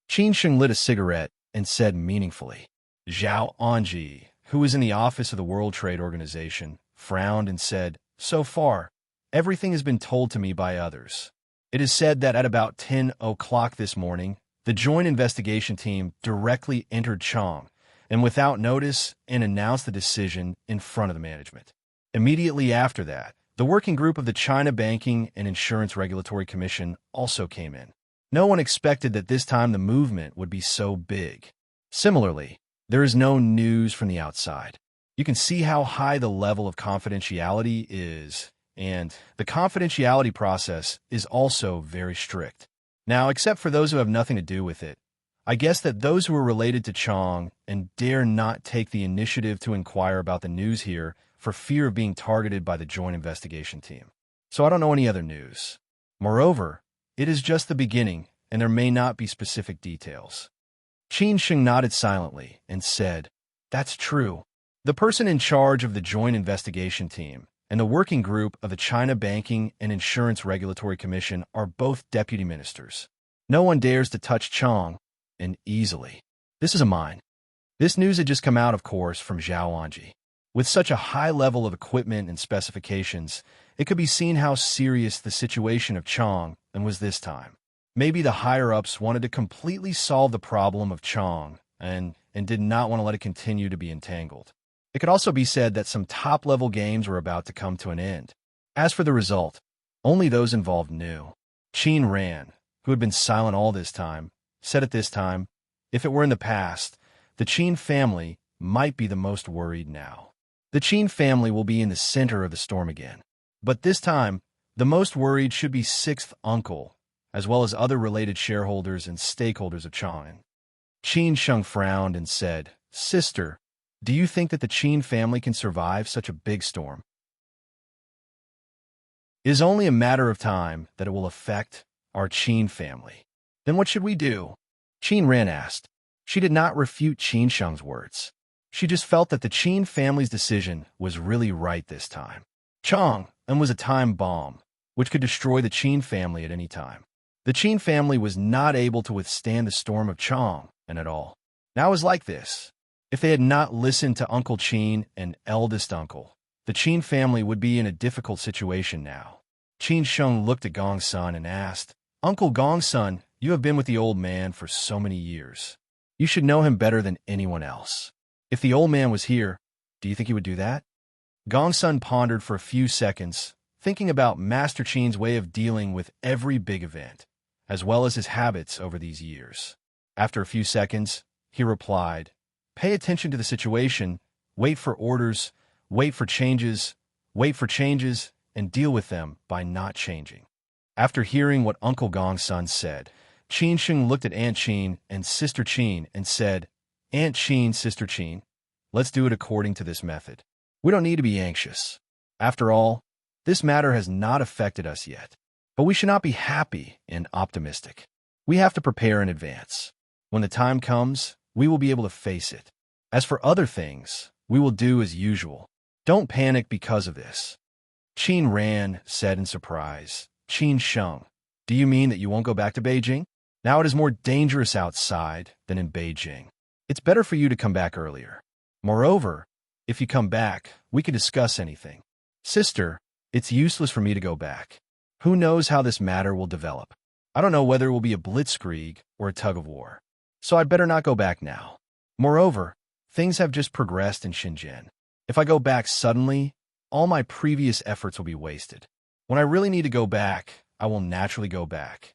Qin Sheng lit a cigarette and said meaningfully. Zhao Anji, who was in the office of the World Trade Organization, frowned and said, So far, everything has been told to me by others. It is said that at about 10 o'clock this morning, the joint investigation team directly entered Chang and without notice and announced the decision in front of the management. Immediately after that, the working group of the China Banking and Insurance Regulatory Commission also came in. No one expected that this time the movement would be so big. Similarly, there is no news from the outside. You can see how high the level of confidentiality is, and the confidentiality process is also very strict. Now, except for those who have nothing to do with it, I guess that those who are related to Chang and dare not take the initiative to inquire about the news here for fear of being targeted by the joint investigation team. So I don't know any other news. Moreover, it is just the beginning, and there may not be specific details. Qin Sheng nodded silently and said, That's true. The person in charge of the joint investigation team and the working group of the China Banking and Insurance Regulatory Commission are both deputy ministers. No one dares to touch Chang, and easily. This is a mine. This news had just come out, of course, from Zhao Anji. With such a high level of equipment and specifications, it could be seen how serious the situation of Chang was this time. Maybe the higher-ups wanted to completely solve the problem of Chang and did not want to let it continue to be entangled. It could also be said that some top-level games were about to come to an end. As for the result, only those involved knew. Qin Ran, who had been silent all this time, said at this time, if it were in the past, the Qin family might be the most worried now. The Qin family will be in the center of the storm again. But this time, the most worried should be sixth uncle, as well as other related shareholders and stakeholders of Chang. Qin Sheng frowned and said, Sister, do you think that the Qin family can survive such a big storm? It is only a matter of time that it will affect our Qin family. Then what should we do? Qin Ran asked. She did not refute Qin Sheng's words. She just felt that the Qin family's decision was really right this time. Chang was a time bomb, which could destroy the Qin family at any time. The Qin family was not able to withstand the storm of Chang at all. Now it was like this. If they had not listened to Uncle Qin and eldest uncle, the Qin family would be in a difficult situation now. Qin Sheng looked at Gong Sun and asked, Uncle Gong Sun, you have been with the old man for so many years. You should know him better than anyone else. If the old man was here, do you think he would do that? Gong Sun pondered for a few seconds, thinking about Master Qin's way of dealing with every big event, as well as his habits over these years. After a few seconds, he replied, "Pay attention to the situation, wait for orders, wait for changes, and deal with them by not changing." After hearing what Uncle Gongsun said, Qin Sheng looked at Aunt Qin and Sister Qin and said, "Aunt Qin, Sister Qin, let's do it according to this method. We don't need to be anxious. After all, this matter has not affected us yet. But we should not be happy and optimistic. We have to prepare in advance. When the time comes, we will be able to face it. As for other things, we will do as usual. Don't panic because of this." Qin Ran said in surprise, "Qin Sheng, do you mean that you won't go back to Beijing? Now it is more dangerous outside than in Beijing. It's better for you to come back earlier. Moreover, if you come back, we can discuss anything. Sister, it's useless for me to go back. Who knows how this matter will develop? I don't know whether it will be a blitzkrieg or a tug-of-war. So I'd better not go back now. Moreover, things have just progressed in Shenzhen. If I go back suddenly, all my previous efforts will be wasted. When I really need to go back, I will naturally go back."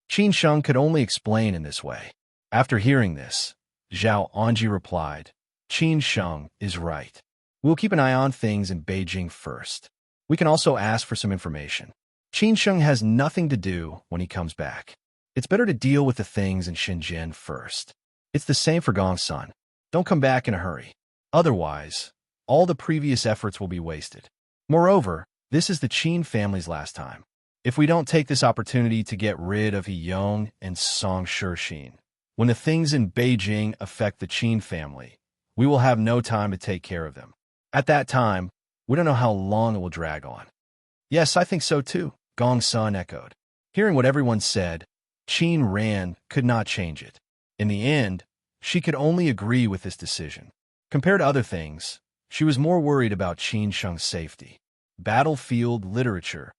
Qin Sheng could only explain in this way. After hearing this, Zhao Anji replied, "Qin Sheng is right. We'll keep an eye on things in Beijing first. We can also ask for some information. Qin Sheng has nothing to do when he comes back. It's better to deal with the things in Shenzhen first. It's the same for Gongsun. Don't come back in a hurry. Otherwise, all the previous efforts will be wasted. Moreover, this is the Qin family's last time. If we don't take this opportunity to get rid of He Yong and Song Shixin, when the things in Beijing affect the Qin family, we will have no time to take care of them. At that time, we don't know how long it will drag on." "Yes, I think so too," Gongsun echoed. Hearing what everyone said, Qin Ran could not change it. In the end, she could only agree with this decision. Compared to other things, she was more worried about Qin Sheng's safety. Battlefield Literature.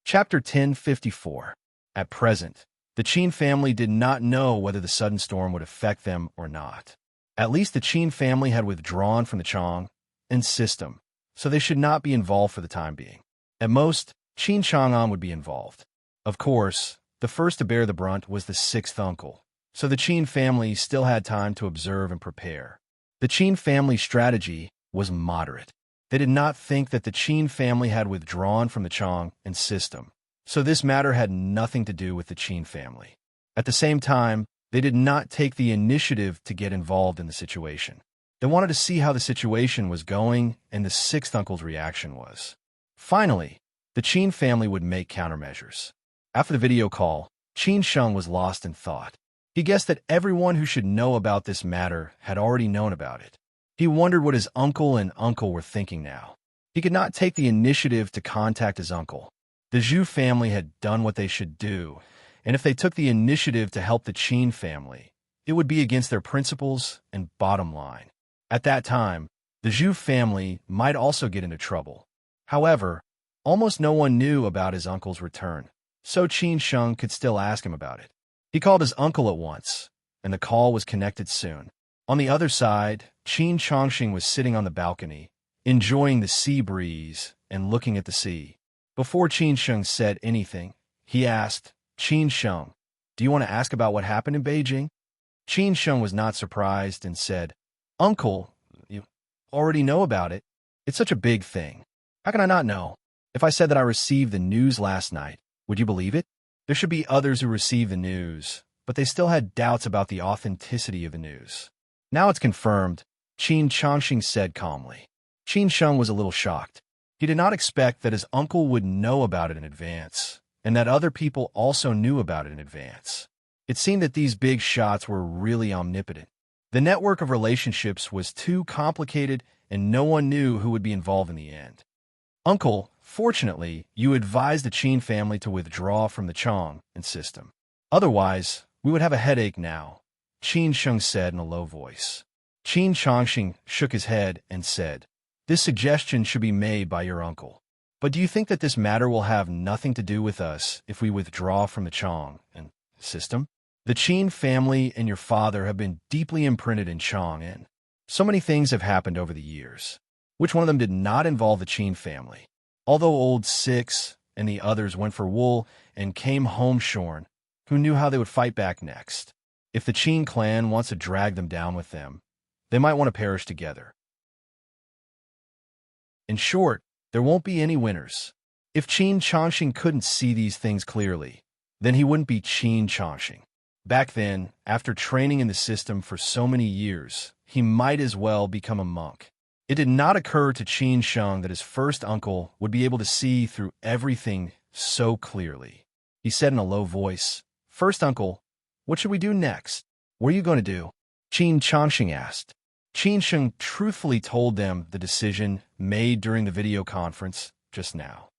Chapter 1054. At present, the Qin family did not know whether the sudden storm would affect them or not. At least the Qin family had withdrawn from the Chong and system, so they should not be involved for the time being. At most, Qin Chang'an would be involved. Of course, the first to bear the brunt was the sixth uncle, so the Qin family still had time to observe and prepare. The Qin family's strategy was moderate. They did not think that the Qin family had withdrawn from the Chong and system, so this matter had nothing to do with the Qin family. At the same time, they did not take the initiative to get involved in the situation. They wanted to see how the situation was going and the sixth uncle's reaction was. Finally, the Qin family would make countermeasures. After the video call, Qin Sheng was lost in thought. He guessed that everyone who should know about this matter had already known about it. He wondered what his uncle and uncle were thinking now. He could not take the initiative to contact his uncle. The Zhu family had done what they should do, and if they took the initiative to help the Qin family, it would be against their principles and bottom line. At that time, the Zhu family might also get into trouble. However, almost no one knew about his uncle's return, so Qin Sheng could still ask him about it. He called his uncle at once, and the call was connected soon. On the other side, Qin Chongqing was sitting on the balcony, enjoying the sea breeze and looking at the sea. Before Qin Sheng said anything, he asked, "Qin Sheng, do you want to ask about what happened in Beijing?" Qin Sheng was not surprised and said, "Uncle, you already know about it. It's such a big thing. How can I not know? If I said that I received the news last night, would you believe it? There should be others who received the news, but they still had doubts about the authenticity of the news. Now it's confirmed," Qin Chongqing said calmly. Qin Sheng was a little shocked. He did not expect that his uncle would know about it in advance, and that other people also knew about it in advance. It seemed that these big shots were really omnipotent. The network of relationships was too complicated, and no one knew who would be involved in the end. "Uncle, fortunately, you advised the Qin family to withdraw from the Chong and system. Otherwise, we would have a headache now," Qin Sheng said in a low voice. Qin Chongqing shook his head and said, "This suggestion should be made by your uncle. But do you think that this matter will have nothing to do with us if we withdraw from the Chong and system? The Qin family and your father have been deeply imprinted in Chong'an. So many things have happened over the years. Which one of them did not involve the Qin family? Although old Six and the others went for wool and came home shorn, who knew how they would fight back next? If the Qin clan wants to drag them down with them, they might want to perish together. In short, there won't be any winners. If Qin Changxing couldn't see these things clearly, then he wouldn't be Qin Changxing. Back then, after training in the system for so many years, he might as well become a monk. It did not occur to Qin Sheng that his first uncle would be able to see through everything so clearly. He said in a low voice, "First uncle, what should we do next?" "What are you going to do?" Qin Changxing asked. Qin Sheng truthfully told them the decision made during the video conference just now.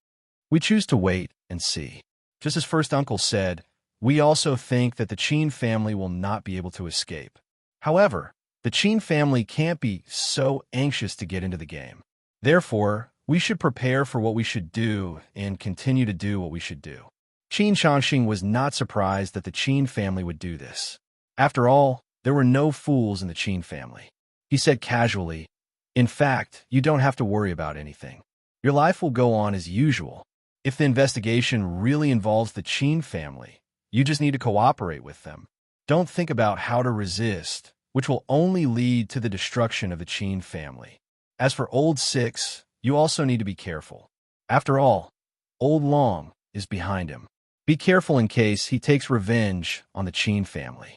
"We choose to wait and see." Just as first uncle said, we also think that the Qin family will not be able to escape. However, the Qin family can't be so anxious to get into the game. Therefore, we should prepare for what we should do and continue to do what we should do. Qin Changxing was not surprised that the Qin family would do this. After all, there were no fools in the Qin family. He said casually, "In fact, you don't have to worry about anything. Your life will go on as usual. If the investigation really involves the Qin family, you just need to cooperate with them. Don't think about how to resist, which will only lead to the destruction of the Qin family. As for Old Six, you also need to be careful. After all, Old Long is behind him. Be careful in case he takes revenge on the Qin family."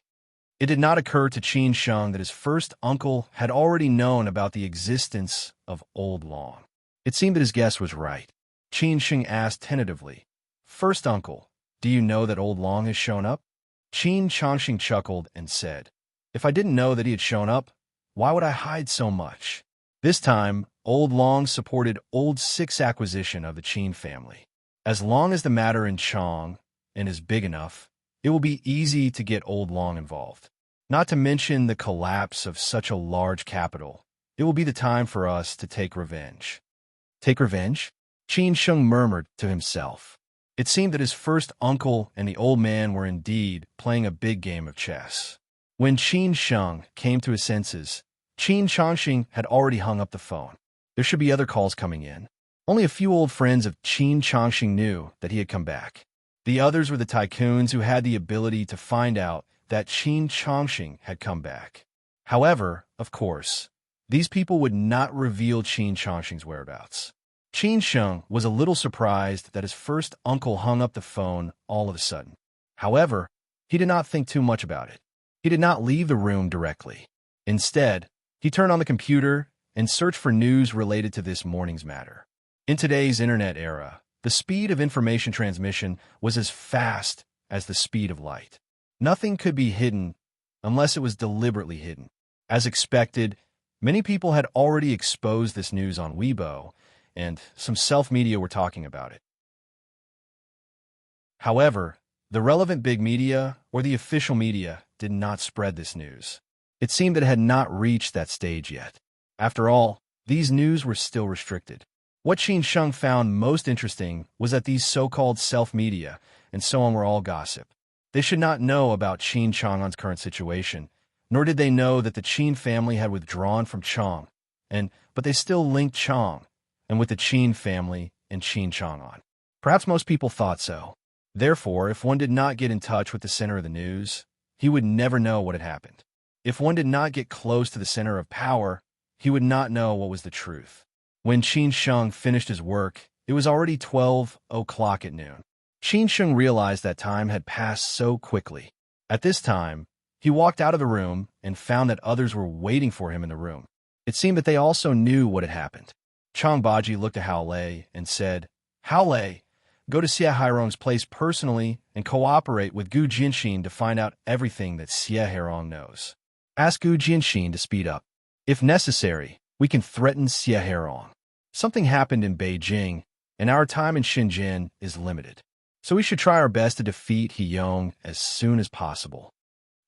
It did not occur to Qin Sheng that his first uncle had already known about the existence of Old Long. It seemed that his guess was right. Qin Sheng asked tentatively, "First uncle, do you know that Old Long has shown up?" Qin Changxing chuckled and said, "If I didn't know that he had shown up, why would I hide so much?" This time, Old Long supported Old Six acquisition of the Qin family. As long as the matter in Chong and is big enough, it will be easy to get Old Long involved. Not to mention the collapse of such a large capital. It will be the time for us to take revenge. Take revenge? Qin Sheng murmured to himself. It seemed that his first uncle and the old man were indeed playing a big game of chess. When Qin Sheng came to his senses, Qin Changxing had already hung up the phone. There should be other calls coming in. Only a few old friends of Qin Changxing knew that he had come back. The others were the tycoons who had the ability to find out that Qin Changxing had come back. However, of course, these people would not reveal Qin Changxing's whereabouts. Qin Sheng was a little surprised that his first uncle hung up the phone all of a sudden. However, he did not think too much about it. He did not leave the room directly. Instead, he turned on the computer and searched for news related to this morning's matter. In today's internet era, the speed of information transmission was as fast as the speed of light. Nothing could be hidden unless it was deliberately hidden. As expected, many people had already exposed this news on Weibo, and some self-media were talking about it. However, the relevant big media or the official media did not spread this news. It seemed that it had not reached that stage yet. After all, these news were still restricted. What Qin Sheng found most interesting was that these so-called self-media and so on were all gossip. They should not know about Qin Chang'an's current situation, nor did they know that the Qin family had withdrawn from Chang, but they still linked Chang and with the Qin family and Qin Chang'an. Perhaps most people thought so. Therefore, if one did not get in touch with the center of the news, he would never know what had happened. If one did not get close to the center of power, he would not know what was the truth. When Qin Sheng finished his work, it was already 12 o'clock at noon. Qin Sheng realized that time had passed so quickly. At this time, he walked out of the room and found that others were waiting for him in the room. It seemed that they also knew what had happened. Chang Baji looked at Hao Lei and said, "Hao Lei, go to Xie Hairong's place personally and cooperate with Gu Jianxin to find out everything that Xie Hairong knows. Ask Gu Jianxin to speed up. If necessary, we can threaten Xie Hairong. Something happened in Beijing, and our time in Shenzhen is limited. So we should try our best to defeat He Yong as soon as possible."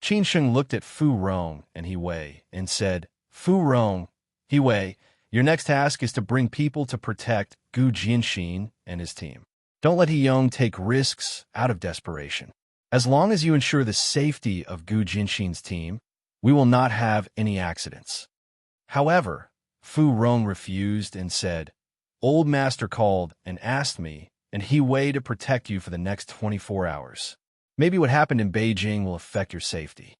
Qin Sheng looked at Fu Rong and He Wei and said, "Fu Rong, He Wei, your next task is to bring people to protect Gu Jianxin and his team. Don't let He Yong take risks out of desperation. As long as you ensure the safety of Gu Jianxin's team, we will not have any accidents." However, Fu Rong refused and said, "Old Master called and asked me, and he way to protect you for the next 24 hours. Maybe what happened in Beijing will affect your safety.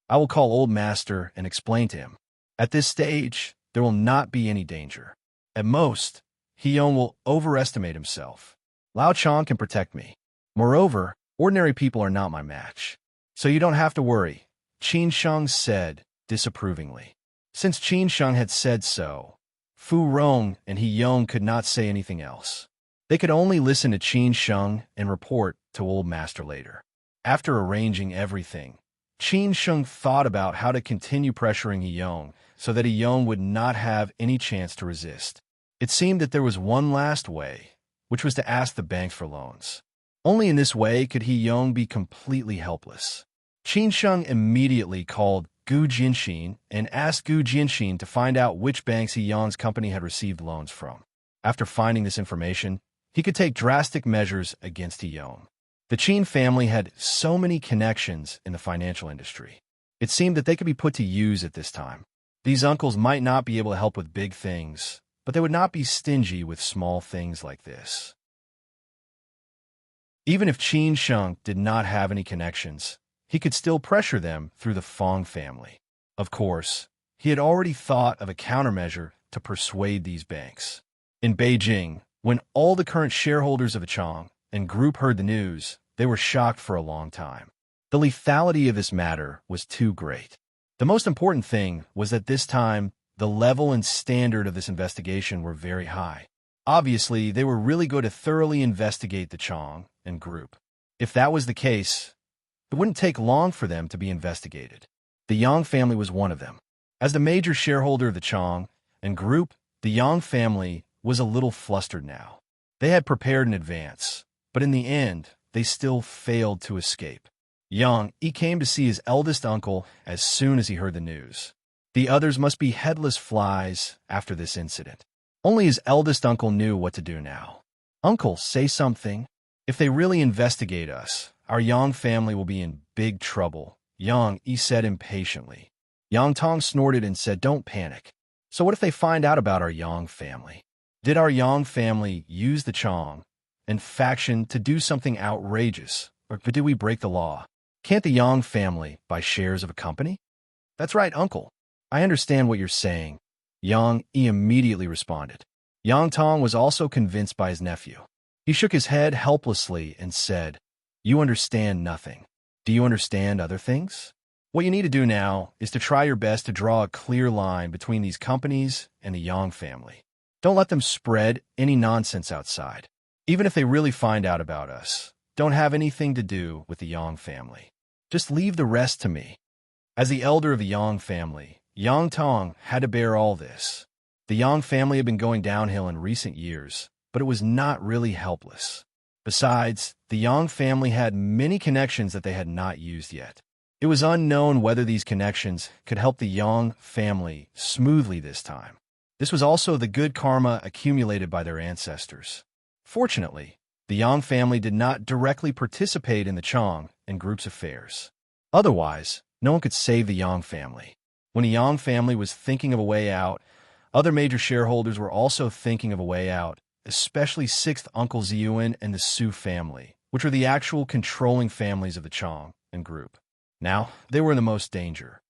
I will call Old Master and explain to him. At this stage, there will not be any danger. At most, Hyung will overestimate himself. Lao Chang can protect me. Moreover, ordinary people are not my match. So you don't have to worry," Qin Sheng said disapprovingly. Since Qin Sheng had said so, Fu Rong and Hyung could not say anything else. They could only listen to Qin Sheng and report to Old Master later. After arranging everything, Qin Sheng thought about how to continue pressuring Hyung so that Hyung would not have any chance to resist. It seemed that there was one last way, which was to ask the banks for loans. Only in this way could Hyung be completely helpless. Qin Sheng immediately called Gu Jianxin and asked Gu Jianxin to find out which banks Hyung's company had received loans from. After finding this information, he could take drastic measures against Hyung. The Qin family had so many connections in the financial industry. It seemed that they could be put to use at this time. These uncles might not be able to help with big things, but they would not be stingy with small things like this. Even if Qin Sheng did not have any connections, he could still pressure them through the Fong family. Of course, he had already thought of a countermeasure to persuade these banks. In Beijing, when all the current shareholders of the Chang and group heard the news, they were shocked for a long time. The lethality of this matter was too great. The most important thing was that this time, the level and standard of this investigation were very high. Obviously, they were really going to thoroughly investigate the Chang and group. If that was the case, it wouldn't take long for them to be investigated. The Yang family was one of them. As the major shareholder of the Chang and group, the Yang family was a little flustered now. They had prepared in advance, but in the end, they still failed to escape. Yang Yi came to see his eldest uncle as soon as he heard the news. The others must be headless flies after this incident. Only his eldest uncle knew what to do now. "Uncle, say something. If they really investigate us, our Yang family will be in big trouble," Yang Yi said impatiently. Yang Tong snorted and said, "Don't panic. So what if they find out about our Yang family? Did our Yang family use the Chang and faction to do something outrageous, or did we break the law? Can't the Yang family buy shares of a company?" "That's right, uncle. I understand what you're saying," Yang Yi immediately responded. Yang Tong was also convinced by his nephew. He shook his head helplessly and said, "You understand nothing. Do you understand other things? What you need to do now is to try your best to draw a clear line between these companies and the Yang family. Don't let them spread any nonsense outside. Even if they really find out about us, don't have anything to do with the Yang family. Just leave the rest to me." As the elder of the Yang family, Yang Tong had to bear all this. The Yang family had been going downhill in recent years, but it was not really helpless. Besides, the Yang family had many connections that they had not used yet. It was unknown whether these connections could help the Yang family smoothly this time. This was also the good karma accumulated by their ancestors. Fortunately, the Yang family did not directly participate in the Chang and group's affairs. Otherwise, no one could save the Yang family. When the Yang family was thinking of a way out, other major shareholders were also thinking of a way out, especially 6th Uncle Ziyuan and the Su family, which were the actual controlling families of the Chang and group. Now, they were in the most danger.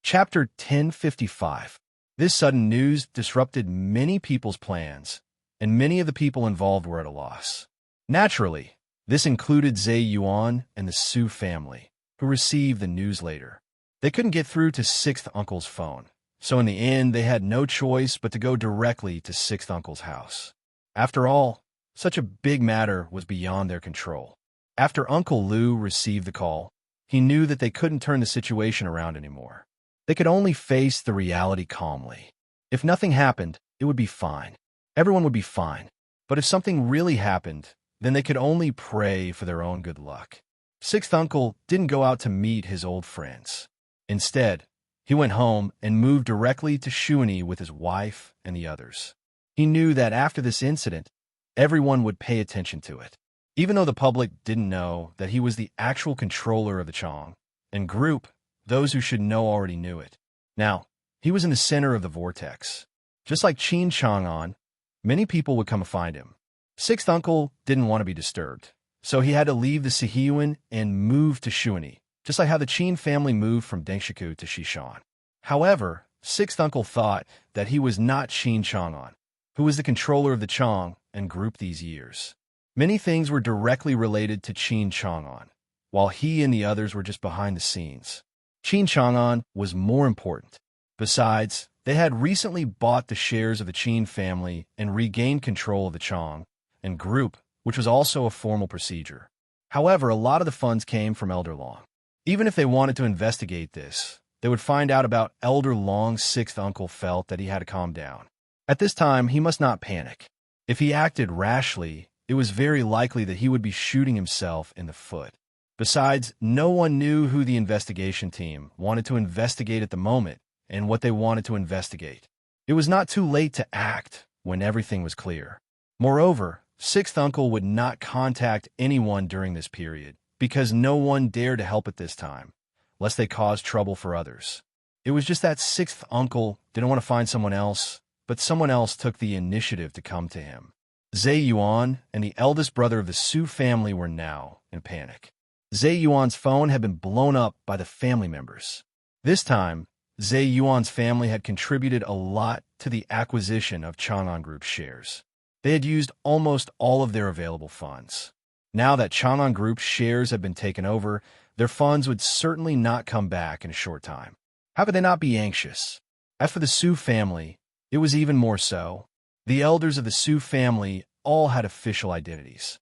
Chapter 1055. This sudden news disrupted many people's plans, and many of the people involved were at a loss. Naturally, this included Zhe Yuan and the Su family, who received the news later. They couldn't get through to 6th Uncle's phone, so in the end they had no choice but to go directly to 6th Uncle's house. After all, such a big matter was beyond their control. After Uncle Lu received the call, he knew that they couldn't turn the situation around anymore. They could only face the reality calmly. If nothing happened, it would be fine. Everyone would be fine. But if something really happened, then they could only pray for their own good luck. 6th Uncle didn't go out to meet his old friends. Instead, he went home and moved directly to Shuani with his wife and the others. He knew that after this incident, everyone would pay attention to it. Even though the public didn't know that he was the actual controller of the Chang and group, those who should know already knew it. Now, he was in the center of the vortex. Just like Qin Chang'an, many people would come to find him. Sixth uncle didn't want to be disturbed, so he had to leave the Sihiyuan and move to Shuani, just like how the Qin family moved from Dengshiku to Shishan. However, sixth uncle thought that he was not Qin Chang'an, who was the controller of the Chang and group these years. Many things were directly related to Qin Chang'an, while he and the others were just behind the scenes. Qin Chang'an was more important. Besides, they had recently bought the shares of the Qin family and regained control of the Chang and group, which was also a formal procedure. However, a lot of the funds came from Elder Long. Even if they wanted to investigate this, they would find out about Elder Long's sixth uncle felt that he had to calm down. At this time, he must not panic. If he acted rashly, it was very likely that he would be shooting himself in the foot. Besides, no one knew who the investigation team wanted to investigate at the moment and what they wanted to investigate. It was not too late to act when everything was clear. Moreover, sixth uncle would not contact anyone during this period because no one dared to help at this time, lest they cause trouble for others. It was just that sixth uncle didn't want to find someone else, but someone else took the initiative to come to him. Zhe Yuan and the eldest brother of the Su family were now in panic. Zhe Yuan's phone had been blown up by the family members. This time, Zhe Yuan's family had contributed a lot to the acquisition of Chang'an Group's shares. They had used almost all of their available funds. Now that Chang'an Group's shares had been taken over, their funds would certainly not come back in a short time. How could they not be anxious? As for the Su family, it was even more so. The elders of the Su family all had official identities.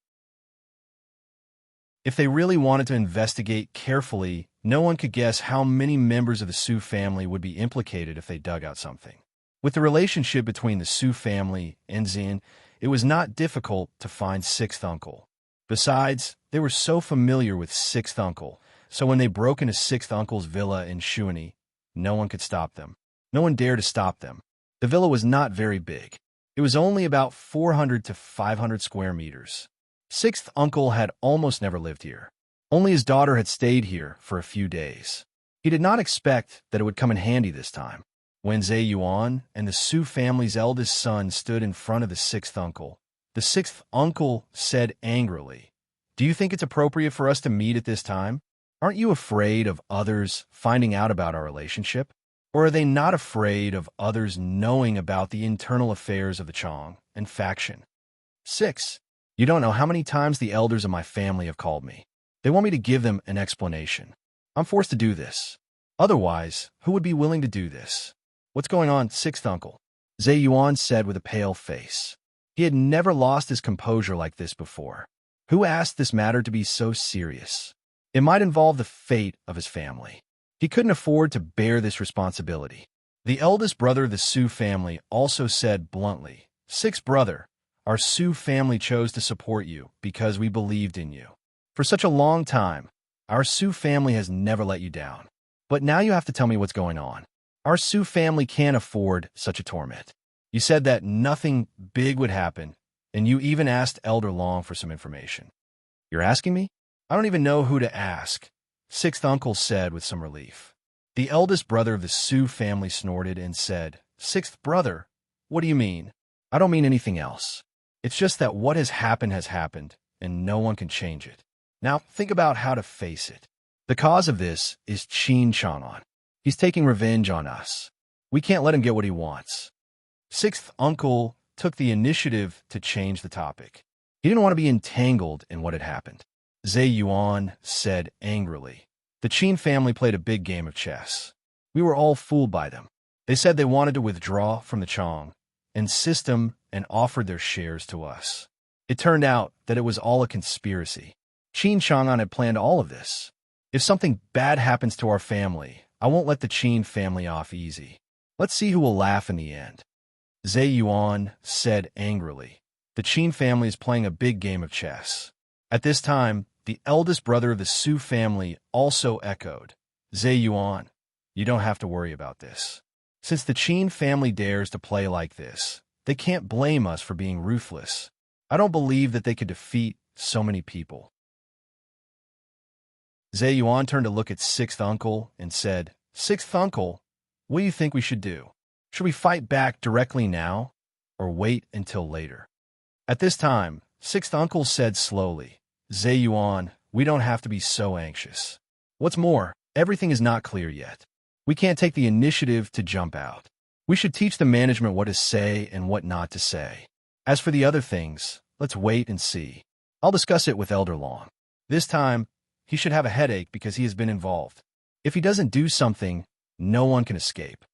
If they really wanted to investigate carefully, no one could guess how many members of the Su family would be implicated if they dug out something. With the relationship between the Su family and Xin, it was not difficult to find sixth uncle. Besides, they were so familiar with sixth uncle, so when they broke into sixth uncle's villa in Shuani, no one could stop them. No one dared to stop them. The villa was not very big. It was only about 400 to 500 square meters. Sixth uncle had almost never lived here. Only his daughter had stayed here for a few days. He did not expect that it would come in handy this time. When Zhe Yuan and the Su family's eldest son stood in front of the sixth uncle, the sixth uncle said angrily, "Do you think it's appropriate for us to meet at this time? Aren't you afraid of others finding out about our relationship? Or are they not afraid of others knowing about the internal affairs of the Chang and faction? 6. You don't know how many times the elders of my family have called me. They want me to give them an explanation. I'm forced to do this. Otherwise, who would be willing to do this? What's going on, sixth uncle?" Zhe Yuan said with a pale face. He had never lost his composure like this before. Who asked this matter to be so serious? It might involve the fate of his family. He couldn't afford to bear this responsibility. The eldest brother of the Su family also said bluntly, "Sixth brother, our Su family chose to support you because we believed in you. For such a long time, our Su family has never let you down. But now you have to tell me what's going on. Our Su family can't afford such a torment. You said that nothing big would happen, and you even asked Elder Long for some information." "You're asking me? I don't even know who to ask," sixth uncle said with some relief. The eldest brother of the Su family snorted and said, "Sixth brother, what do you mean? I don't mean anything else. It's just that what has happened, and no one can change it. Now think about how to face it. The cause of this is Qin Chang'an. He's taking revenge on us. We can't let him get what he wants." Sixth uncle took the initiative to change the topic. He didn't want to be entangled in what had happened. Zhe Yuan said angrily, "The Qin family played a big game of chess. We were all fooled by them. They said they wanted to withdraw from the Chang and system and offered their shares to us. It turned out that it was all a conspiracy. Qin Chang'an had planned all of this. If something bad happens to our family, I won't let the Qin family off easy. Let's see who will laugh in the end." Zhe Yuan said angrily, "The Qin family is playing a big game of chess." At this time, the eldest brother of the Su family also echoed, "Zhe Yuan, you don't have to worry about this. Since the Qin family dares to play like this, they can't blame us for being ruthless. I don't believe that they could defeat so many people." Yuan turned to look at sixth uncle and said, "Sixth uncle, what do you think we should do? Should we fight back directly now or wait until later?" At this time, sixth uncle said slowly, "Yuan, we don't have to be so anxious. What's more, everything is not clear yet. We can't take the initiative to jump out. We should teach the management what to say and what not to say. As for the other things, let's wait and see. I'll discuss it with Elder Long. This time, he should have a headache because he has been involved. If he doesn't do something, no one can escape.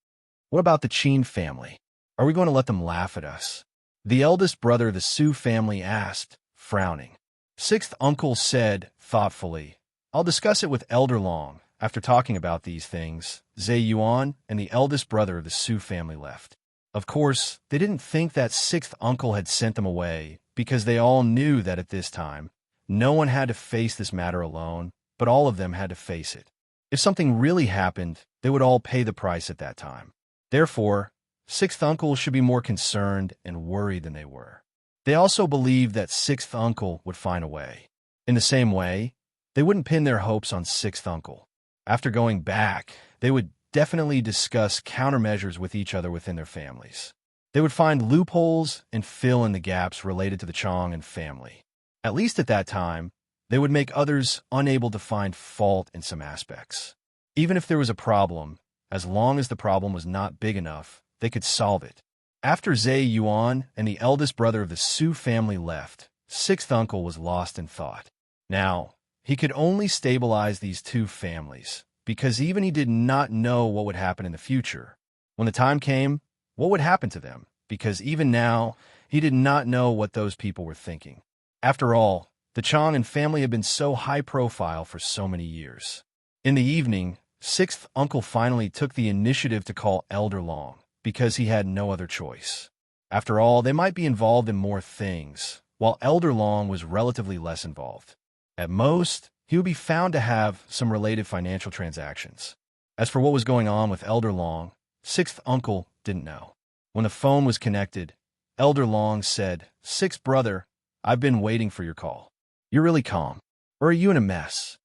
What about the Qin family? Are we going to let them laugh at us?" The eldest brother of the Su family asked, frowning. Sixth uncle said, thoughtfully, "I'll discuss it with Elder Long." After talking about these things, Yuan and the eldest brother of the Su family left. Of course, they didn't think that sixth uncle had sent them away because they all knew that at this time, no one had to face this matter alone, but all of them had to face it. If something really happened, they would all pay the price at that time. Therefore, sixth uncle should be more concerned and worried than they were. They also believed that sixth uncle would find a way. In the same way, they wouldn't pin their hopes on sixth uncle. After going back, they would definitely discuss countermeasures with each other within their families. They would find loopholes and fill in the gaps related to the Chong and family. At least at that time, they would make others unable to find fault in some aspects. Even if there was a problem, as long as the problem was not big enough, they could solve it. After Yuan and the eldest brother of the Su family left, sixth uncle was lost in thought. Now, he could only stabilize these two families, because even he did not know what would happen in the future. When the time came, what would happen to them? Because even now, he did not know what those people were thinking. After all, the Chong and family had been so high profile for so many years. In the evening, sixth uncle finally took the initiative to call Elder Long, because he had no other choice. After all, they might be involved in more things, while Elder Long was relatively less involved. At most, he would be found to have some related financial transactions. As for what was going on with Elder Long, sixth uncle didn't know. When the phone was connected, Elder Long said, "Sixth brother, I've been waiting for your call. You're really calm. Or are you in a mess?"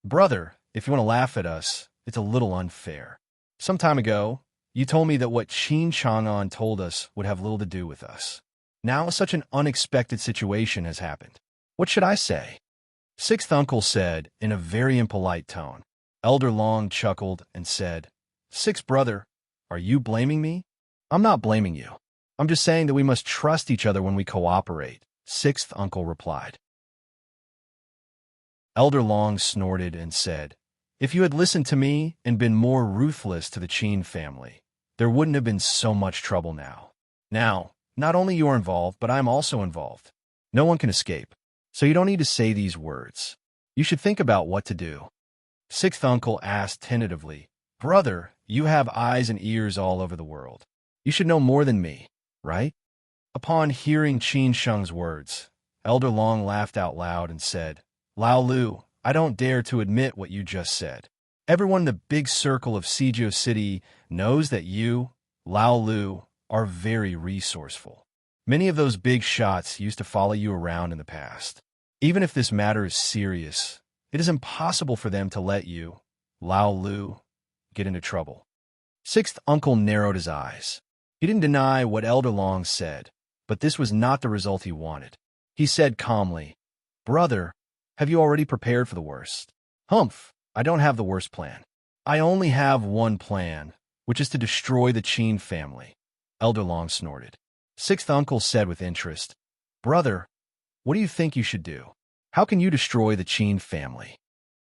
"Brother, if you want to laugh at us, it's a little unfair. Some time ago, you told me that what Qin Chang'an told us would have little to do with us. Now such an unexpected situation has happened. What should I say?" Sixth uncle said in a very impolite tone. Elder Long chuckled and said, "Sixth brother, are you blaming me?" "I'm not blaming you. I'm just saying that we must trust each other when we cooperate," sixth uncle replied. Elder Long snorted and said, "If you had listened to me and been more ruthless to the Qin family, there wouldn't have been so much trouble now. Now, not only you are involved, but I'm also involved. No one can escape. So you don't need to say these words. You should think about what to do." Sixth uncle asked tentatively, "Brother, you have eyes and ears all over the world. You should know more than me, right?" Upon hearing Qin Sheng's words, Elder Long laughed out loud and said, "Lao Lu, I don't dare to admit what you just said. Everyone in the big circle of Sijio City knows that you, Lao Lu, are very resourceful. Many of those big shots used to follow you around in the past. Even if this matter is serious, it is impossible for them to let you, Lao Lu, get into trouble." Sixth uncle narrowed his eyes. He didn't deny what Elder Long said, but this was not the result he wanted. He said calmly, "Brother, have you already prepared for the worst?" "Humph, I don't have the worst plan. I only have one plan, which is to destroy the Qin family." Elder Long snorted. Sixth uncle said with interest, "Brother, what do you think you should do? How can you destroy the Qin family?"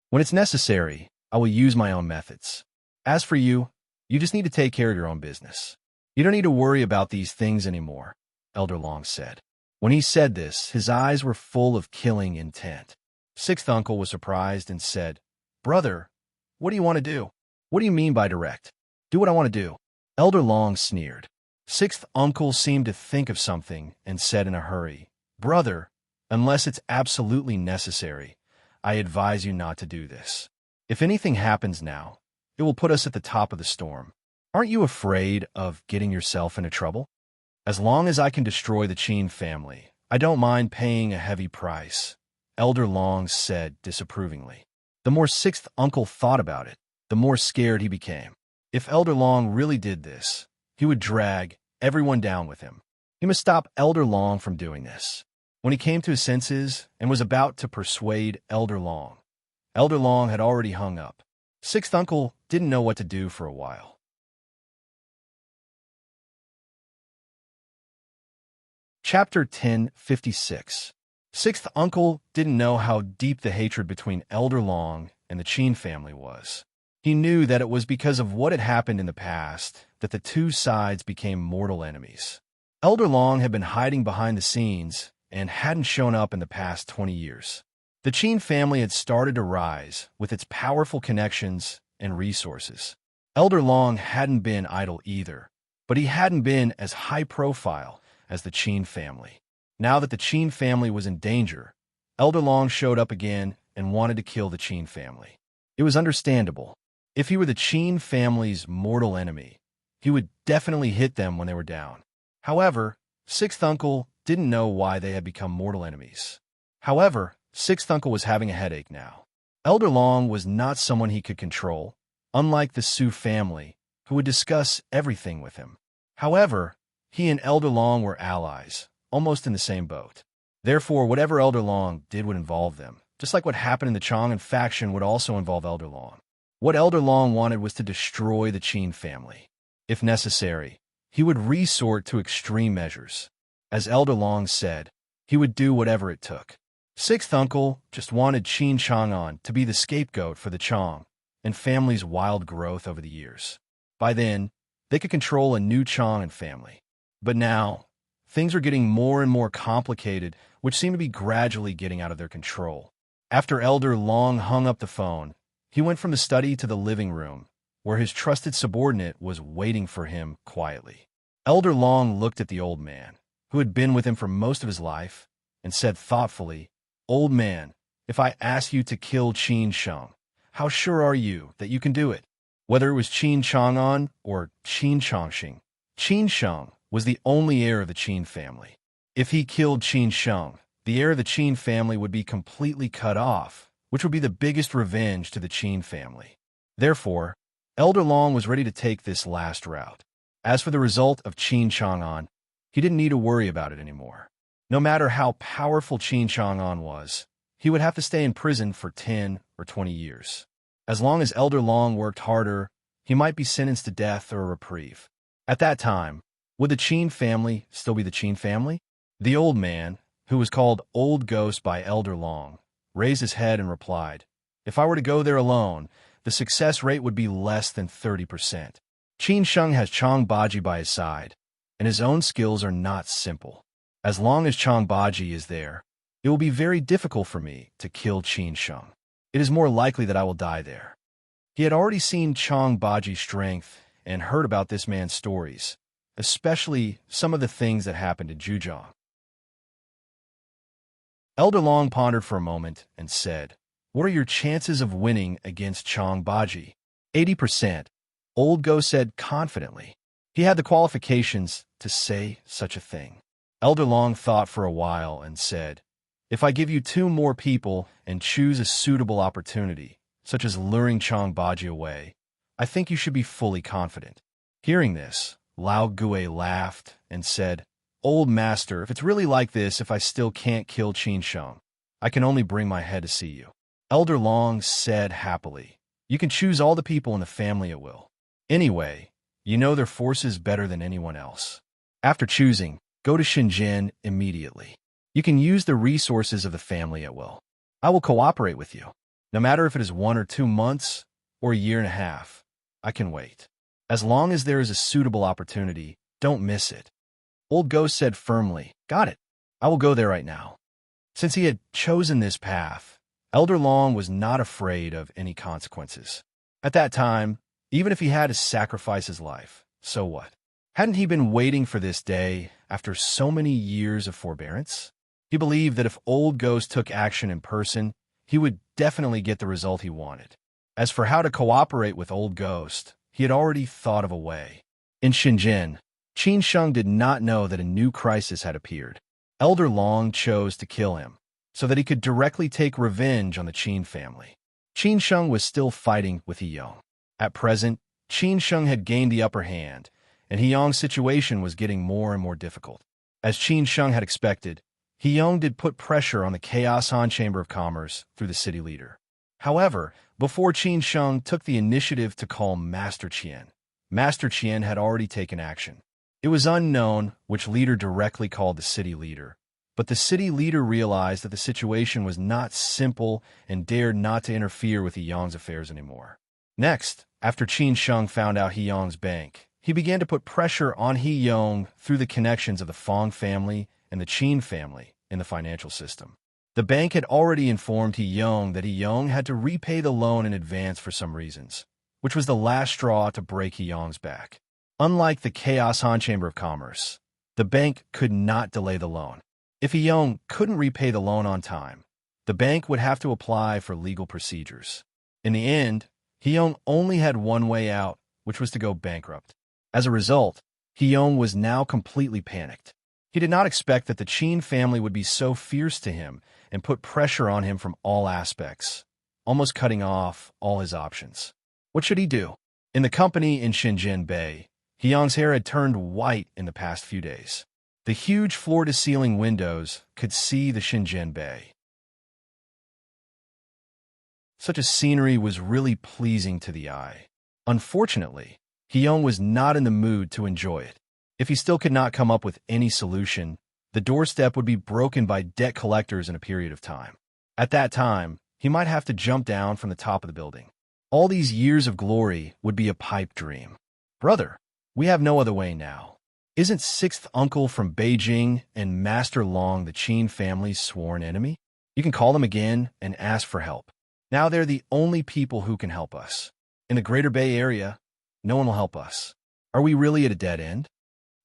"When it's necessary, I will use my own methods. As for you, you just need to take care of your own business. You don't need to worry about these things anymore," Elder Long said. When he said this, his eyes were full of killing intent. Sixth uncle was surprised and said, "Brother, what do you want to do? What do you mean by direct? Do what I want to do." Elder Long sneered. Sixth uncle seemed to think of something and said in a hurry, "Brother, unless it's absolutely necessary, I advise you not to do this. If anything happens now, it will put us at the top of the storm. Aren't you afraid of getting yourself into trouble? As long as I can destroy the Qin family, I don't mind paying a heavy price," Elder Long said disapprovingly. The more Sixth Uncle thought about it, the more scared he became. If Elder Long really did this, he would drag everyone down with him. He must stop Elder Long from doing this. When he came to his senses and was about to persuade Elder Long had already hung up. Sixth Uncle didn't know what to do for a while. Chapter 1056. Sixth Uncle didn't know how deep the hatred between Elder Long and the Qin family was. He knew that it was because of what had happened in the past that the two sides became mortal enemies. Elder Long had been hiding behind the scenes and hadn't shown up in the past 20 years. The Qin family had started to rise with its powerful connections and resources. Elder Long hadn't been idle either, but he hadn't been as high profile as the Qin family. Now that the Qin family was in danger, Elder Long showed up again and wanted to kill the Qin family. It was understandable. If he were the Qin family's mortal enemy, he would definitely hit them when they were down. However, Sixth Uncle didn't know why they had become mortal enemies. Sixth Uncle was having a headache now. Elder Long was not someone he could control, unlike the Su family, who would discuss everything with him. However, he and Elder Long were allies, almost in the same boat. Therefore, whatever Elder Long did would involve them, just like what happened in the Chang'an faction would also involve Elder Long. What Elder Long wanted was to destroy the Qin family. If necessary, he would resort to extreme measures. As Elder Long said, he would do whatever it took. Sixth Uncle just wanted Qin Chang'an to be the scapegoat for the Chang and family's wild growth over the years. By then, they could control a new Chang'an family. But now, things were getting more and more complicated, which seemed to be gradually getting out of their control. After Elder Long hung up the phone, he went from the study to the living room, where his trusted subordinate was waiting for him quietly. Elder Long looked at the old man, who had been with him for most of his life, and said thoughtfully, "Old man, if I ask you to kill Qin Sheng, how sure are you that you can do it?" Whether it was Qin Chang'an or Qin Changxing, Qin Sheng was the only heir of the Qin family. If he killed Qin Sheng, the heir of the Qin family would be completely cut off, which would be the biggest revenge to the Qin family. Therefore, Elder Long was ready to take this last route. As for the result of Qin Chang'an, he didn't need to worry about it anymore. No matter how powerful Qin Chang'an was, he would have to stay in prison for 10 or 20 years. As long as Elder Long worked harder, he might be sentenced to death or a reprieve. At that time, would the Qin family still be the Qin family? The old man, who was called Old Ghost by Elder Long, raised his head and replied, "If I were to go there alone, the success rate would be less than 30%. Qin Sheng has Chang Baji by his side, and his own skills are not simple. As long as Chang Baji is there, it will be very difficult for me to kill Qin Sheng. It is more likely that I will die there." He had already seen Chang Baji's strength and heard about this man's stories, especially some of the things that happened in Zhujiang. Elder Long pondered for a moment and said, "What are your chances of winning against Chang Baji?" 80%, Old Go said confidently. He had the qualifications to say such a thing. Elder Long thought for a while and said, "If I give you 2 more people and choose a suitable opportunity, such as luring Chang Baji away, I think you should be fully confident." Hearing this, Lao Gue laughed and said, "Old master, if it's really like this, if I still can't kill Qin Sheng, I can only bring my head to see you." Elder Long said happily, "You can choose all the people in the family at will. Anyway, you know their forces better than anyone else. After choosing, go to Shenzhen immediately. You can use the resources of the family at will. I will cooperate with you. No matter if it is 1 or 2 months or a year and a half, I can wait. As long as there is a suitable opportunity, don't miss it." Old Ghost said firmly, "Got it. I will go there right now." Since he had chosen this path, Elder Long was not afraid of any consequences. At that time, even if he had to sacrifice his life, so what? Hadn't he been waiting for this day after so many years of forbearance? He believed that if Old Ghost took action in person, he would definitely get the result he wanted. As for how to cooperate with Old Ghost, he had already thought of a way. In Shenzhen, Qin Sheng did not know that a new crisis had appeared. Elder Long chose to kill him, so that he could directly take revenge on the Qin family. Qin Sheng was still fighting with He Yong. At present, Qin Sheng had gained the upper hand, and He Yong's situation was getting more and more difficult. As Qin Sheng had expected, He Yong did put pressure on the Chaos Han Chamber of Commerce through the city leader. However, before Qin Sheng took the initiative to call Master Qian had already taken action. It was unknown which leader directly called the city leader, but the city leader realized that the situation was not simple and dared not to interfere with He Yong's affairs anymore. Next, after Qin Sheng found out He Yong's bank, he began to put pressure on He Yong through the connections of the Fong family and the Qin family in the financial system. The bank had already informed He Yong that He Yong had to repay the loan in advance for some reasons, which was the last straw to break He Yong's back. Unlike the Chaos Han Chamber of Commerce, the bank could not delay the loan. If He Yong couldn't repay the loan on time, the bank would have to apply for legal procedures. In the end, He Yong only had one way out, which was to go bankrupt. As a result, He Yong was now completely panicked. He did not expect that the Qin family would be so fierce to him and put pressure on him from all aspects, almost cutting off all his options. What should he do? In the company in Shenzhen Bay, He Yong's hair had turned white in the past few days. The huge floor-to-ceiling windows could see the Shenzhen Bay. Such a scenery was really pleasing to the eye. Unfortunately, He Yong was not in the mood to enjoy it. If he still could not come up with any solution, the doorstep would be broken by debt collectors in a period of time. At that time, he might have to jump down from the top of the building. All these years of glory would be a pipe dream. Brother, we have no other way now. Isn't sixth uncle from Beijing and Master Long the Qin family's sworn enemy? You can call them again and ask for help. Now they're the only people who can help us. In the Greater Bay Area, no one will help us. Are we really at a dead end?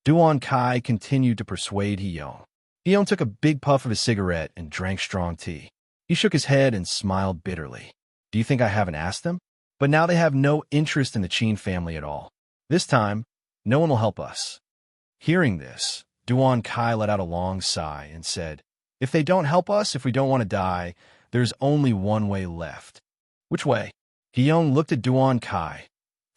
Duan Kai continued to persuade He Yong. He Yong took a big puff of his cigarette and drank strong tea. He shook his head and smiled bitterly. Do you think I haven't asked them? But now they have no interest in the Qin family at all. This time, no one will help us. Hearing this, Duan Kai let out a long sigh and said, If they don't help us, if we don't want to die, there's only one way left. Which way? He Yong looked at Duan Kai,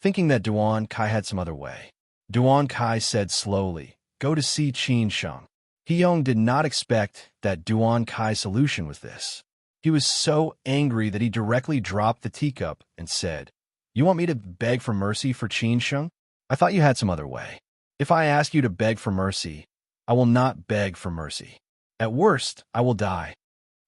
thinking that Duan Kai had some other way. Duan Kai said slowly, Go to see Qin Sheng. He Yong did not expect that Duan Kai's solution was this. He was so angry that he directly dropped the teacup and said, You want me to beg for mercy for Qin Sheng? I thought you had some other way. If I ask you to beg for mercy, I will not beg for mercy. At worst, I will die.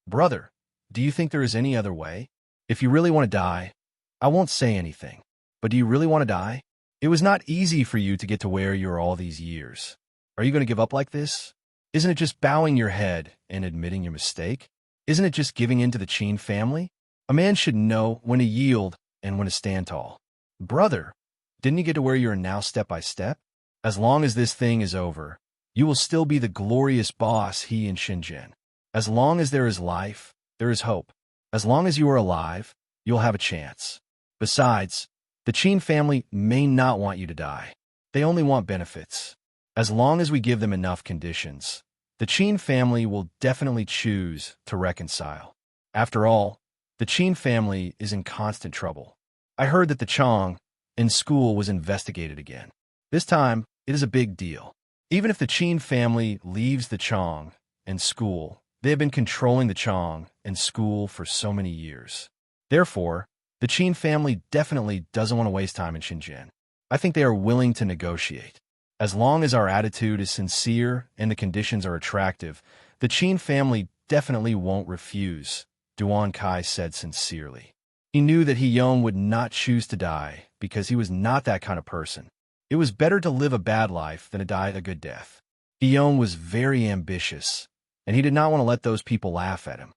Brother, do you think there is any other way? If you really want to die, I won't say anything. But do you really want to die? It was not easy for you to get to where you are all these years. Are you going to give up like this? Isn't it just bowing your head and admitting your mistake? Isn't it just giving in to the Qin family? A man should know when to yield and when to stand tall. Brother, didn't you get to where you are now step by step? As long as this thing is over, you will still be the glorious boss he in Shenzhen. As long as there is life, there is hope. As long as you are alive, you'll have a chance. Besides, the Qin family may not want you to die. They only want benefits. As long as we give them enough conditions, the Qin family will definitely choose to reconcile. After all, the Qin family is in constant trouble. I heard that the Chong in school was investigated again. This time, it is a big deal. Even if the Qin family leaves the Chong in school, they have been controlling the Chong in school for so many years. Therefore, the Qin family definitely doesn't want to waste time in Shenzhen. I think they are willing to negotiate. As long as our attitude is sincere and the conditions are attractive, the Qin family definitely won't refuse, Duan Kai said sincerely. He knew that He Yong would not choose to die because he was not that kind of person. It was better to live a bad life than to die a good death. He Yong was very ambitious, and he did not want to let those people laugh at him.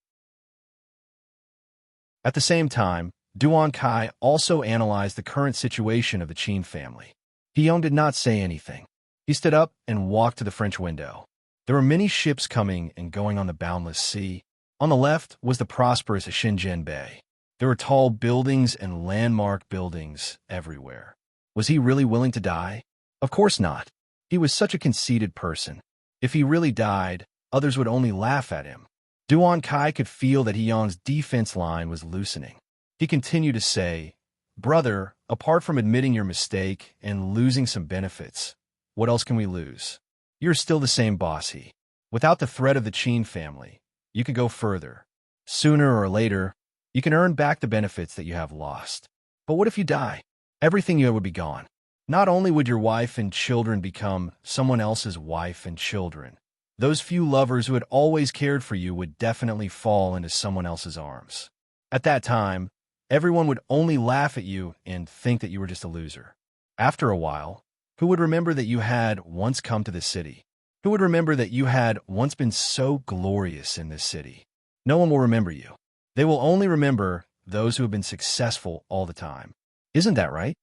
At the same time, Duan Kai also analyzed the current situation of the Qin family. He Yong did not say anything. He stood up and walked to the French window. There were many ships coming and going on the boundless sea. On the left was the prosperous Shenzhen Bay. There were tall buildings and landmark buildings everywhere. Was he really willing to die? Of course not. He was such a conceited person. If he really died, others would only laugh at him. Duan Kai could feel that He Yong's defense line was loosening. He continued to say, "Brother, apart from admitting your mistake and losing some benefits, what else can we lose? You're still the same boss he. Without the threat of the Chin family, you could go further. Sooner or later, you can earn back the benefits that you have lost. But what if you die? Everything you had would be gone. Not only would your wife and children become someone else's wife and children, those few lovers who had always cared for you would definitely fall into someone else's arms. At that time, everyone would only laugh at you and think that you were just a loser. After a while, who would remember that you had once come to this city? Who would remember that you had once been so glorious in this city? No one will remember you. They will only remember those who have been successful all the time. Isn't that right?"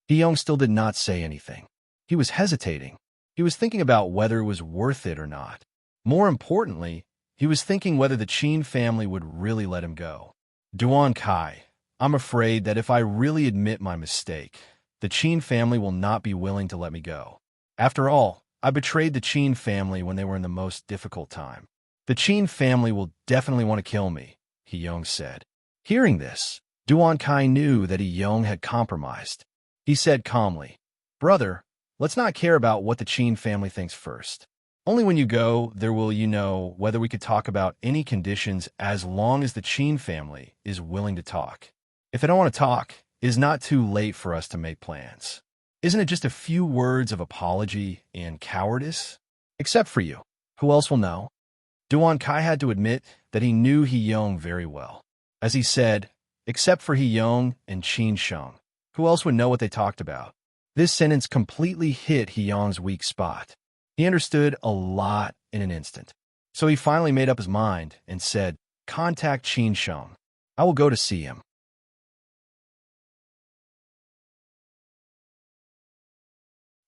Hyung still did not say anything. He was hesitating. He was thinking about whether it was worth it or not. More importantly, he was thinking whether the Chin family would really let him go. "Duan Kai, I'm afraid that if I really admit my mistake, the Chin family will not be willing to let me go. After all, I betrayed the Chin family when they were in the most difficult time. The Chin family will definitely want to kill me," Hyung said. Hearing this, Duan Kai knew that Hyung had compromised. He said calmly, "Brother, let's not care about what the Chin family thinks first. Only when you go, there will you know whether we could talk about any conditions as long as the Chin family is willing to talk. If they don't want to talk, it is not too late for us to make plans. Isn't it just a few words of apology and cowardice? Except for you. Who else will know?" Duan Kai had to admit that he knew Hyung very well. As he said, "Except for Hyung and Chin Sheng, who else would know what they talked about?" This sentence completely hit Hyung's weak spot. He understood a lot in an instant. So he finally made up his mind and said, "Contact Chin Sheng. I will go to see him."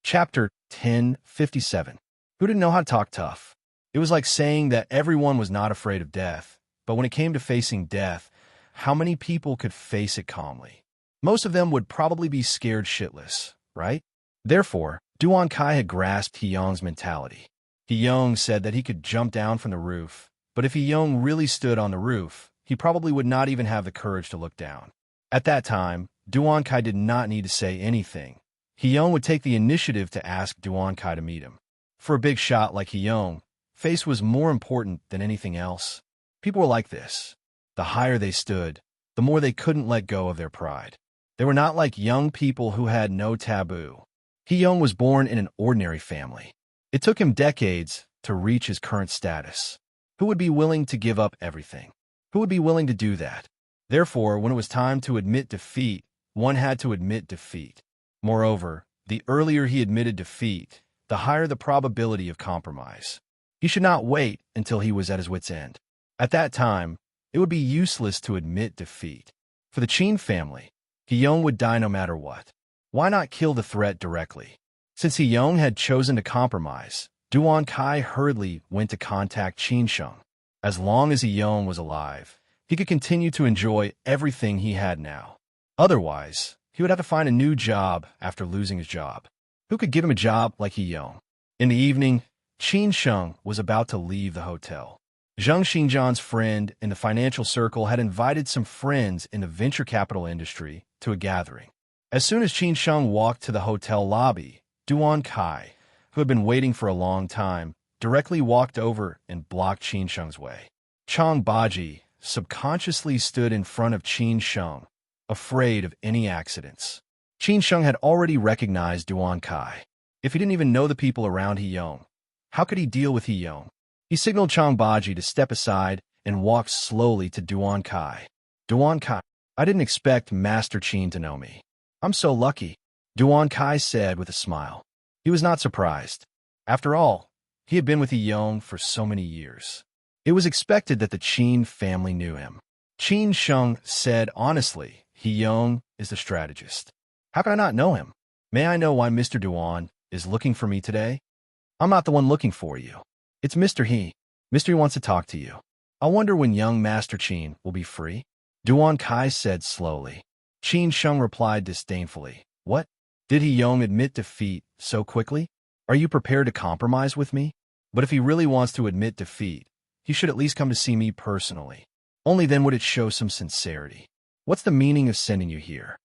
Chapter 1057. Who didn't know how to talk tough? It was like saying that everyone was not afraid of death, but when it came to facing death, how many people could face it calmly? Most of them would probably be scared shitless, right? Therefore, Duan Kai had grasped Hyung's mentality. Hyung said that he could jump down from the roof, but if Hyung really stood on the roof, he probably would not even have the courage to look down. At that time, Duan Kai did not need to say anything. Hyung would take the initiative to ask Duan Kai to meet him. For a big shot like Hyung, face was more important than anything else. People were like this. The higher they stood, the more they couldn't let go of their pride. They were not like young people who had no taboo. Hyung was born in an ordinary family. It took him decades to reach his current status. Who would be willing to give up everything? Who would be willing to do that? Therefore, when it was time to admit defeat, one had to admit defeat. Moreover, the earlier he admitted defeat, the higher the probability of compromise. He should not wait until he was at his wit's end. At that time, it would be useless to admit defeat. For the Chin family, Hyung would die no matter what. Why not kill the threat directly? Since Hyung had chosen to compromise, Duan Kai hurriedly went to contact Chin Sheng. As long as Hyung was alive, he could continue to enjoy everything he had now. Otherwise, he would have to find a new job after losing his job. Who could give him a job like Hyung? In the evening, Chin Sheng was about to leave the hotel. Zheng Xinjian's friend in the financial circle had invited some friends in the venture capital industry to a gathering. As soon as Chin Sheng walked to the hotel lobby, Duan Kai, who had been waiting for a long time, directly walked over and blocked Chin Sheng's way. Chang Baji subconsciously stood in front of Chin Sheng, afraid of any accidents. Chin Sheng had already recognized Duan Kai. If he didn't even know the people around Hyung, how could he deal with Hyung? He signaled Chang Baji to step aside and walked slowly to Duan Kai. "Duan Kai, I didn't expect Master Chin to know me. I'm so lucky," Duan Kai said with a smile. He was not surprised. After all, he had been with Hyung for so many years. It was expected that the Chin family knew him. Chin Sheng said honestly, "Hyung is the strategist. How can I not know him? May I know why Mr. Duan is looking for me today?" "I'm not the one looking for you. It's Mr. He. Mr. He wants to talk to you. I wonder when young Master Chin will be free," Duan Kai said slowly. Chin Sheng replied disdainfully, "What? Did Hyung admit defeat so quickly? Are you prepared to compromise with me? But if he really wants to admit defeat, he should at least come to see me personally. Only then would it show some sincerity." What's the meaning of sending you here?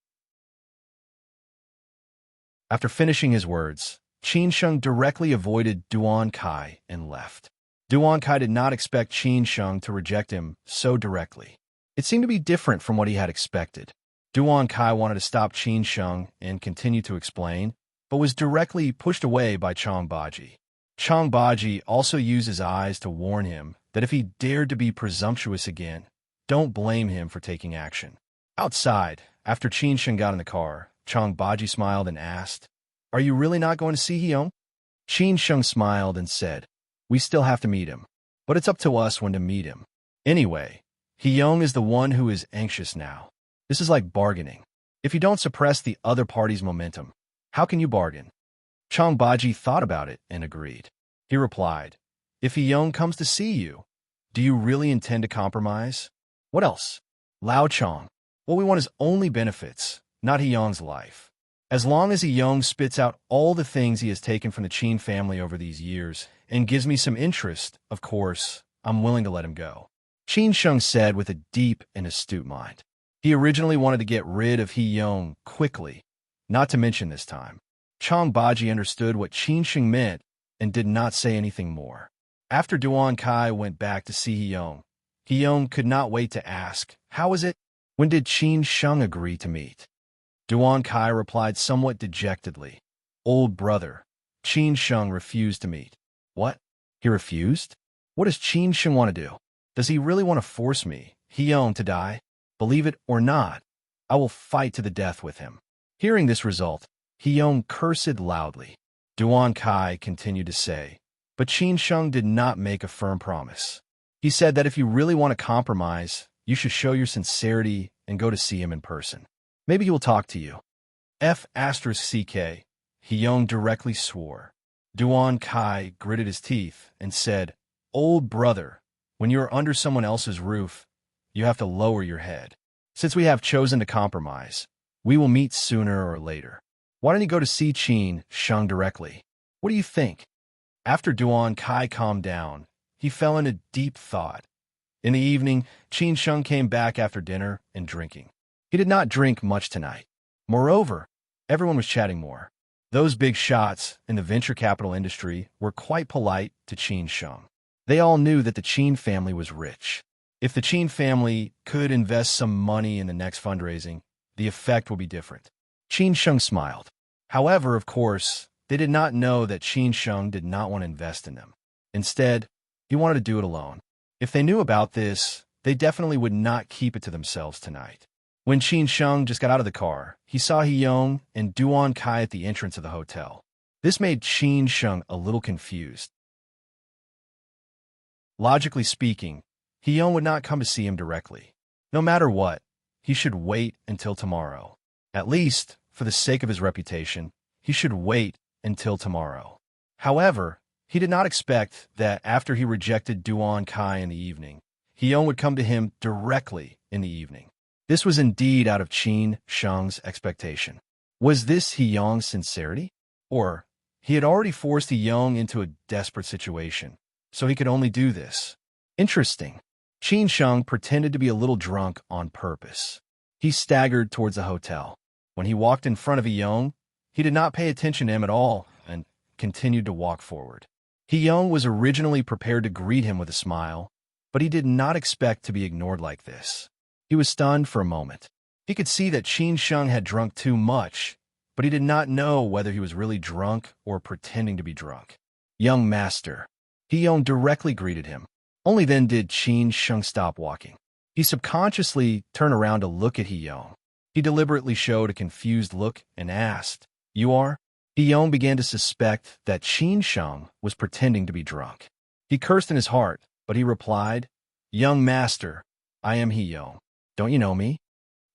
After finishing his words, Qin Sheng directly avoided Duan Kai and left. Duan Kai did not expect Qin Sheng to reject him so directly. It seemed to be different from what he had expected. Duan Kai wanted to stop Qin Sheng and continue to explain, but was directly pushed away by Chang Baji. Chang Baji also used his eyes to warn him that if he dared to be presumptuous again, don't blame him for taking action. Outside, after Qin Sheng got in the car, Chang Baji smiled and asked, "Are you really not going to see Hyung?" Qin Sheng smiled and said, "We still have to meet him, but it's up to us when to meet him. Anyway, Hyung is the one who is anxious now. This is like bargaining. If you don't suppress the other party's momentum, how can you bargain?" Chang Baji thought about it and agreed. He replied, "If Hyung comes to see you, do you really intend to compromise?" "What else?" "Lao Chong. What we want is only benefits, not Hyung's life. As long as Hyung spits out all the things he has taken from the Qin family over these years and gives me some interest, of course, I'm willing to let him go," Qin Sheng said with a deep and astute mind. He originally wanted to get rid of Hyung quickly, not to mention this time. Chang Baji understood what Qin Sheng meant and did not say anything more. After Duan Kai went back to see Hyung, Hyung could not wait to ask, "How is it? When did Qin Sheng agree to meet?" Duan Kai replied somewhat dejectedly, "Old brother, Qin Sheng refused to meet." "What? He refused? What does Qin Sheng want to do? Does he really want to force me, Hyung, to die? Believe it or not, I will fight to the death with him." Hearing this result, Hyung cursed loudly. Duan Kai continued to say, but Qin Sheng did not make a firm promise. He said that if you really want to compromise, you should show your sincerity and go to see him in person. Maybe he will talk to you. F***CK, Hyung directly swore. Duan Kai gritted his teeth and said, "Old brother, when you are under someone else's roof, you have to lower your head. Since we have chosen to compromise, we will meet sooner or later. Why don't you go to see Qin Sheng directly? What do you think?" After Duan Kai calmed down, he fell into deep thought. In the evening, Qin Sheng came back after dinner and drinking. He did not drink much tonight. Moreover, everyone was chatting more. Those big shots in the venture capital industry were quite polite to Qin Sheng. They all knew that the Qin family was rich. If the Qin family could invest some money in the next fundraising, the effect would be different. Qin Sheng smiled. However, of course, they did not know that Qin Sheng did not want to invest in them. Instead, he wanted to do it alone. If they knew about this, they definitely would not keep it to themselves tonight. When Qin Sheng just got out of the car, he saw Hyung and Duan Kai at the entrance of the hotel. This made Qin Sheng a little confused. Logically speaking, Hyung would not come to see him directly. No matter what, he should wait until tomorrow. At least, for the sake of his reputation, he should wait until tomorrow. However, he did not expect that after he rejected Duan Kai in the evening, Hyung would come to him directly in the evening. This was indeed out of Qin Sheng's expectation. Was this Hyung's sincerity? Or he had already forced Hyung into a desperate situation, so he could only do this? Interesting. Qin Sheng pretended to be a little drunk on purpose. He staggered towards the hotel. When he walked in front of Hyung, he did not pay attention to him at all and continued to walk forward. Hyung was originally prepared to greet him with a smile, but he did not expect to be ignored like this. He was stunned for a moment. He could see that Qin Sheng had drunk too much, but he did not know whether he was really drunk or pretending to be drunk. "Young master." Hyung directly greeted him. Only then did Qin Sheng stop walking. He subconsciously turned around to look at Hyung. He deliberately showed a confused look and asked, "You are?" Hyung began to suspect that Qin Sheng was pretending to be drunk. He cursed in his heart, but he replied, "Young master, I am Hyung. Don't you know me?"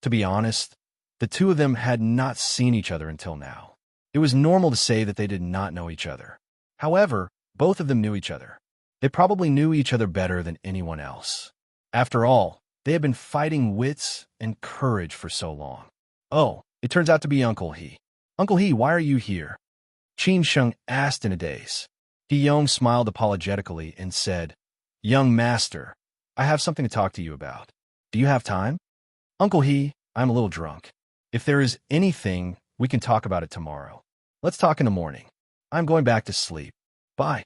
To be honest, the two of them had not seen each other until now. It was normal to say that they did not know each other. However, both of them knew each other. They probably knew each other better than anyone else. After all, they had been fighting wits and courage for so long. "Oh, it turns out to be Uncle He. Uncle He, why are you here?" Qin Sheng asked in a daze. Hyung smiled apologetically and said, "Young master, I have something to talk to you about. Do you have time?" Uncle I'm a little drunk. If there is anything, we can talk about it tomorrow. Let's talk in the morning. I'm going back to sleep. Bye.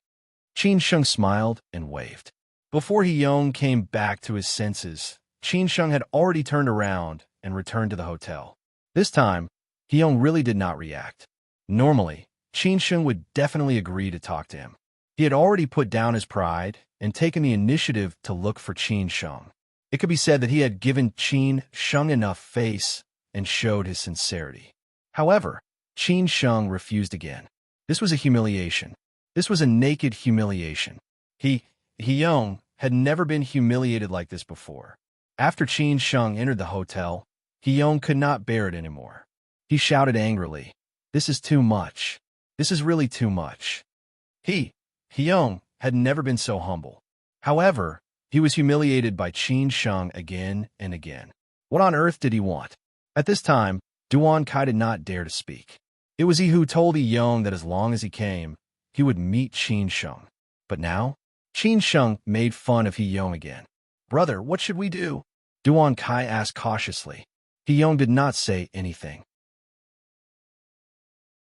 Qin Sheng smiled and waved. Before He-Yong came back to his senses, Qin Sheng had already turned around and returned to the hotel. This time, He-Yong really did not react. Normally, Qin Sheng would definitely agree to talk to him. He had already put down his pride and taken the initiative to look for Qin Sheng. It could be said that he had given Qin Sheng enough face and showed his sincerity. However, Qin Sheng refused again. This was a humiliation. This was a naked humiliation. He-Yong had never been humiliated like this before. After Qin Sheng entered the hotel, He-Yong could not bear it anymore. He shouted angrily, "This is too much. This is really too much." He-Yong had never been so humble. However, he was humiliated by Qin Sheng again and again. What on earth did he want? At this time, Duan Kai did not dare to speak. It was he who told He-Yong that as long as he came, he would meet Qin Sheng. But now, Qin Sheng made fun of He-Yong again. "Brother, what should we do?" Duan Kai asked cautiously. He-Yong did not say anything.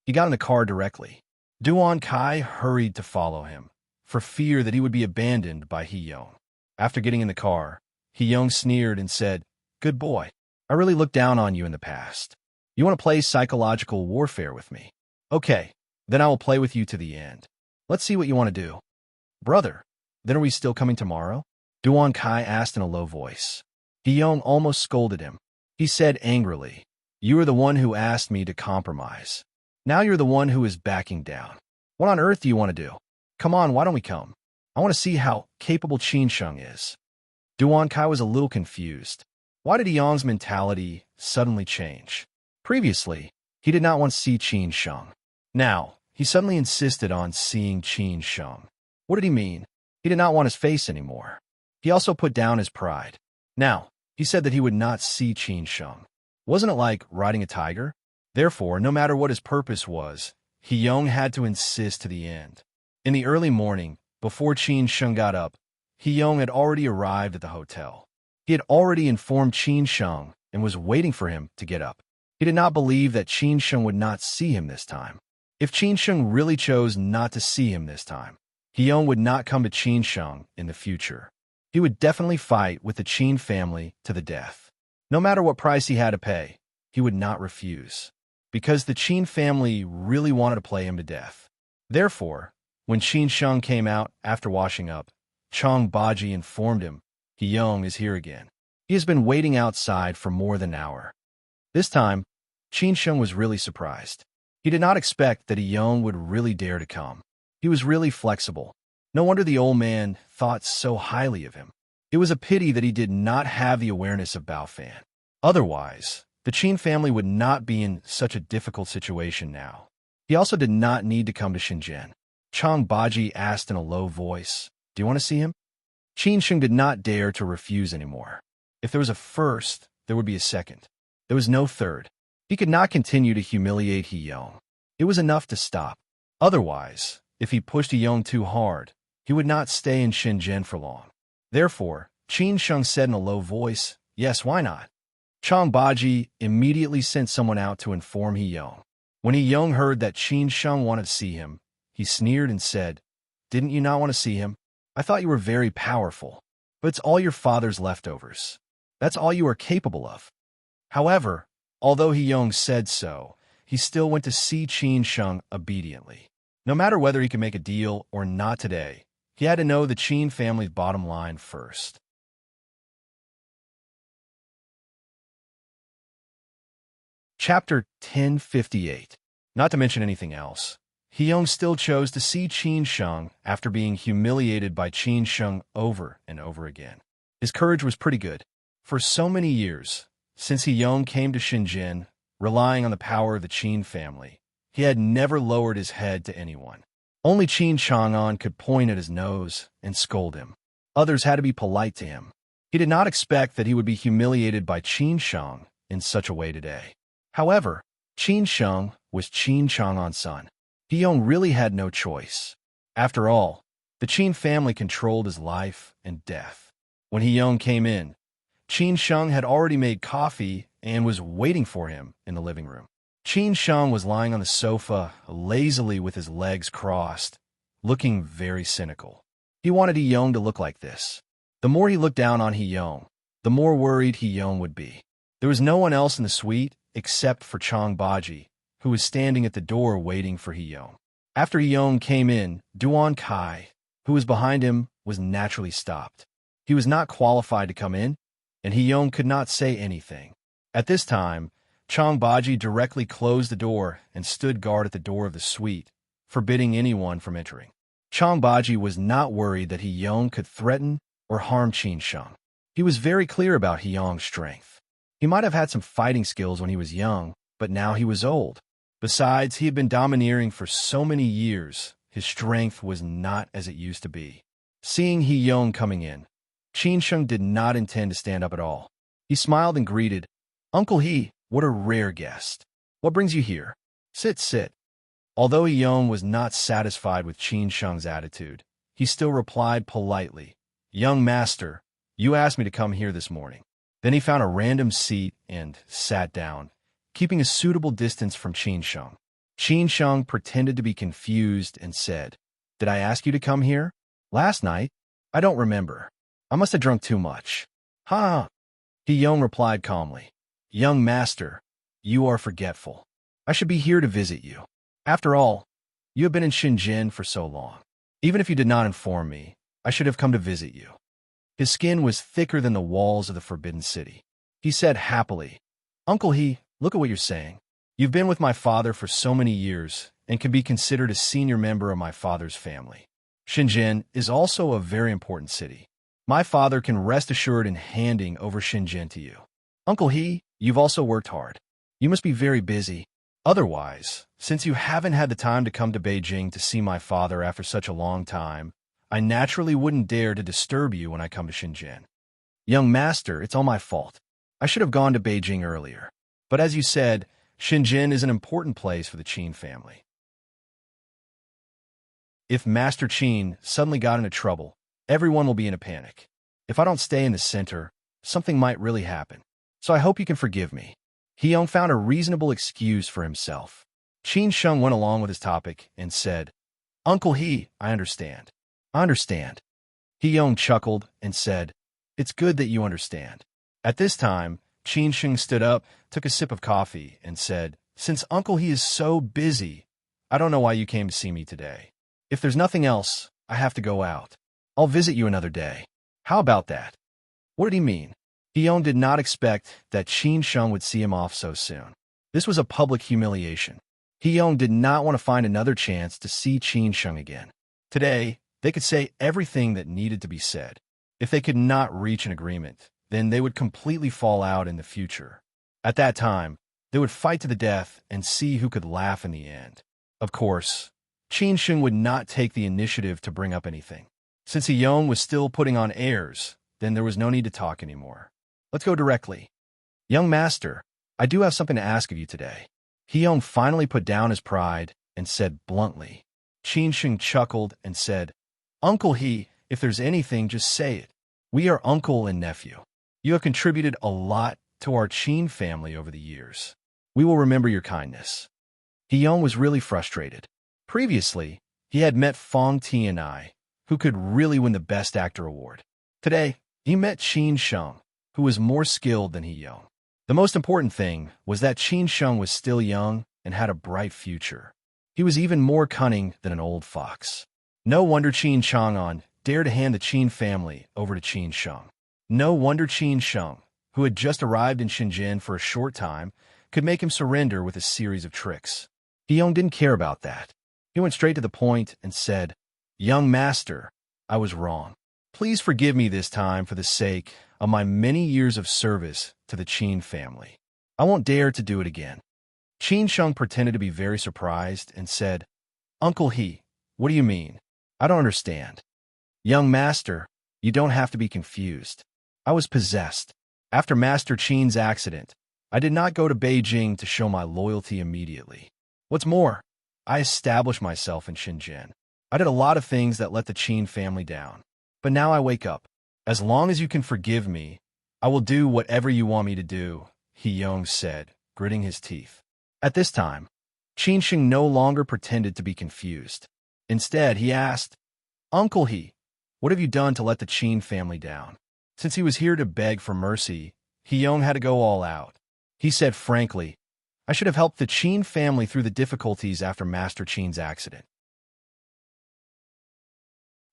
He got in the car directly. Duan Kai hurried to follow him, for fear that he would be abandoned by He-Yong. After getting in the car, He-Yong sneered and said, "Good boy. I really looked down on you in the past. You want to play psychological warfare with me? Okay, then I will play with you to the end. Let's see what you want to do." "Brother, then are we still coming tomorrow?" Duan Kai asked in a low voice. He-Yong almost scolded him. He said angrily, "You are the one who asked me to compromise. Now you're the one who is backing down. What on earth do you want to do? Come on, why don't we come? I want to see how capable Qin Sheng is." Duan Kai was a little confused. Why did He-Yong's mentality suddenly change? Previously, he did not want to see Qin Sheng. Now, he suddenly insisted on seeing Qin Sheng. What did he mean? He did not want his face anymore. He also put down his pride. Now, he said that he would not see Qin Sheng. Wasn't it like riding a tiger? Therefore, no matter what his purpose was, He-Yong had to insist to the end. In the early morning, before Qin Sheng got up, He-Yong had already arrived at the hotel. He had already informed Qin Sheng and was waiting for him to get up. He did not believe that Qin Sheng would not see him this time. If Qin Sheng really chose not to see him this time, He-Yong would not come to Qin Sheng in the future. He would definitely fight with the Qin family to the death. No matter what price he had to pay, he would not refuse, because the Qin family really wanted to play him to death. Therefore, when Qin Sheng came out after washing up, Chong Baji informed him, "He-Yong is here again. He has been waiting outside for more than an hour." This time, Qin Sheng was really surprised. He did not expect that He-Yong would really dare to come. He was really flexible. No wonder the old man thought so highly of him. It was a pity that he did not have the awareness of Baofan. Otherwise, the Qin family would not be in such a difficult situation now. He also did not need to come to Shenzhen. Chong Baji asked in a low voice, "Do you want to see him?" Qin Sheng did not dare to refuse anymore. If there was a first, there would be a second. There was no third. He could not continue to humiliate He-Yong. It was enough to stop. Otherwise, if he pushed He-Yong too hard, he would not stay in Shenzhen for long. Therefore, Qin Sheng said in a low voice, "Yes, why not?" Chong Baji immediately sent someone out to inform He-Yong. When He-Yong heard that Qin Sheng wanted to see him, he sneered and said, "Didn't you not want to see him? I thought you were very powerful, but it's all your father's leftovers. That's all you are capable of." However, although He-Yong said so, he still went to see Qin Sheng obediently. No matter whether he could make a deal or not today, he had to know the Qin family's bottom line first. Chapter 1058. Not to mention anything else, He-Yong still chose to see Qin Sheng after being humiliated by Qin Sheng over and over again. His courage was pretty good. For so many years, since He-Yong came to Shenzhen, relying on the power of the Qin family, he had never lowered his head to anyone. Only Qin Chang'an could point at his nose and scold him. Others had to be polite to him. He did not expect that he would be humiliated by Qin Sheng in such a way today. However, Qin Sheng was Qin Chang'an's son. He-Yong really had no choice. After all, the Qin family controlled his life and death. When He-Yong came in, Qin Sheng had already made coffee and was waiting for him in the living room. Qin Sheng was lying on the sofa, lazily with his legs crossed, looking very cynical. He wanted Hiyong to look like this. The more he looked down on Hiyong, the more worried Hiyong would be. There was no one else in the suite except for Chang Baji, who was standing at the door waiting for Hiyong. After Hiyong came in, Duan Kai, who was behind him, was naturally stopped. He was not qualified to come in, and Hiyong could not say anything. At this time, Chang Baji directly closed the door and stood guard at the door of the suite, forbidding anyone from entering. Chang Baji was not worried that Hiyong could threaten or harm Qin Sheng. He was very clear about Hiyong's strength. He might have had some fighting skills when he was young, but now he was old. Besides, he had been domineering for so many years, his strength was not as it used to be. Seeing Hiyong coming in, Qin Sheng did not intend to stand up at all. He smiled and greeted, "Uncle He, what a rare guest. What brings you here? Sit, sit." Although Hiyong was not satisfied with Qin Sheng's attitude, he still replied politely, "Young master, you asked me to come here this morning." Then he found a random seat and sat down, keeping a suitable distance from Qin Sheng. Qin Sheng pretended to be confused and said, "Did I ask you to come here? Last night? I don't remember. I must have drunk too much." "Ha!" Hiyong replied calmly, "Young master, you are forgetful. I should be here to visit you. After all, you have been in Shenzhen for so long. Even if you did not inform me, I should have come to visit you." His skin was thicker than the walls of the Forbidden City. He said happily, "Uncle He, look at what you're saying. You've been with my father for so many years and can be considered a senior member of my father's family. Shenzhen is also a very important city. My father can rest assured in handing over Shenzhen to you. Uncle He, you've also worked hard. You must be very busy. Otherwise, since you haven't had the time to come to Beijing to see my father after such a long time, I naturally wouldn't dare to disturb you when I come to Shenzhen. Young master, it's all my fault. I should have gone to Beijing earlier. But as you said, Shenzhen is an important place for the Qin family. If Master Qin suddenly got into trouble, everyone will be in a panic. If I don't stay in the center, something might really happen. So I hope you can forgive me." Hiyong found a reasonable excuse for himself. Qin Sheng went along with his topic and said, "Uncle He, I understand. I understand." Hiyong chuckled and said, "It's good that you understand." At this time, Qin Sheng stood up, took a sip of coffee, and said, "Since Uncle He is so busy, I don't know why you came to see me today. If there's nothing else, I have to go out. I'll visit you another day. How about that?" What did he mean? Hiyong did not expect that Qin Sheng would see him off so soon. This was a public humiliation. Hiyong did not want to find another chance to see Qin Sheng again. Today, they could say everything that needed to be said. If they could not reach an agreement, then they would completely fall out in the future. At that time, they would fight to the death and see who could laugh in the end. Of course, Qin Sheng would not take the initiative to bring up anything. Since Hiyong was still putting on airs, then there was no need to talk anymore. Let's go directly. "Young master, I do have something to ask of you today." Hiyong finally put down his pride and said bluntly. Qin Sheng chuckled and said, "Uncle He, if there's anything, just say it. We are uncle and nephew. You have contributed a lot to our Qin family over the years. We will remember your kindness." Hiyong was really frustrated. Previously, he had met Fong Tianai, who could really win the Best Actor award. Today, he met Qin Sheng, who was more skilled than Hiyong. The most important thing was that Qin Sheng was still young and had a bright future. He was even more cunning than an old fox. No wonder Qin Chang'an dared to hand the Qin family over to Qin Sheng. No wonder Qin Sheng, who had just arrived in Shenzhen for a short time, could make him surrender with a series of tricks. Hiyong didn't care about that. He went straight to the point and said, "Young master, I was wrong. Please forgive me this time for the sake of my many years of service to the Qin family. I won't dare to do it again." Qin Sheng pretended to be very surprised and said, "Uncle He, what do you mean? I don't understand." "Young master, you don't have to be confused. I was possessed. After Master Qin's accident, I did not go to Beijing to show my loyalty immediately. What's more, I established myself in Shenzhen. I did a lot of things that let the Qin family down. But now I wake up. As long as you can forgive me, I will do whatever you want me to do, He Yong said, gritting his teeth. At this time, Qin Sheng no longer pretended to be confused. Instead, he asked, Uncle He, what have you done to let the Qin family down? Since he was here to beg for mercy, He Yong had to go all out. He said frankly, I should have helped the Qin family through the difficulties after Master Qin's accident.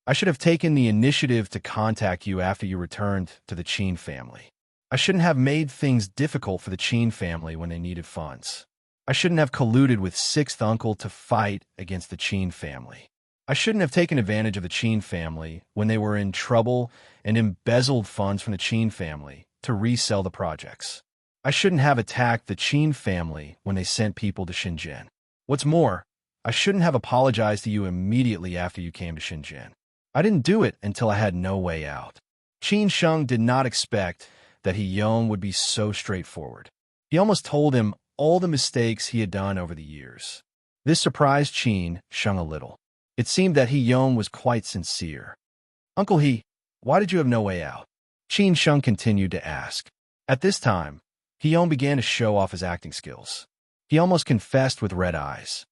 I should have taken the initiative to contact you after you returned to the Qin family. I shouldn't have made things difficult for the Qin family when they needed funds. I shouldn't have colluded with Sixth Uncle to fight against the Qin family. I shouldn't have taken advantage of the Qin family when they were in trouble and embezzled funds from the Qin family to resell the projects. I shouldn't have attacked the Qin family when they sent people to Shenzhen. What's more, I shouldn't have apologized to you immediately after you came to Shenzhen. I didn't do it until I had no way out. Qin Sheng did not expect that He Yong would be so straightforward. He almost told him all the mistakes he had done over the years. This surprised Qin Sheng a little. It seemed that He Yong was quite sincere. Uncle He, why did you have no way out? Qin Sheng continued to ask. At this time, He Yong began to show off his acting skills. He almost confessed with red eyes.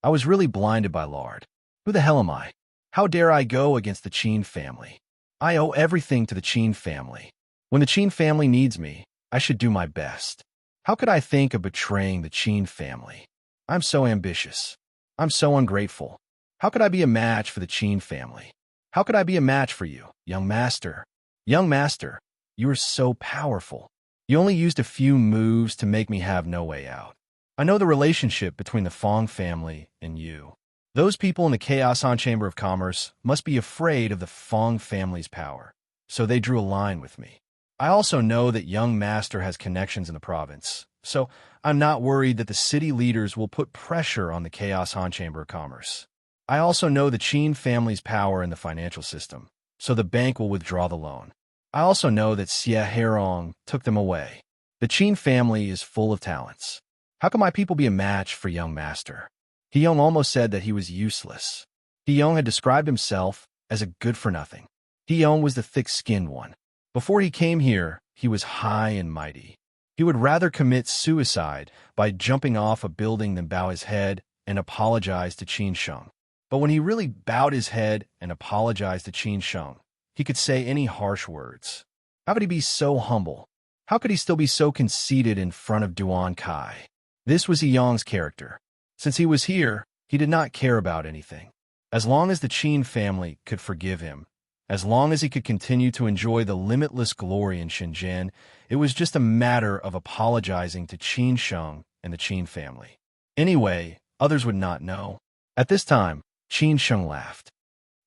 I was really blinded by lard. Who the hell am I? How dare I go against the Qin family? I owe everything to the Qin family. When the Qin family needs me, I should do my best. How could I think of betraying the Qin family? I'm so ambitious. I'm so ungrateful. How could I be a match for the Qin family? How could I be a match for you, young master? Young master, you are so powerful. You only used a few moves to make me have no way out. I know the relationship between the Fong family and you. Those people in the Chaos Han Chamber of Commerce must be afraid of the Fong family's power, so they drew a line with me. I also know that young master has connections in the province, so I'm not worried that the city leaders will put pressure on the Chaos Han Chamber of Commerce. I also know the Qin family's power in the financial system, so the bank will withdraw the loan. I also know that Xie Herong took them away. The Qin family is full of talents. How can my people be a match for young master? He Yong almost said that he was useless. He Yong had described himself as a good-for-nothing. He Yong was the thick-skinned one. Before he came here, he was high and mighty. He would rather commit suicide by jumping off a building than bow his head and apologize to Qin Sheng. But when he really bowed his head and apologized to Qin Sheng, he could say any harsh words. How could he be so humble? How could he still be so conceited in front of Duan Kai? This was He Yong's character. Since he was here, he did not care about anything. As long as the Qin family could forgive him, as long as he could continue to enjoy the limitless glory in Shenzhen, it was just a matter of apologizing to Qin Sheng and the Qin family. Anyway, others would not know. At this time, Qin Sheng laughed.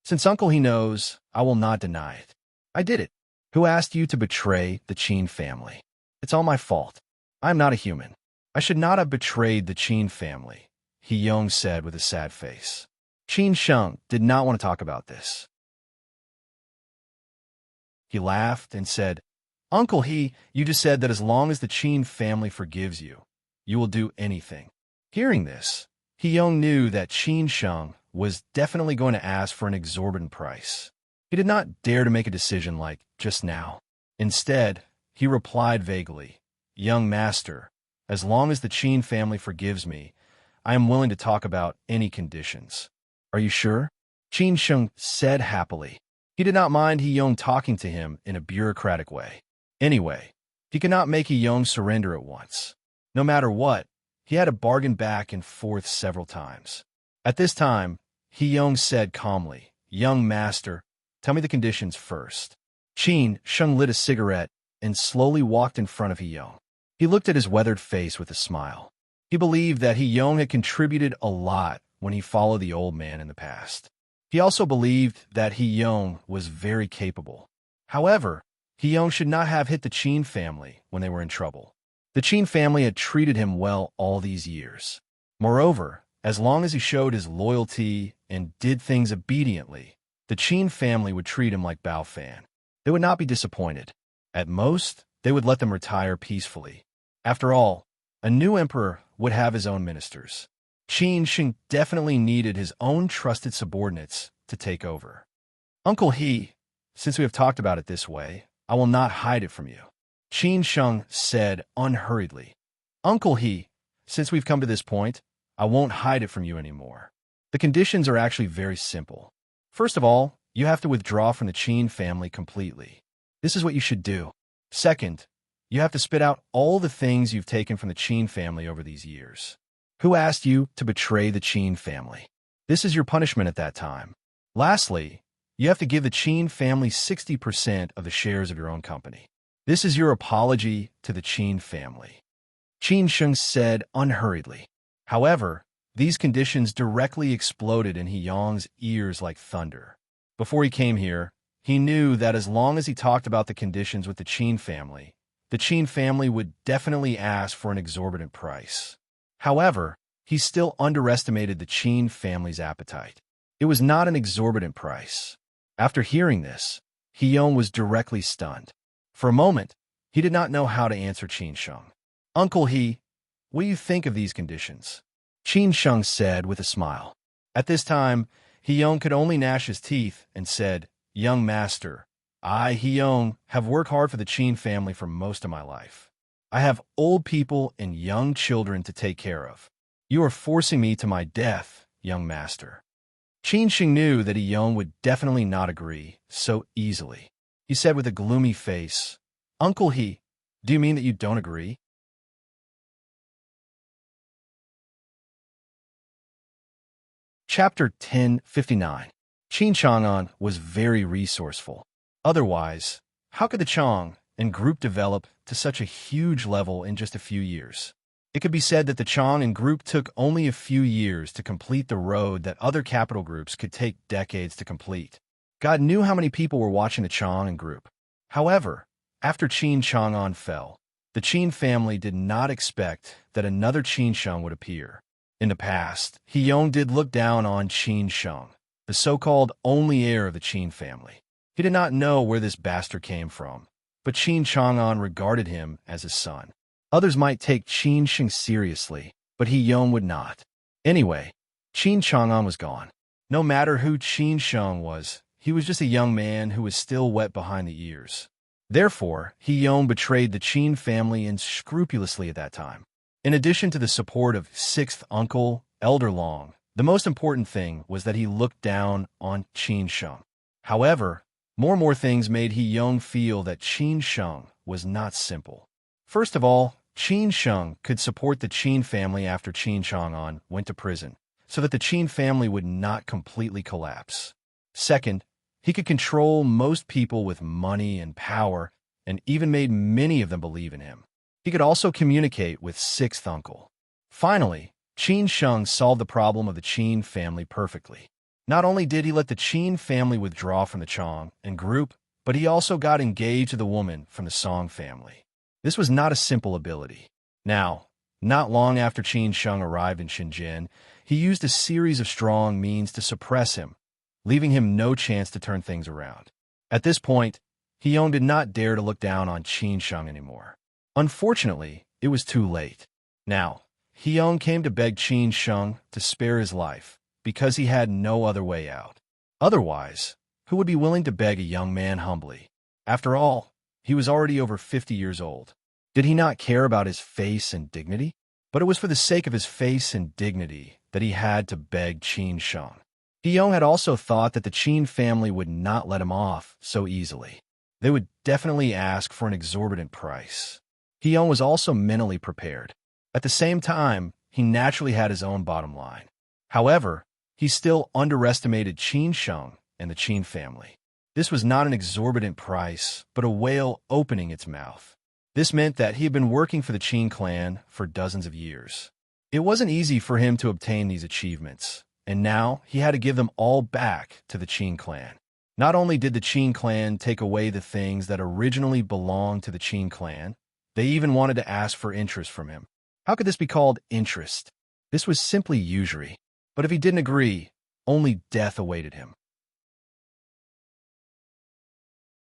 Since Uncle He knows, I will not deny it. I did it. Who asked you to betray the Qin family? It's all my fault. I'm not a human. I should not have betrayed the Qin family, He Yong said with a sad face. Qin Sheng did not want to talk about this. He laughed and said, Uncle He, you just said that as long as the Qin family forgives you, you will do anything. Hearing this, He Yong knew that Qin Sheng was definitely going to ask for an exorbitant price. He did not dare to make a decision like just now. Instead, he replied vaguely, Young master, as long as the Qin family forgives me, I am willing to talk about any conditions. Are you sure? Qin Sheng said happily. He did not mind He Yong talking to him in a bureaucratic way. Anyway, he could not make He Yong surrender at once. No matter what, he had to bargain back and forth several times. At this time, He Yong said calmly, Young master, tell me the conditions first. Qin Sheng lit a cigarette and slowly walked in front of He Yong. He looked at his weathered face with a smile. He believed that He Yong had contributed a lot when he followed the old man in the past. He also believed that He Yong was very capable. However, He Yong should not have hit the Qin family when they were in trouble. The Qin family had treated him well all these years. Moreover, as long as he showed his loyalty and did things obediently, the Qin family would treat him like Bao Fan. They would not be disappointed. At most, they would let them retire peacefully. After all, a new emperor would have his own ministers. Qin Sheng definitely needed his own trusted subordinates to take over. Uncle He, since we have talked about it this way, I will not hide it from you. Qin Sheng said unhurriedly. Uncle He, since we've come to this point, I won't hide it from you anymore. The conditions are actually very simple. First of all, you have to withdraw from the Qin family completely. This is what you should do. Second, you have to spit out all the things you've taken from the Qin family over these years. Who asked you to betray the Qin family? This is your punishment at that time. Lastly, you have to give the Qin family 60% of the shares of your own company. This is your apology to the Qin family. Qin Sheng said unhurriedly. However, these conditions directly exploded in He Yong's ears like thunder. Before he came here, he knew that as long as he talked about the conditions with the Qin family would definitely ask for an exorbitant price. However, he still underestimated the Qin family's appetite. It was not an exorbitant price. After hearing this, He Yong was directly stunned. For a moment, he did not know how to answer Qin Sheng. Uncle He, what do you think of these conditions? Qin Sheng said with a smile. At this time, He Yong could only gnash his teeth and said, Young master, I, He Yong, have worked hard for the Qin family for most of my life. I have old people and young children to take care of. You are forcing me to my death, young master. Qin Sheng knew that He Yong would definitely not agree so easily. He said with a gloomy face, Uncle He, do you mean that you don't agree? Chapter 1059. Qin Chang'an was very resourceful. Otherwise, how could the Chang and group develop to such a huge level in just a few years? It could be said that the Chang and group took only a few years to complete the road that other capital groups could take decades to complete. God knew how many people were watching the Chang and group. However, after Qin Chang'an fell, the Qin family did not expect that another Qin Sheng would appear. In the past, He Yong did look down on Qin Sheng, the so-called only heir of the Qin family. He did not know where this bastard came from, but Qin Chang'an regarded him as his son. Others might take Qin Sheng seriously, but He Yong would not. Anyway, Qin Chang'an was gone. No matter who Qin Sheng was, he was just a young man who was still wet behind the ears. Therefore, He Yong betrayed the Qin family unscrupulously at that time. In addition to the support of sixth uncle, Elder Long, the most important thing was that he looked down on Qin Sheng. However, more things made He Yong feel that Qin Sheng was not simple. First of all, Qin Sheng could support the Qin family after Qin Chang'an went to prison, so that the Qin family would not completely collapse. Second, he could control most people with money and power, and even made many of them believe in him. He could also communicate with sixth uncle. Finally, Qin Sheng solved the problem of the Qin family perfectly. Not only did he let the Qin family withdraw from the Chang and group, but he also got engaged to the woman from the Song family. This was not a simple ability. Now, not long after Qin Sheng arrived in Shenzhen, he used a series of strong means to suppress him, leaving him no chance to turn things around. At this point, He Yong did not dare to look down on Qin Sheng anymore. Unfortunately, it was too late. Now, He Yong came to beg Qin Sheng to spare his life, because he had no other way out. Otherwise, who would be willing to beg a young man humbly? After all, he was already over 50 years old. Did he not care about his face and dignity? But it was for the sake of his face and dignity that he had to beg Qin Sheng. He Yong had also thought that the Qin family would not let him off so easily. They would definitely ask for an exorbitant price. He Yong was also mentally prepared. At the same time, he naturally had his own bottom line. However, he still underestimated Qin Sheng and the Qin family. This was not an exorbitant price, but a whale opening its mouth. This meant that he had been working for the Qin clan for dozens of years. It wasn't easy for him to obtain these achievements, and now he had to give them all back to the Qin clan. Not only did the Qin clan take away the things that originally belonged to the Qin clan, they even wanted to ask for interest from him. How could this be called interest? This was simply usury. But if he didn't agree, only death awaited him.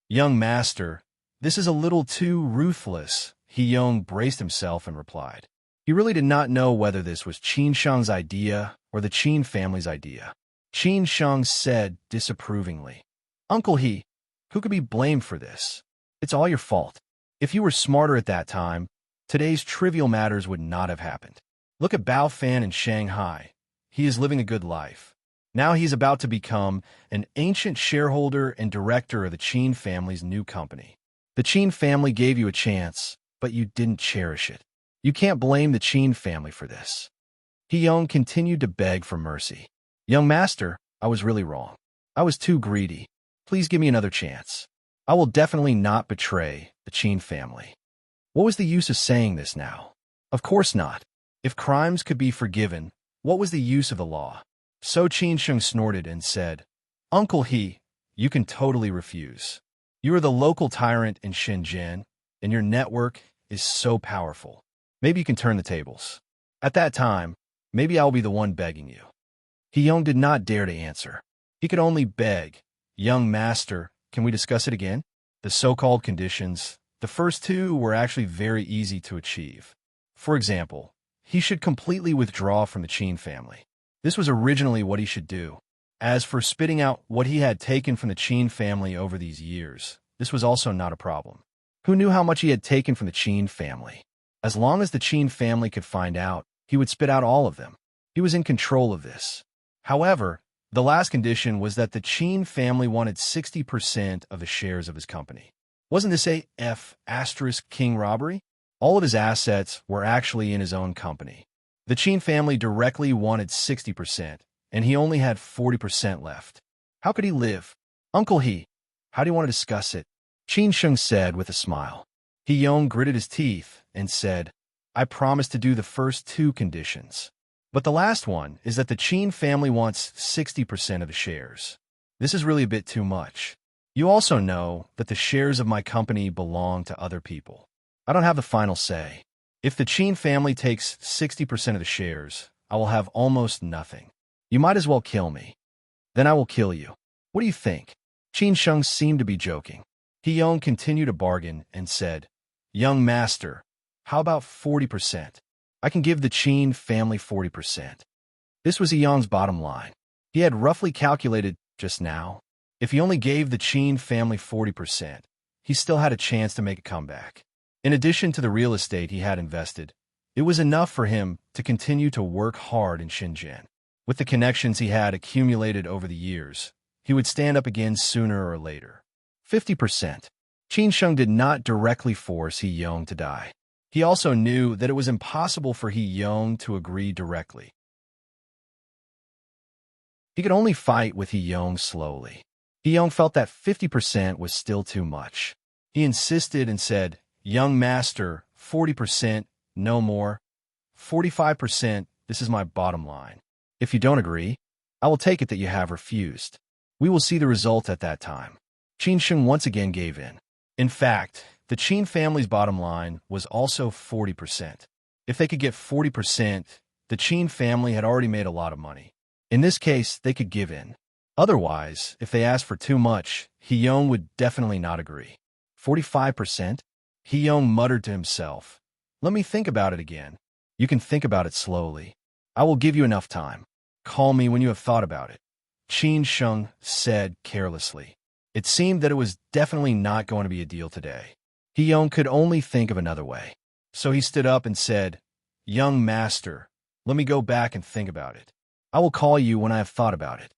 Young master, this is a little too ruthless, He Yong braced himself and replied. He really did not know whether this was Qin Sheng's idea or the Qin family's idea. Qin Sheng said disapprovingly, Uncle He, who could be blamed for this? It's all your fault. If you were smarter at that time, today's trivial matters would not have happened. Look at Bao Fan in Shanghai. He is living a good life. Now he's about to become an ancient shareholder and director of the Qin family's new company. The Qin family gave you a chance, but you didn't cherish it. You can't blame the Qin family for this. He-Yong continued to beg for mercy. Young master, I was really wrong. I was too greedy. Please give me another chance. I will definitely not betray the Qin family. What was the use of saying this now? Of course not. If crimes could be forgiven, what was the use of the law? So Qin Sheng snorted and said, Uncle He, you can totally refuse. You are the local tyrant in Shenzhen, and your network is so powerful. Maybe you can turn the tables. At that time, maybe I'll be the one begging you. He-Yong did not dare to answer. He could only beg, Young master, can we discuss it again? The so-called conditions, the first two were actually very easy to achieve. For example, he should completely withdraw from the Qin family. This was originally what he should do. As for spitting out what he had taken from the Qin family over these years, this was also not a problem. Who knew how much he had taken from the Qin family? As long as the Qin family could find out, he would spit out all of them. He was in control of this. However, the last condition was that the Qin family wanted 60% of the shares of his company. Wasn't this a *king robbery? All of his assets were actually in his own company. The Qin family directly wanted 60%, and he only had 40% left. How could he live? Uncle He, how do you want to discuss it? Qin Sheng said with a smile. He-Yong gritted his teeth and said, I promise to do the first two conditions. But the last one is that the Qin family wants 60% of the shares. This is really a bit too much. You also know that the shares of my company belong to other people. I don't have the final say. If the Qin family takes 60% of the shares, I will have almost nothing. You might as well kill me. Then I will kill you. What do you think? Qin Sheng seemed to be joking. He-Yong continued to bargain and said, Young master, how about 40%? I can give the Qin family 40%. This was He-Yong's bottom line. He had roughly calculated just now. If he only gave the Qin family 40%, he still had a chance to make a comeback. In addition to the real estate he had invested, it was enough for him to continue to work hard in Shenzhen. With the connections he had accumulated over the years, he would stand up again sooner or later. 50%. Qin Sheng did not directly force He-Yong to die. He also knew that it was impossible for He-Yong to agree directly. He could only fight with He-Yong slowly. He-Yong felt that 50% was still too much. He insisted and said, Young master, 40%, no more. 45%, this is my bottom line. If you don't agree, I will take it that you have refused. We will see the result at that time. Qin Sheng once again gave in. In fact, the Qin family's bottom line was also 40%. If they could get 40%, the Qin family had already made a lot of money. In this case, they could give in. Otherwise, if they asked for too much, He-Yong would definitely not agree. 45%? He-Yong muttered to himself, Let me think about it again. You can think about it slowly. I will give you enough time. Call me when you have thought about it. Qin Sheng said carelessly. It seemed that it was definitely not going to be a deal today. He-Yong could only think of another way. So he stood up and said, Young master, let me go back and think about it. I will call you when I have thought about it.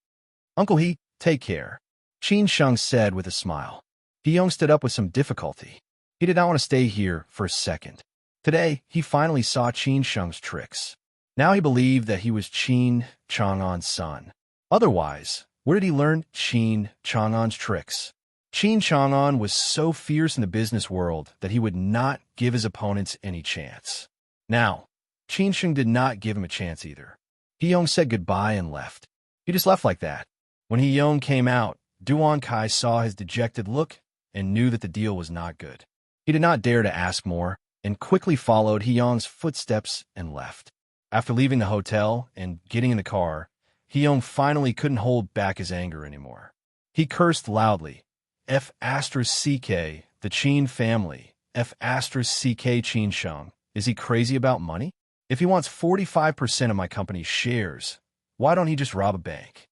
Uncle He, take care. Qin Sheng said with a smile. He-Yong stood up with some difficulty. He did not want to stay here for a second. Today, he finally saw Qin Sheng's tricks. Now he believed that he was Qin Chang'an's son. Otherwise, where did he learn Qin Chang'an's tricks? Qin Chang'an was so fierce in the business world that he would not give his opponents any chance. Now, Qin Sheng did not give him a chance either. He-Yong said goodbye and left. He just left like that. When He-Yong came out, Duan Kai saw his dejected look and knew that the deal was not good. He did not dare to ask more and quickly followed He-Yong's footsteps and left. After leaving the hotel and getting in the car, He-Yong finally couldn't hold back his anger anymore. He cursed loudly. F***CK, the Qin family. F***CK Qin Sheng. Is he crazy about money? If he wants 45% of my company's shares, why don't he just rob a bank?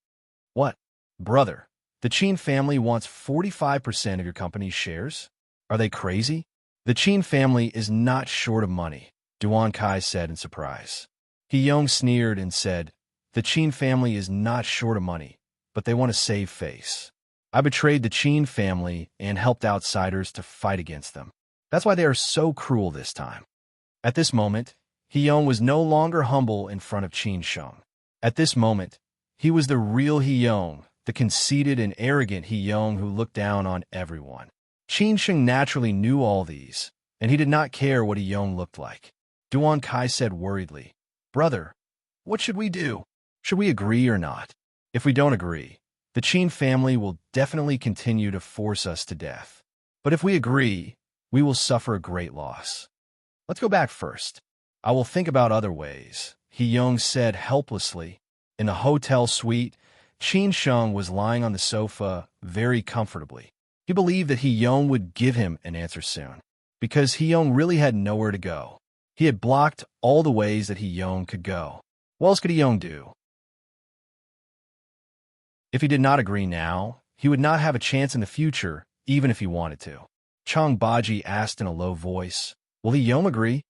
What? Brother, the Qin family wants 45% of your company's shares? Are they crazy? The Qin family is not short of money, Duan Kai said in surprise. He Yong sneered and said, the Qin family is not short of money, but they want to save face. I betrayed the Qin family and helped outsiders to fight against them. That's why they are so cruel this time. At this moment, He-Yong was no longer humble in front of Qin Sheng. At this moment, he was the real He-Yong, the conceited and arrogant He-Yong who looked down on everyone. Qin Sheng naturally knew all these, and he did not care what He-Yong looked like. Duan Kai said worriedly, brother, what should we do? Should we agree or not? If we don't agree, the Qin family will definitely continue to force us to death. But if we agree, we will suffer a great loss. Let's go back first. I will think about other ways, He-Yong said helplessly. In the hotel suite, Qin Sheng was lying on the sofa very comfortably. He believed that He-Yong would give him an answer soon, because He-Yong really had nowhere to go. He had blocked all the ways that He-Yong could go. What else could He-Yong do? If he did not agree now, he would not have a chance in the future, even if he wanted to. Chang Baji asked in a low voice, will He-Yong agree?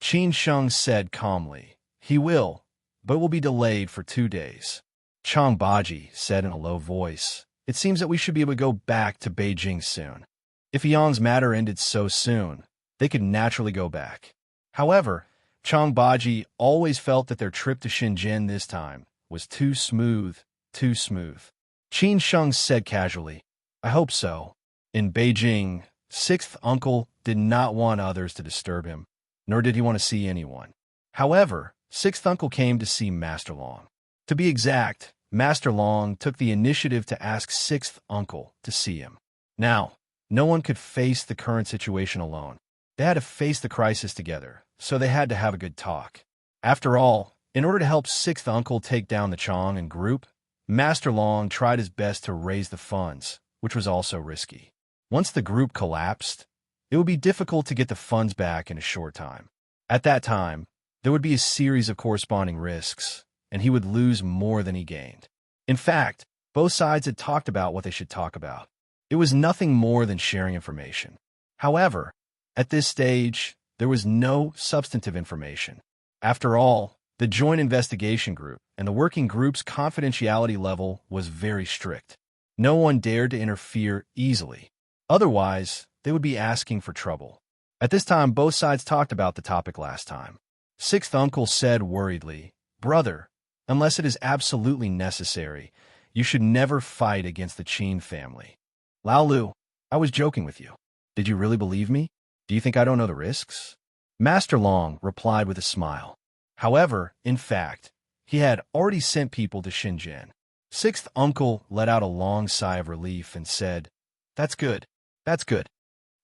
Qin Sheng said calmly, he will, but it will be delayed for 2 days. Chang Baji said in a low voice, it seems that we should be able to go back to Beijing soon. If He-Yong's matter ended so soon, they could naturally go back. However, Chang Baji always felt that their trip to Shenzhen this time was too smooth. Qin Sheng said casually, I hope so. In Beijing, sixth uncle did not want others to disturb him, nor did he want to see anyone. However, sixth uncle came to see Master Long. To be exact, Master Long took the initiative to ask sixth uncle to see him. Now, no one could face the current situation alone. They had to face the crisis together, so they had to have a good talk. After all, in order to help sixth uncle take down the Chong and group, Master Long tried his best to raise the funds, which was also risky. Once the group collapsed, it would be difficult to get the funds back in a short time. At that time, there would be a series of corresponding risks, and he would lose more than he gained. In fact, both sides had talked about what they should talk about. It was nothing more than sharing information. However, at this stage, there was no substantive information. After all, the Joint Investigation Group and the working group's confidentiality level was very strict. No one dared to interfere easily. Otherwise, they would be asking for trouble. At this time, both sides talked about the topic last time. Sixth uncle said worriedly, brother, unless it is absolutely necessary, you should never fight against the Qin family. Lao Lu, I was joking with you. Did you really believe me? Do you think I don't know the risks? Master Long replied with a smile. However, in fact, he had already sent people to Shenzhen. Sixth uncle let out a long sigh of relief and said, that's good. That's good.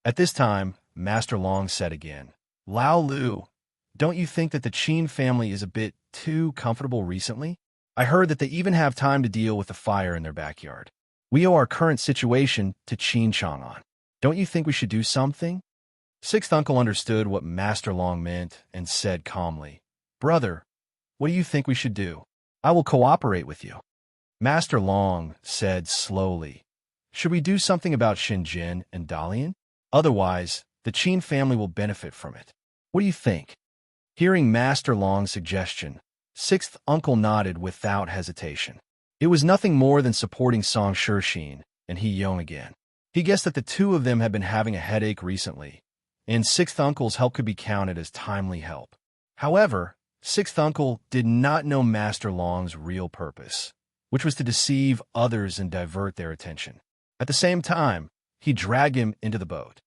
At this time, Master Long said again, Lao Lu, don't you think that the Qin family is a bit too comfortable recently? I heard that they even have time to deal with the fire in their backyard. We owe our current situation to Qin Chang'an. Don't you think we should do something? Sixth uncle understood what Master Long meant and said calmly, brother, what do you think we should do? I will cooperate with you. Master Long said slowly, should we do something about Shenzhen and Dalian? Otherwise, the Qin family will benefit from it. What do you think? Hearing Master Long's suggestion, sixth uncle nodded without hesitation. It was nothing more than supporting Song Shixin and He-Yong again. He guessed that the two of them had been having a headache recently, and sixth uncle's help could be counted as timely help. However, sixth uncle did not know Master Long's real purpose, which was to deceive others and divert their attention. At the same time, he dragged him into the boat.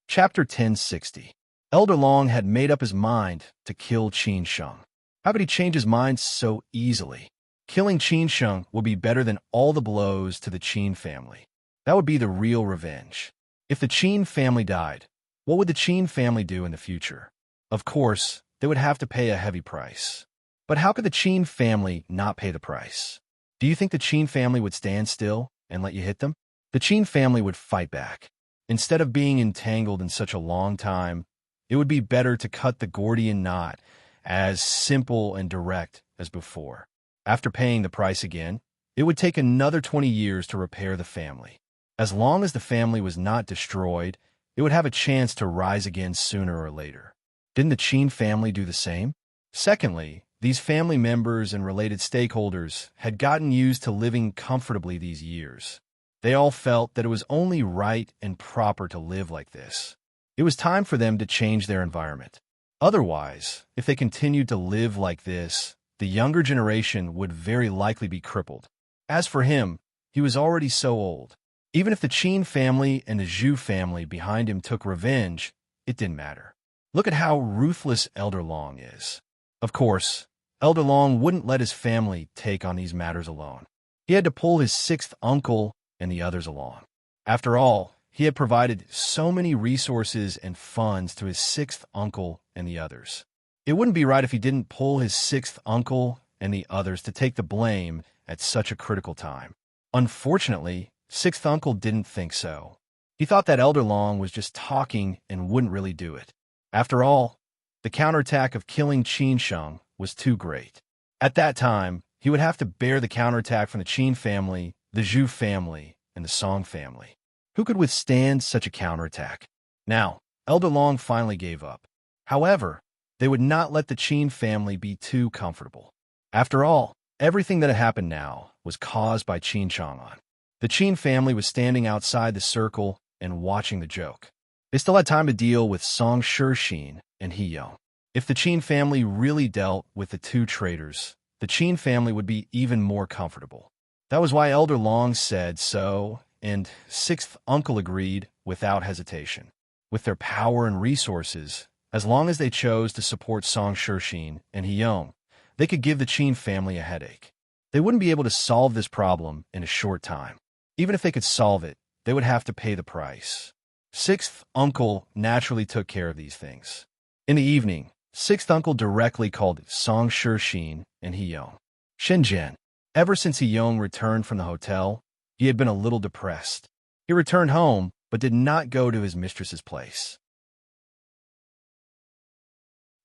Chapter 1060. Elder Long had made up his mind to kill Qin Sheng. How could he change his mind so easily? Killing Qin Sheng would be better than all the blows to the Qin family. That would be the real revenge. If the Qin family died, what would the Qin family do in the future? Of course, they would have to pay a heavy price. But how could the Qin family not pay the price? Do you think the Qin family would stand still and let you hit them? The Qin family would fight back. Instead of being entangled in such a long time, it would be better to cut the Gordian knot as simple and direct as before. After paying the price again, It would take another 20 years to repair the family. As long as the family was not destroyed, it would have a chance to rise again sooner or later. Didn't the Qin family do the same? Secondly, these family members and related stakeholders had gotten used to living comfortably these years. They all felt that it was only right and proper to live like this. It was time for them to change their environment. Otherwise, if they continued to live like this, the younger generation would very likely be crippled. As for him, he was already so old. Even if the Qin family and the Zhu family behind him took revenge, it didn't matter. Look at how ruthless Elder Long is. Of course, Elder Long wouldn't let his family take on these matters alone. He had to pull his sixth uncle and the others along. After all, he had provided so many resources and funds to his sixth uncle and the others. It wouldn't be right if he didn't pull his sixth uncle and the others to take the blame at such a critical time. Unfortunately, sixth uncle didn't think so. He thought that Elder Long was just talking and wouldn't really do it. After all, the counterattack of killing Qin Sheng was too great. At that time, he would have to bear the counterattack from the Qin family, the Zhu family, and the Song family. Who could withstand such a counterattack? Now, Elder Long finally gave up. However, they would not let the Qin family be too comfortable. After all, everything that had happened now was caused by Qin Chang'an. The Qin family was standing outside the circle and watching the joke. They still had time to deal with Song Shixin and He Yong. If the Qin family really dealt with the two traitors, the Qin family would be even more comfortable. That was why Elder Long said so, and sixth uncle agreed without hesitation. With their power and resources, as long as they chose to support Song Shixin and He Yong, they could give the Qin family a headache. They wouldn't be able to solve this problem in a short time. Even if they could solve it, they would have to pay the price. Sixth uncle naturally took care of these things. In the evening, sixth uncle directly called Song Shixin and He Yong. Shenzhen. Ever since He Yong returned from the hotel, he had been a little depressed. He returned home, but did not go to his mistress's place.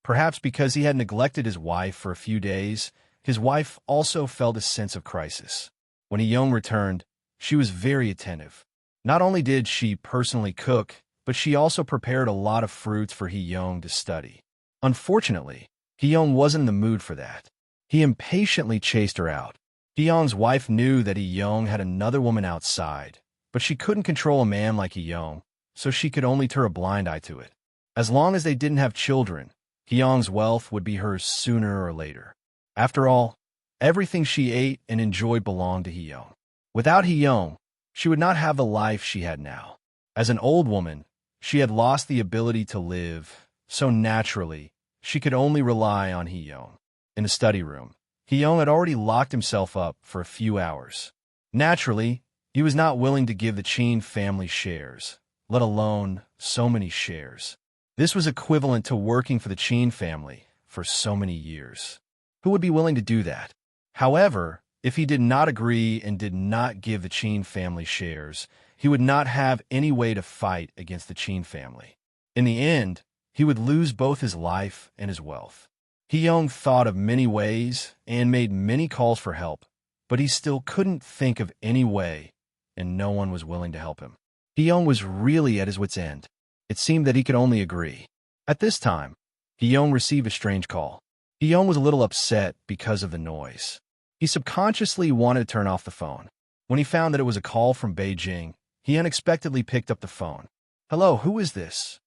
Perhaps because he had neglected his wife for a few days, his wife also felt a sense of crisis. When He Yong returned, she was very attentive. Not only did she personally cook, but she also prepared a lot of fruits for He Yong to study. Unfortunately, He Yong wasn't in the mood for that. He impatiently chased her out. He Yong's wife knew that He Yong had another woman outside, but she couldn't control a man like He Yong, so she could only turn a blind eye to it. As long as they didn't have children, He Yong's wealth would be hers sooner or later. After all, everything she ate and enjoyed belonged to He Yong. Without He Yong, she would not have the life she had now. As an old woman, she had lost the ability to live, so naturally, she could only rely on He Yong. In the study room, He Yong had already locked himself up for a few hours. Naturally, he was not willing to give the Qin family shares, let alone so many shares. This was equivalent to working for the Qin family for so many years. Who would be willing to do that? However, if he did not agree and did not give the Qin family shares, he would not have any way to fight against the Qin family. In the end, he would lose both his life and his wealth. He Yong thought of many ways and made many calls for help, but he still couldn't think of any way, and no one was willing to help him. He Yong was really at his wit's end. It seemed that he could only agree. At this time, He Yong received a strange call. He Yong was a little upset because of the noise. He subconsciously wanted to turn off the phone. When he found that it was a call from Beijing, he unexpectedly picked up the phone. "Hello, who is this?"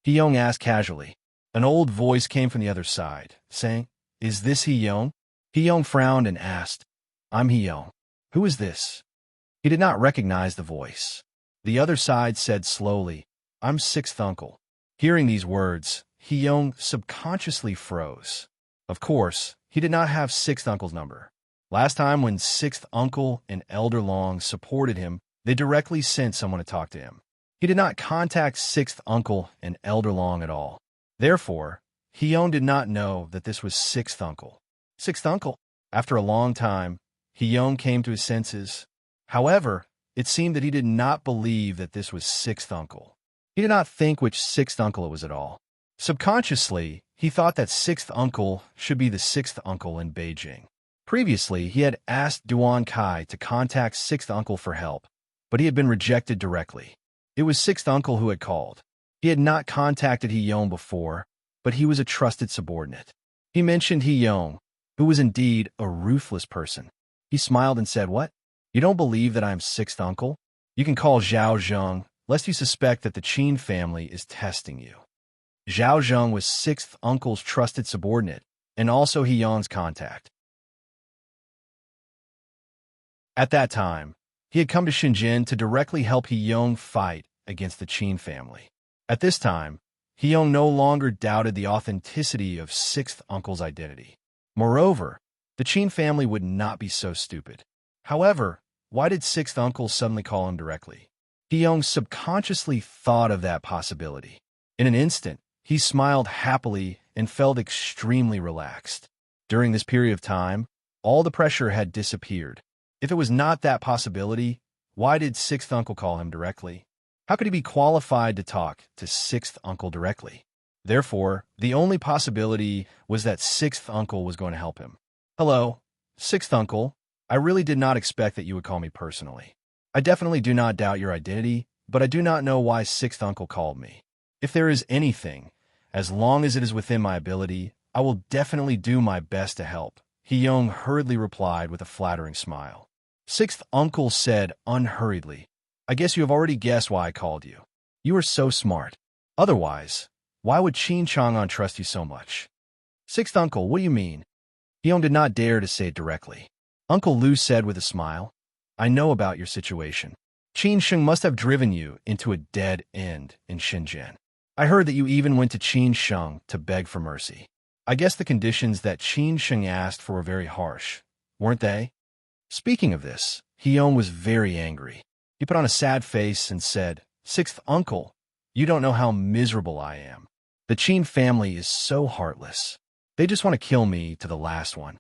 He Yong asked casually. An old voice came from the other side, saying, "Is this He Yong?" He Yong frowned and asked, "I'm He Yong. Who is this?" He did not recognize the voice. The other side said slowly, "I'm sixth uncle." Hearing these words, He Yong subconsciously froze. Of course, he did not have sixth uncle's number. Last time when sixth uncle and Elder Long supported him, they directly sent someone to talk to him. He did not contact sixth uncle and Elder Long at all. Therefore, He Yong did not know that this was sixth uncle. Sixth uncle? After a long time, He Yong came to his senses. However, it seemed that he did not believe that this was sixth uncle. He did not think which sixth uncle it was at all. Subconsciously, he thought that sixth uncle should be the sixth uncle in Beijing. Previously, he had asked Duan Kai to contact Sixth Uncle for help, but he had been rejected directly. It was Sixth Uncle who had called. He had not contacted He-Yong before, but he was a trusted subordinate. He mentioned He-Yong, who was indeed a ruthless person. He smiled and said, "What? You don't believe that I am Sixth Uncle? You can call Zhao Zheng, lest you suspect that the Qin family is testing you." Zhao Zheng was Sixth Uncle's trusted subordinate, and also He-Yong's contact. At that time, he had come to Shenzhen to directly help He-Yong fight against the Qin family. At this time, He-Yong no longer doubted the authenticity of Sixth Uncle's identity. Moreover, the Qin family would not be so stupid. However, why did Sixth Uncle suddenly call him directly? He-Yong subconsciously thought of that possibility. In an instant, he smiled happily and felt extremely relaxed. During this period of time, all the pressure had disappeared. If it was not that possibility, why did Sixth Uncle call him directly? How could he be qualified to talk to Sixth Uncle directly? Therefore, the only possibility was that Sixth Uncle was going to help him. "Hello, Sixth Uncle. I really did not expect that you would call me personally. I definitely do not doubt your identity, but I do not know why Sixth Uncle called me. If there is anything, as long as it is within my ability, I will definitely do my best to help," He-Yong hurriedly replied with a flattering smile. Sixth Uncle said unhurriedly, "I guess you have already guessed why I called you. You are so smart. Otherwise, why would Qin Chang'an trust you so much?" "Sixth Uncle, what do you mean?" He-Yong did not dare to say it directly. Uncle Lu said with a smile, "I know about your situation. Qin Sheng must have driven you into a dead end in Shenzhen. I heard that you even went to Qin Sheng to beg for mercy. I guess the conditions that Qin Sheng asked for were very harsh, weren't they?" Speaking of this, He-Yong was very angry. He put on a sad face and said, "Sixth Uncle, you don't know how miserable I am. The Qin family is so heartless. They just want to kill me to the last one."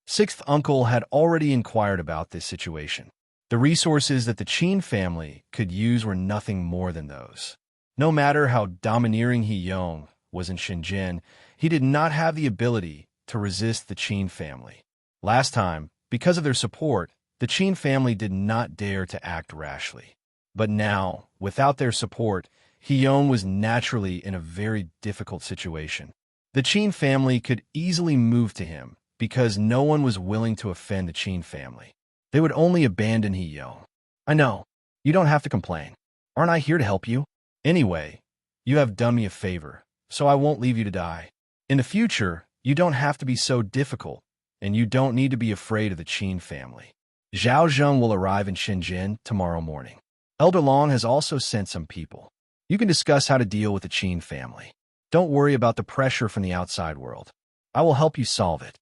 Sixth Uncle had already inquired about this situation. The resources that the Qin family could use were nothing more than those. No matter how domineering He-Yong was in Shenzhen, he did not have the ability to resist the Qin family. Last time, because of their support, the Qin family did not dare to act rashly. But now, without their support, He-Yong was naturally in a very difficult situation. The Qin family could easily move to him because no one was willing to offend the Qin family. They would only abandon He-Yong. "I know. You don't have to complain. Aren't I here to help you? Anyway, you have done me a favor, so I won't leave you to die. In the future, you don't have to be so difficult, and you don't need to be afraid of the Qin family. Zhao Zheng will arrive in Shenzhen tomorrow morning. Elder Long has also sent some people. You can discuss how to deal with the Qin family. Don't worry about the pressure from the outside world. I will help you solve it."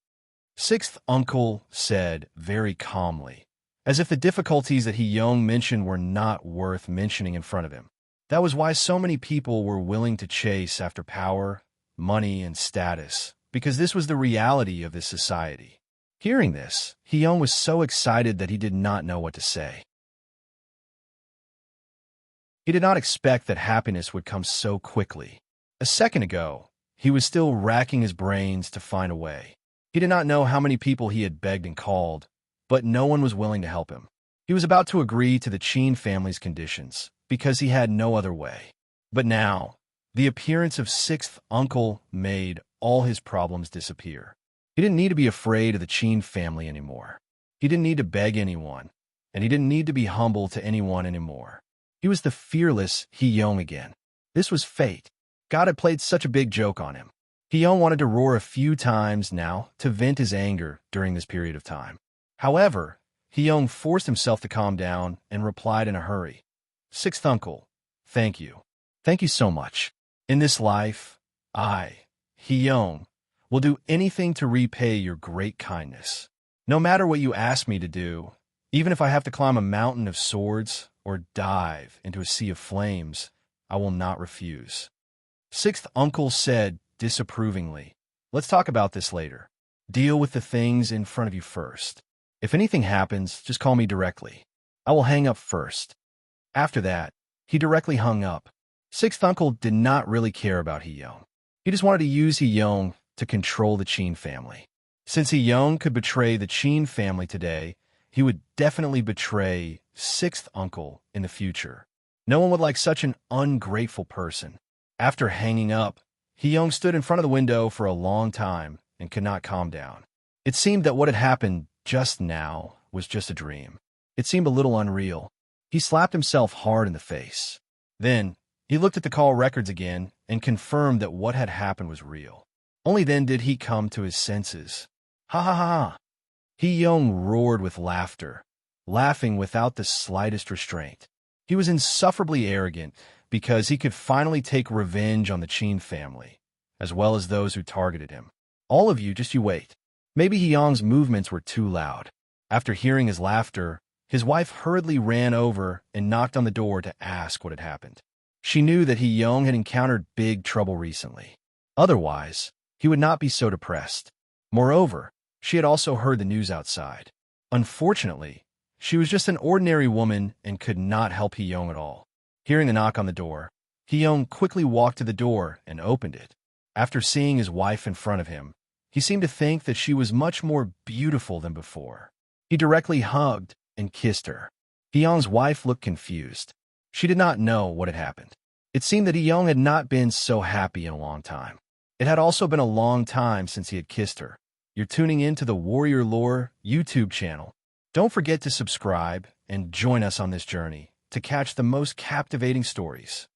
Sixth Uncle said very calmly, as if the difficulties that He-Yong mentioned were not worth mentioning in front of him. That was why so many people were willing to chase after power, money, and status, because this was the reality of this society. Hearing this, He-Yong was so excited that he did not know what to say. He did not expect that happiness would come so quickly. A second ago, he was still racking his brains to find a way. He did not know how many people he had begged and called, but no one was willing to help him. He was about to agree to the Qin family's conditions, because he had no other way. But now, the appearance of Sixth Uncle made all his problems disappear. He didn't need to be afraid of the Qin family anymore. He didn't need to beg anyone, and he didn't need to be humble to anyone anymore. He was the fearless He-Yong again. This was fate. God had played such a big joke on him. He-Yong wanted to roar a few times now to vent his anger during this period of time. However, He-Yong forced himself to calm down and replied in a hurry, "Sixth Uncle, thank you. Thank you so much. In this life, I, He-Yong, will do anything to repay your great kindness. No matter what you ask me to do, even if I have to climb a mountain of swords or dive into a sea of flames, I will not refuse." Sixth Uncle said disapprovingly, "Let's talk about this later. Deal with the things in front of you first. If anything happens, just call me directly. I will hang up first." After that, he directly hung up. Sixth Uncle did not really care about He-Yong. He just wanted to use He-Yong to control the Qin family. Since Young could betray the Qin family today, he would definitely betray sixth uncle in the future. No one would like such an ungrateful person. After hanging up, Young stood in front of the window for a long time and could not calm down. It seemed that what had happened just now was just a dream. It seemed a little unreal. He slapped himself hard in the face. Then, he looked at the call records again and confirmed that what had happened was real. Only then did he come to his senses. Ha ha ha ha! Young roared with laughter, laughing without the slightest restraint. He was insufferably arrogant because he could finally take revenge on the Qin family, as well as those who targeted him. All of you, just you wait. Maybe Young's movements were too loud. After hearing his laughter, his wife hurriedly ran over and knocked on the door to ask what had happened. She knew that Young had encountered big trouble recently. Otherwise, he would not be so depressed. Moreover, she had also heard the news outside. Unfortunately, she was just an ordinary woman and could not help Young at all. Hearing the knock on the door, Young quickly walked to the door and opened it. After seeing his wife in front of him, he seemed to think that she was much more beautiful than before. He directly hugged and kissed her. Young's wife looked confused. She did not know what had happened. It seemed that Young had not been so happy in a long time. It had also been a long time since he had kissed her. You're tuning in to the Warrior Lore YouTube channel. Don't forget to subscribe and join us on this journey to catch the most captivating stories.